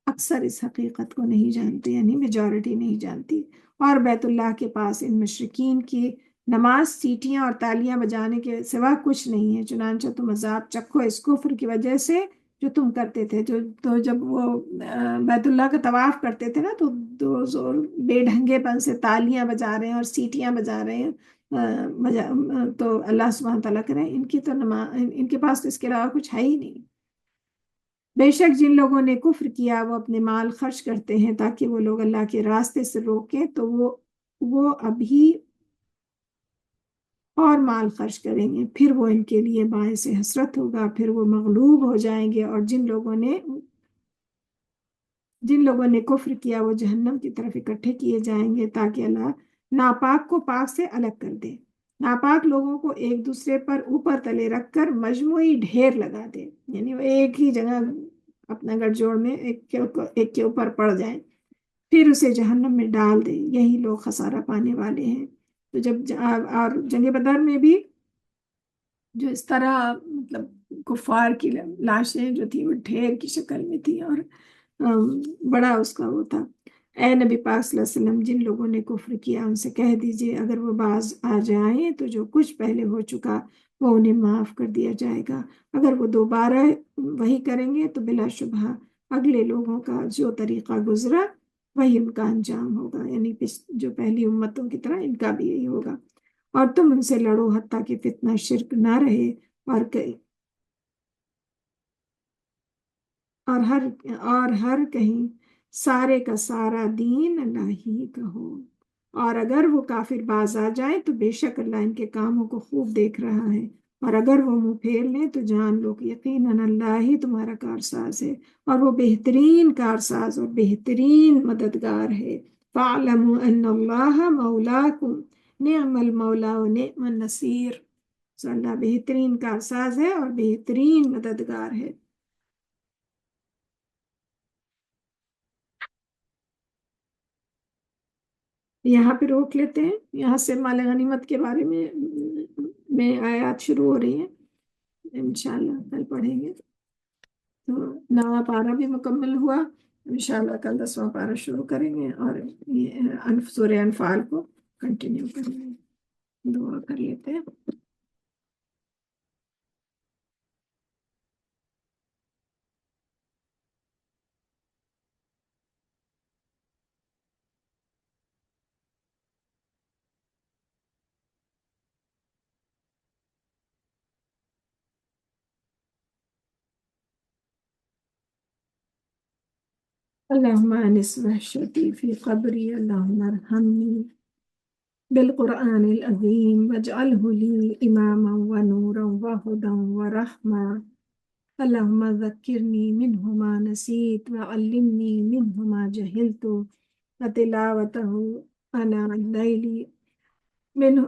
اکثر اس حقیقت کو نہیں جانتے، یعنی میجورٹی نہیں جانتی. اور بیت اللہ کے پاس ان مشرکین کی نماز سیٹیاں اور تالیاں بجانے کے سوا کچھ نہیں ہے، چنانچہ تم عذاب چکھو اس کفر کی وجہ سے جو تم کرتے تھے. تو جب وہ بیت اللہ کا طواف کرتے تھے نا تو دو زور بے ڈھنگے پن سے تالیاں بجا رہے ہیں اور سیٹیاں بجا رہے ہیں، تو اللہ سبحانہ تعالیٰ کریں ان کے پاس تو اس کے علاوہ کچھ ہے ہی نہیں. بے شک جن لوگوں نے کفر کیا وہ اپنے مال خرچ کرتے ہیں تاکہ وہ لوگ اللہ کے راستے سے روکیں، تو وہ ابھی اور مال خرچ کریں گے، پھر وہ ان کے لیے باعث حسرت ہوگا، پھر وہ مغلوب ہو جائیں گے. اور جن لوگوں نے کفر کیا وہ جہنم کی طرف اکٹھے کیے جائیں گے تاکہ اللہ ناپاک کو پاک سے الگ کر دے، ناپاک لوگوں کو ایک دوسرے پر اوپر تلے رکھ کر مجموعی ڈھیر لگا دے، یعنی وہ ایک ہی جگہ اپنا گٹھ جوڑ میں ایک کے اوپر پڑ جائیں. پھر اسے جہنم میں ڈال دے، یہی لوگ خسارہ پانے والے ہیں۔ تو اور جنگ بدر میں بھی جو اس طرح مطلب کفار کی لاشیں جو تھی وہ ڈھیر کی شکل میں تھی، اور بڑا اس کا وہ تھا۔ اے نبی پاک صلی اللہ علیہ وسلم، جن لوگوں نے کفر کیا ان سے کہہ دیجئے اگر وہ باز آ جائیں تو جو کچھ پہلے ہو چکا وہ انہیں معاف کر دیا جائے گا، اگر وہ دوبارہ وہی کریں گے تو بلا شبہ اگلے لوگوں کا جو طریقہ گزرا وہی ان کا انجام ہوگا، یعنی جو پہلی امتوں کی طرح ان کا بھی یہی ہوگا۔ اور تم ان سے لڑو حتیٰ کہ فتنہ شرک نہ رہے، اور ہر کہیں سارے کا سارا دین اللہ ہی کا ہو۔ اور اگر وہ کافر باز آ جائیں تو بے شک اللہ ان کے کاموں کو خوب دیکھ رہا ہے، اور اگر وہ منہ پھیر لیں تو جان لو کہ یقیناً اللہ ہی تمہارا کارساز ہے، اور وہ بہترین کارساز اور بہترین مددگار ہے۔ فَاعْلَمُوا أَنَّ اللَّهَ مَوْلَاكُمْ نِعْمَ الْمَوْلَى وَنِعْمَ النَّصِيرُ۔ سو اللہ بہترین کارساز ہے اور بہترین مددگار ہے۔ یہاں پہ روک لیتے ہیں، یہاں سے مال غنیمت کے بارے میں آیات شروع ہو رہی ہیں، انشاءاللہ کل پڑھیں گے۔ تو 9واں پارہ بھی مکمل ہوا، انشاءاللہ کل 10واں پارہ شروع کریں گے، اور سورہ انفال کو کنٹینیو کریں گے۔ دعا کر لیتے ہیں۔ اللہم انس وحشتی فی قبری، اللہم ارحمنی بالقرآن العظیم واجعلہ لی اماما ونورا وہدا ورحمہ، اللہم ذکرنی منہ ما نسیت وعلمنی منہ ما جہلت وتلاوتہ آناء اللیل منہ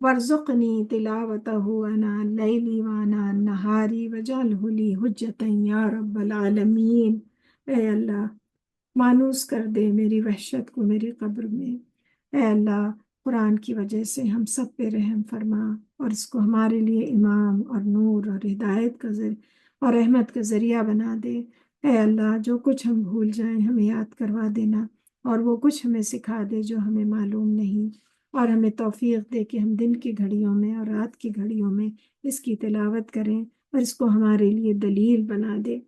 وارزقنی تلاوتہ آناء اللیل وآناء النہار واجعلہ لی حجتا یا رب العالمین۔ اے اللہ، مانوس کر دے میری وحشت کو میری قبر میں۔ اے اللہ، قرآن کی وجہ سے ہم سب پہ رحم فرما، اور اس کو ہمارے لیے امام اور نور اور ہدایت کا اور رحمت کا ذریعہ بنا دے۔ اے اللہ، جو کچھ ہم بھول جائیں ہمیں یاد کروا دینا، اور وہ کچھ ہمیں سکھا دے جو ہمیں معلوم نہیں، اور ہمیں توفیق دے کہ ہم دن کی گھڑیوں میں اور رات کی گھڑیوں میں اس کی تلاوت کریں، اور اس کو ہمارے لیے دلیل بنا دے۔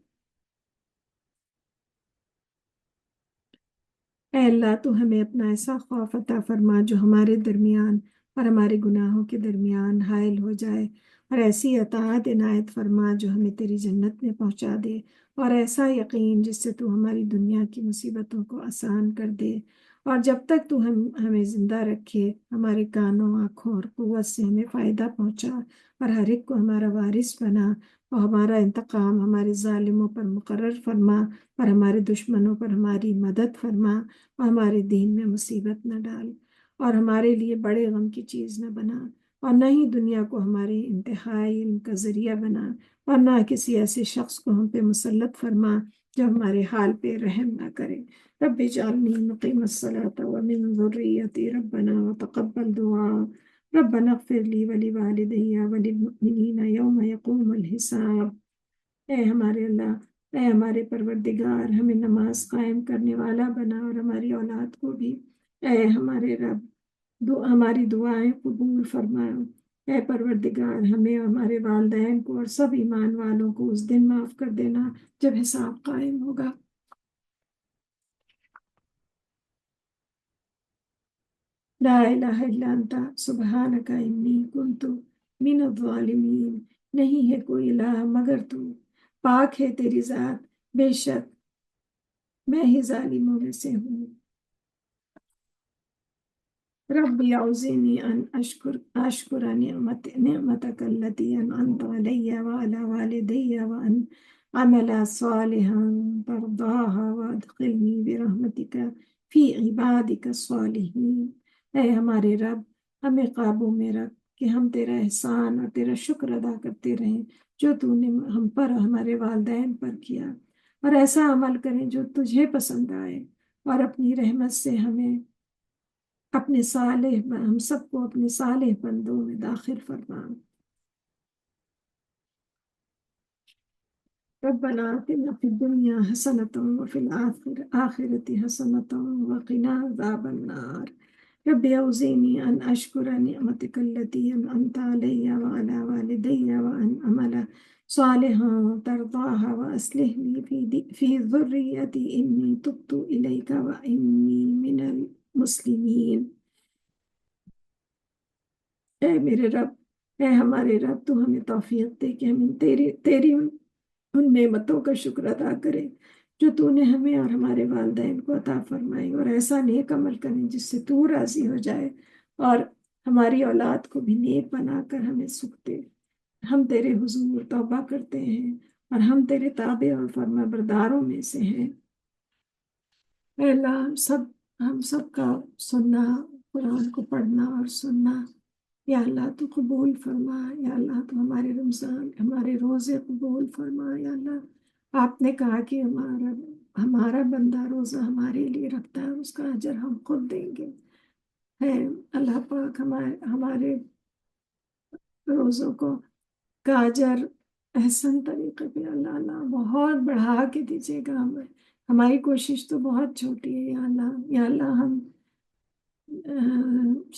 اے اللہ، تو ہمیں اپنا ایسا خوف عطا فرما جو ہمارے درمیان اور ہمارے گناہوں کے درمیان حائل ہو جائے، اور ایسی اطاعت عنایت فرما جو ہمیں تیری جنت میں پہنچا دے، اور ایسا یقین جس سے تو ہماری دنیا کی مصیبتوں کو آسان کر دے، اور جب تک تو ہمیں زندہ رکھے ہمارے کانوں، آنکھوں اور قوت سے ہمیں فائدہ پہنچا، اور ہر ایک کو ہمارا وارث بنا، اور ہمارا انتقام ہمارے ظالموں پر مقرر فرما، اور ہمارے دشمنوں پر ہماری مدد فرما، اور ہمارے دین میں مصیبت نہ ڈال، اور ہمارے لیے بڑے غم کی چیز نہ بنا، اور نہ ہی دنیا کو ہمارے انتہائی علم کا ذریعہ بنا، اور نہ کسی ایسے شخص کو ہم پہ مسلط فرما جو ہمارے حال پہ رحم نہ کرے۔ رب اجعلنی مقیم الصلاۃ ومن ذریتی ربنا وتقبل دعاء، ربنا اغفر لی ولوالدی وللمؤمنین یوم یقوم الحساب۔ اے ہمارے اللہ، اے ہمارے پروردگار، ہمیں نماز قائم کرنے والا بنا، اور ہماری اولاد کو بھی۔ اے ہمارے رب، ہماری دعائیں قبول فرماؤ۔ اے پروردگار، ہمیں اور ہمارے والدین کو اور سب ایمان والوں کو اس دن معاف کر دینا جب حساب قائم ہوگا۔ لا الہ الا انت سبحانک انی کنت من الظالمین۔ نہیں ہے کوئی الہ مگر تو، پاک ہے تیری ذات، بے شک میں ہی ظالموں میں سے ہوں۔ ربی اوزعنی ان اشکر نعمتک التی انعمت علی وعلی والدی وان اعمل صالحا ترضاها وادخلنی برحمتک فی عبادک الصالحین۔ اے ہمارے رب، ہمیں قابو میں رکھ کہ ہم تیرا احسان اور تیرا شکر ادا کرتے رہیں جو تو نے ہم پر اور ہمارے والدین پر کیا، اور ایسا عمل کریں جو تجھے پسند آئے، اور اپنی رحمت سے ہمیں اپنے ہم سب کو اپنے صالح بندوں میں داخل فرما۔ ربنا آتنا في الدنيا حسنة وفي الآخرة حسنة وقنا عذاب النار۔ رب أوزعني أن أشكر نعمتك التي أنعمت علي وعلى والدي وأن أعمل صالحا ترضاها وأصلح لي في ذريتي إني تبت إليك وإني من المسلمين۔ اے میرے رب، اے ہمارے رب، تو ہمیں توفیق دے کہ ہم تیری ان نعمتوں کا شکر ادا کریں جو تو نے ہمیں اور ہمارے والدین کو عطا فرمائی، اور ایسا نیک عمل کریں جس سے تو راضی ہو جائے، اور ہماری اولاد کو بھی نیک بنا کر ہمیں سکھ دے۔ ہم تیرے حضور توبہ کرتے ہیں اور ہم تیرے تابع اور فرما برداروں میں سے ہیں۔ اے اللہ، ہم سب کا سننا، قرآن کو پڑھنا اور سننا، یا اللہ تو قبول فرما۔ یا اللہ تو ہمارے رمضان، ہمارے روزے قبول فرما۔ یا اللہ، آپ نے کہا کہ ہمارا بندہ روزہ ہمارے لیے رکھتا ہے، اس کا اجر ہم خود دیں گے۔ ہے اللہ پاک، ہمارے روزوں کا اجر احسن طریقے پہ اللہ بہت بڑھا کے دیجیے گا ہمیں۔ ہماری کوشش تو بہت چھوٹی ہے یا اللہ۔ یا اللہ،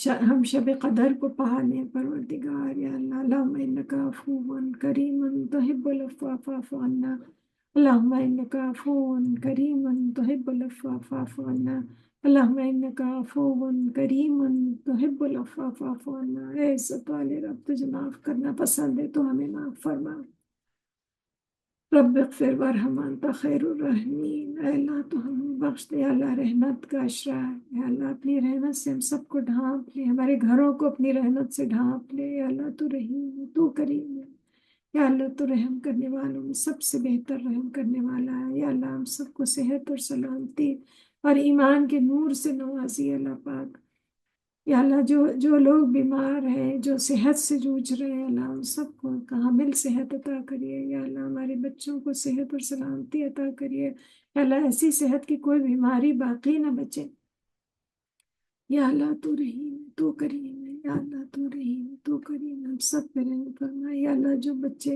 ہم شب قدر کو پا لیں پروردگار۔ یا اللہ، اللہم انک عفو کریم تحب العفو فاعف عنا۔ اللہم انک عفو کریم تحب العفو فاعف عنا۔ اللہم انک عفو کریم تحب العفو فاعف عنا۔ اے عزت والے رب، تجھے معاف کرنا پسند ہے تو ہمیں معاف فرما۔ رب اغفر ورحم انت خیر الراحمین۔ اے اللہ، تو ہمیں بخش دے۔ اللہ، رحمت کا اشرا ہے۔ اے اللہ، اپنی رحمت سے ہم سب کو ڈھانپ لے، ہمارے گھروں کو اپنی رحمت سے ڈھانپ لے۔ اے اللہ، تو رحیم ہے، تو کریم ہے۔ یا اللہ، تو رحم کرنے والوں میں سب سے بہتر رحم کرنے والا ہے۔ یا اللہ، ہم سب کو صحت اور سلامتی اور ایمان کے نور سے نوازی اللہ پاک۔ یا اللہ، جو لوگ بیمار ہیں، جو صحت سے جوجھ رہے ہیں، اللہ ان سب کو کامل صحت عطا کریے۔ یا اللہ، ہمارے بچوں کو صحت اور سلامتی عطا کریے۔ یا اللہ، ایسی صحت کی کوئی بیماری باقی نہ بچے۔ یا اللہ، تو رحیم ہے، تو کریم ہے۔ یا اللہ، تو رحیم ہے، تو کریم ہے، ہم سب پہ رحم فرما۔ یا اللہ، جو بچے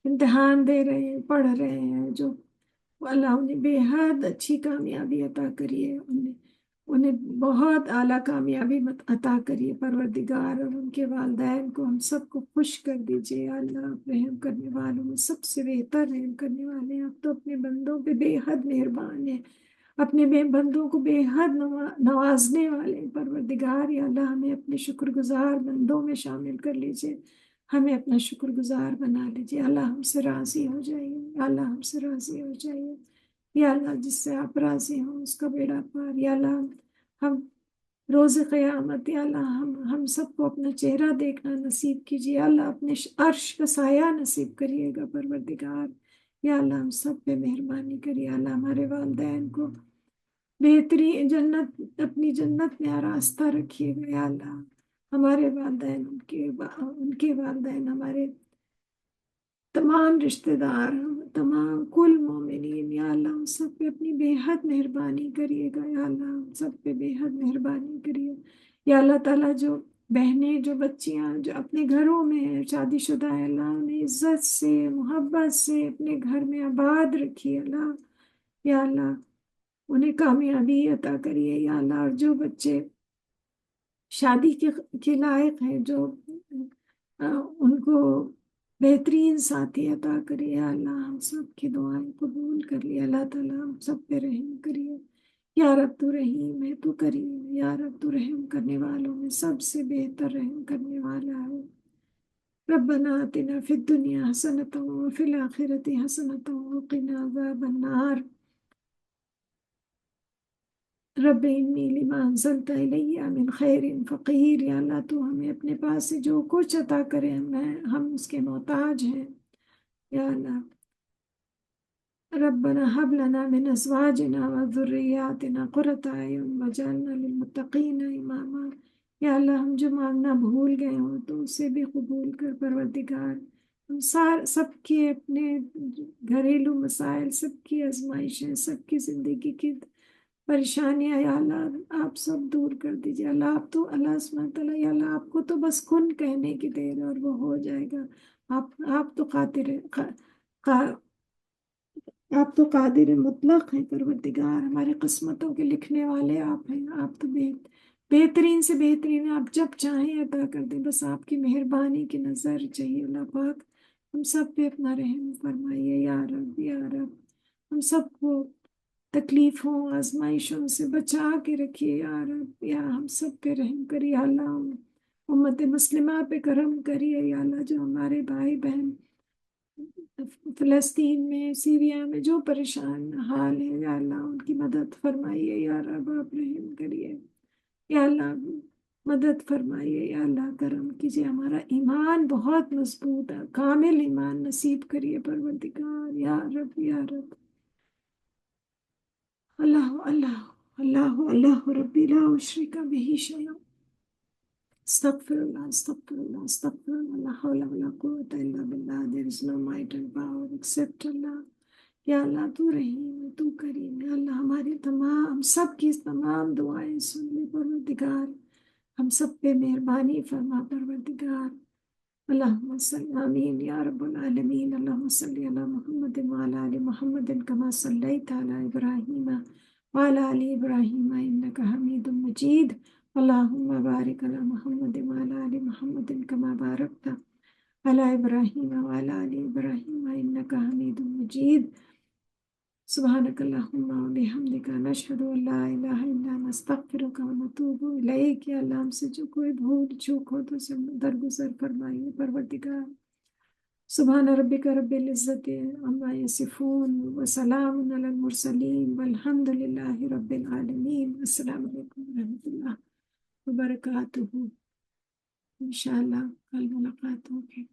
امتحان دے رہے ہیں، پڑھ رہے ہیں، جو اللہ انہیں بے حد اچھی کامیابی عطا کریے، انہیں بہت اعلیٰ کامیابی عطا کریے پروردگار، اور ان کے والدین کو ہم سب کو خوش کر دیجیے۔ یا اللہ، آپ رحم کرنے والوں میں سب سے بہتر رحم کرنے والے ہیں۔ آپ تو اپنے بندوں پہ بے حد مہربان ہیں، اپنے بندوں کو بے حد نوازنے والے ہیں پروردگار۔ یا اللہ، ہمیں اپنے شکر گزار بندوں میں شامل کر لیجیے، ہمیں اپنا شکر گزار بنا لیجیے۔ اللہ، ہم سے راضی ہو جائیے۔ یا اللہ، ہم سے راضی ہو جائیے۔ یا اللہ، جس سے آپ راضی ہوں اس کا بیڑا پار۔ یا اللہ، ہم روز قیامت، یا اللہ، ہم سب کو اپنا چہرہ دیکھنا نصیب کیجیے۔ یا اللہ، اپنے عرش کا سایہ نصیب کریے گا پروردگار۔ یا اللہ، ہم سب پہ مہربانی کریے۔ یا اللہ، ہمارے والدین کو بہترین جنت، اپنی جنت میں آراستہ رکھیے گا۔ یا اللہ، ہمارے والدین، ان کے والدین، ہمارے تمام رشتہ دار، تمام کل مومنین، یا اللہ ہم سب پہ اپنی بے حد مہربانی کریے گا۔ یا اللہ، ہم سب پہ بے حد مہربانی کریے۔ یا اللہ تعالیٰ، جو بہنیں، جو بچیاں جو اپنے گھروں میں ہیں، شادی شدہ ہیں، اللہ انہیں عزت سے، محبت سے اپنے گھر میں آباد رکھیے اللہ۔ یا اللہ، انہیں کامیابی عطا کریے۔ یا اللہ، اور جو بچے شادی کے لائق ہیں، جو ان کو بہترین ساتھی عطا کریے۔ یا اللہ، ہم سب کی دعائیں قبول کر لیے۔ اللہ تعالیٰ، ہم سب پہ رحم کریے۔ یا رب، تو رحیم ہے، تو کریم ہے۔ یا رب، تو رحم کرنے والوں میں سب سے بہتر رحم کرنے والا ہے۔ ربنا آتنا فی الدنیا حسنۃ وفی الآخرۃ حسنۃ وقنا عذاب النار۔ رب انی لما انزلت الی من خیر فقیر۔ یا اللہ، تو ہمیں اپنے پاس سے جو کچھ عطا کرے، ہم اس کے محتاج ہیں۔ یا اللہ، ربنا هب لنا من ازواجنا وذریاتنا قرۃ اعین واجعلنا للمتقین اماما۔ یا اللہ، ہم جو مانگنا بھول گئے ہوں تو اسے بھی قبول کر پروردگار۔ ہم سب کے اپنے گھریلو مسائل، سب کی آزمائشیں، سب کی زندگی کی پریشانیاں یا اللہ آپ سب دور کر دیجیے اللہ، آپ تو اللہ سبحانہ تعالیٰ یا اللہ آپ کو تو بس کن کہنے کی دیر ہے اور وہ ہو جائے گا۔ آپ تو قادر آپ تو قادر مطلق ہیں پروردگار، ہماری قسمتوں کے لکھنے والے آپ ہیں، آپ تو بہترین سے بہترین ہیں، آپ جب چاہیں عطا کر دیں، بس آپ کی مہربانی کی نظر چاہیے اللہ پاک، ہم سب پہ اپنا رحم فرمائیے یا رب یا رب، ہم سب کو تکلیفوں آزمائشوں سے بچا کے رکھیے یا رب، یا ہم سب پہ رحم کریے اللہ، امت مسلمہ پہ کرم کریے یا اللہ، جو ہمارے بھائی بہن فلسطین میں سیریا میں جو پریشان حال ہے یا اللہ ان کی مدد فرمائیے یا رب، آپ رحم کریے یا اللہ، مدد فرمائیے یا اللہ، کرم کیجیے، ہمارا ایمان بہت مضبوط ہے، کامل ایمان نصیب کریے پروردگار یا رب یا رب، اللہ اللہ اللہ اللہ ربی لا اشرک به شیئا، استغفر اللہ استغفر اللہ استغفر اللہ، لا حول ولا قوة الا باللہ، there is no might and power except اللہ، یا اللہ تو رحیم ہے تو کریم ہے اللہ، ہماری تمام ہم سب کی تمام دعائیں سن لے پروردگار، ہم سب پہ مہربانی فرما پروردگار، اللہم صلی آمین یا رب العالمین، اللہم صلی علی محمد وعلی آل محمد کما صلیت علی ابراہیم وعلی آل ابراہیم انک حمید مجید، اللہم بارک علی محمد وعلی آل محمد کما بارکت علی ابراہیم وعلی آل ابراہیم انک حمید مجید، سبحانک اللہم و بحمدک نشہد ان لا الہ الا انت نستغفرک و نتوب الیک، یا اللہ ہم سے جو کوئی بھول چوک ہو تو اسے درگزر فرمائیے پروردگار، سبحان ربک رب العزت عما یصفون وسلام علی المرسلین والحمد للہ رب العالمین، السلام علیکم ورحمۃ اللہ وبرکاتہ، انشاءاللہ کل ملاقات ہوگی۔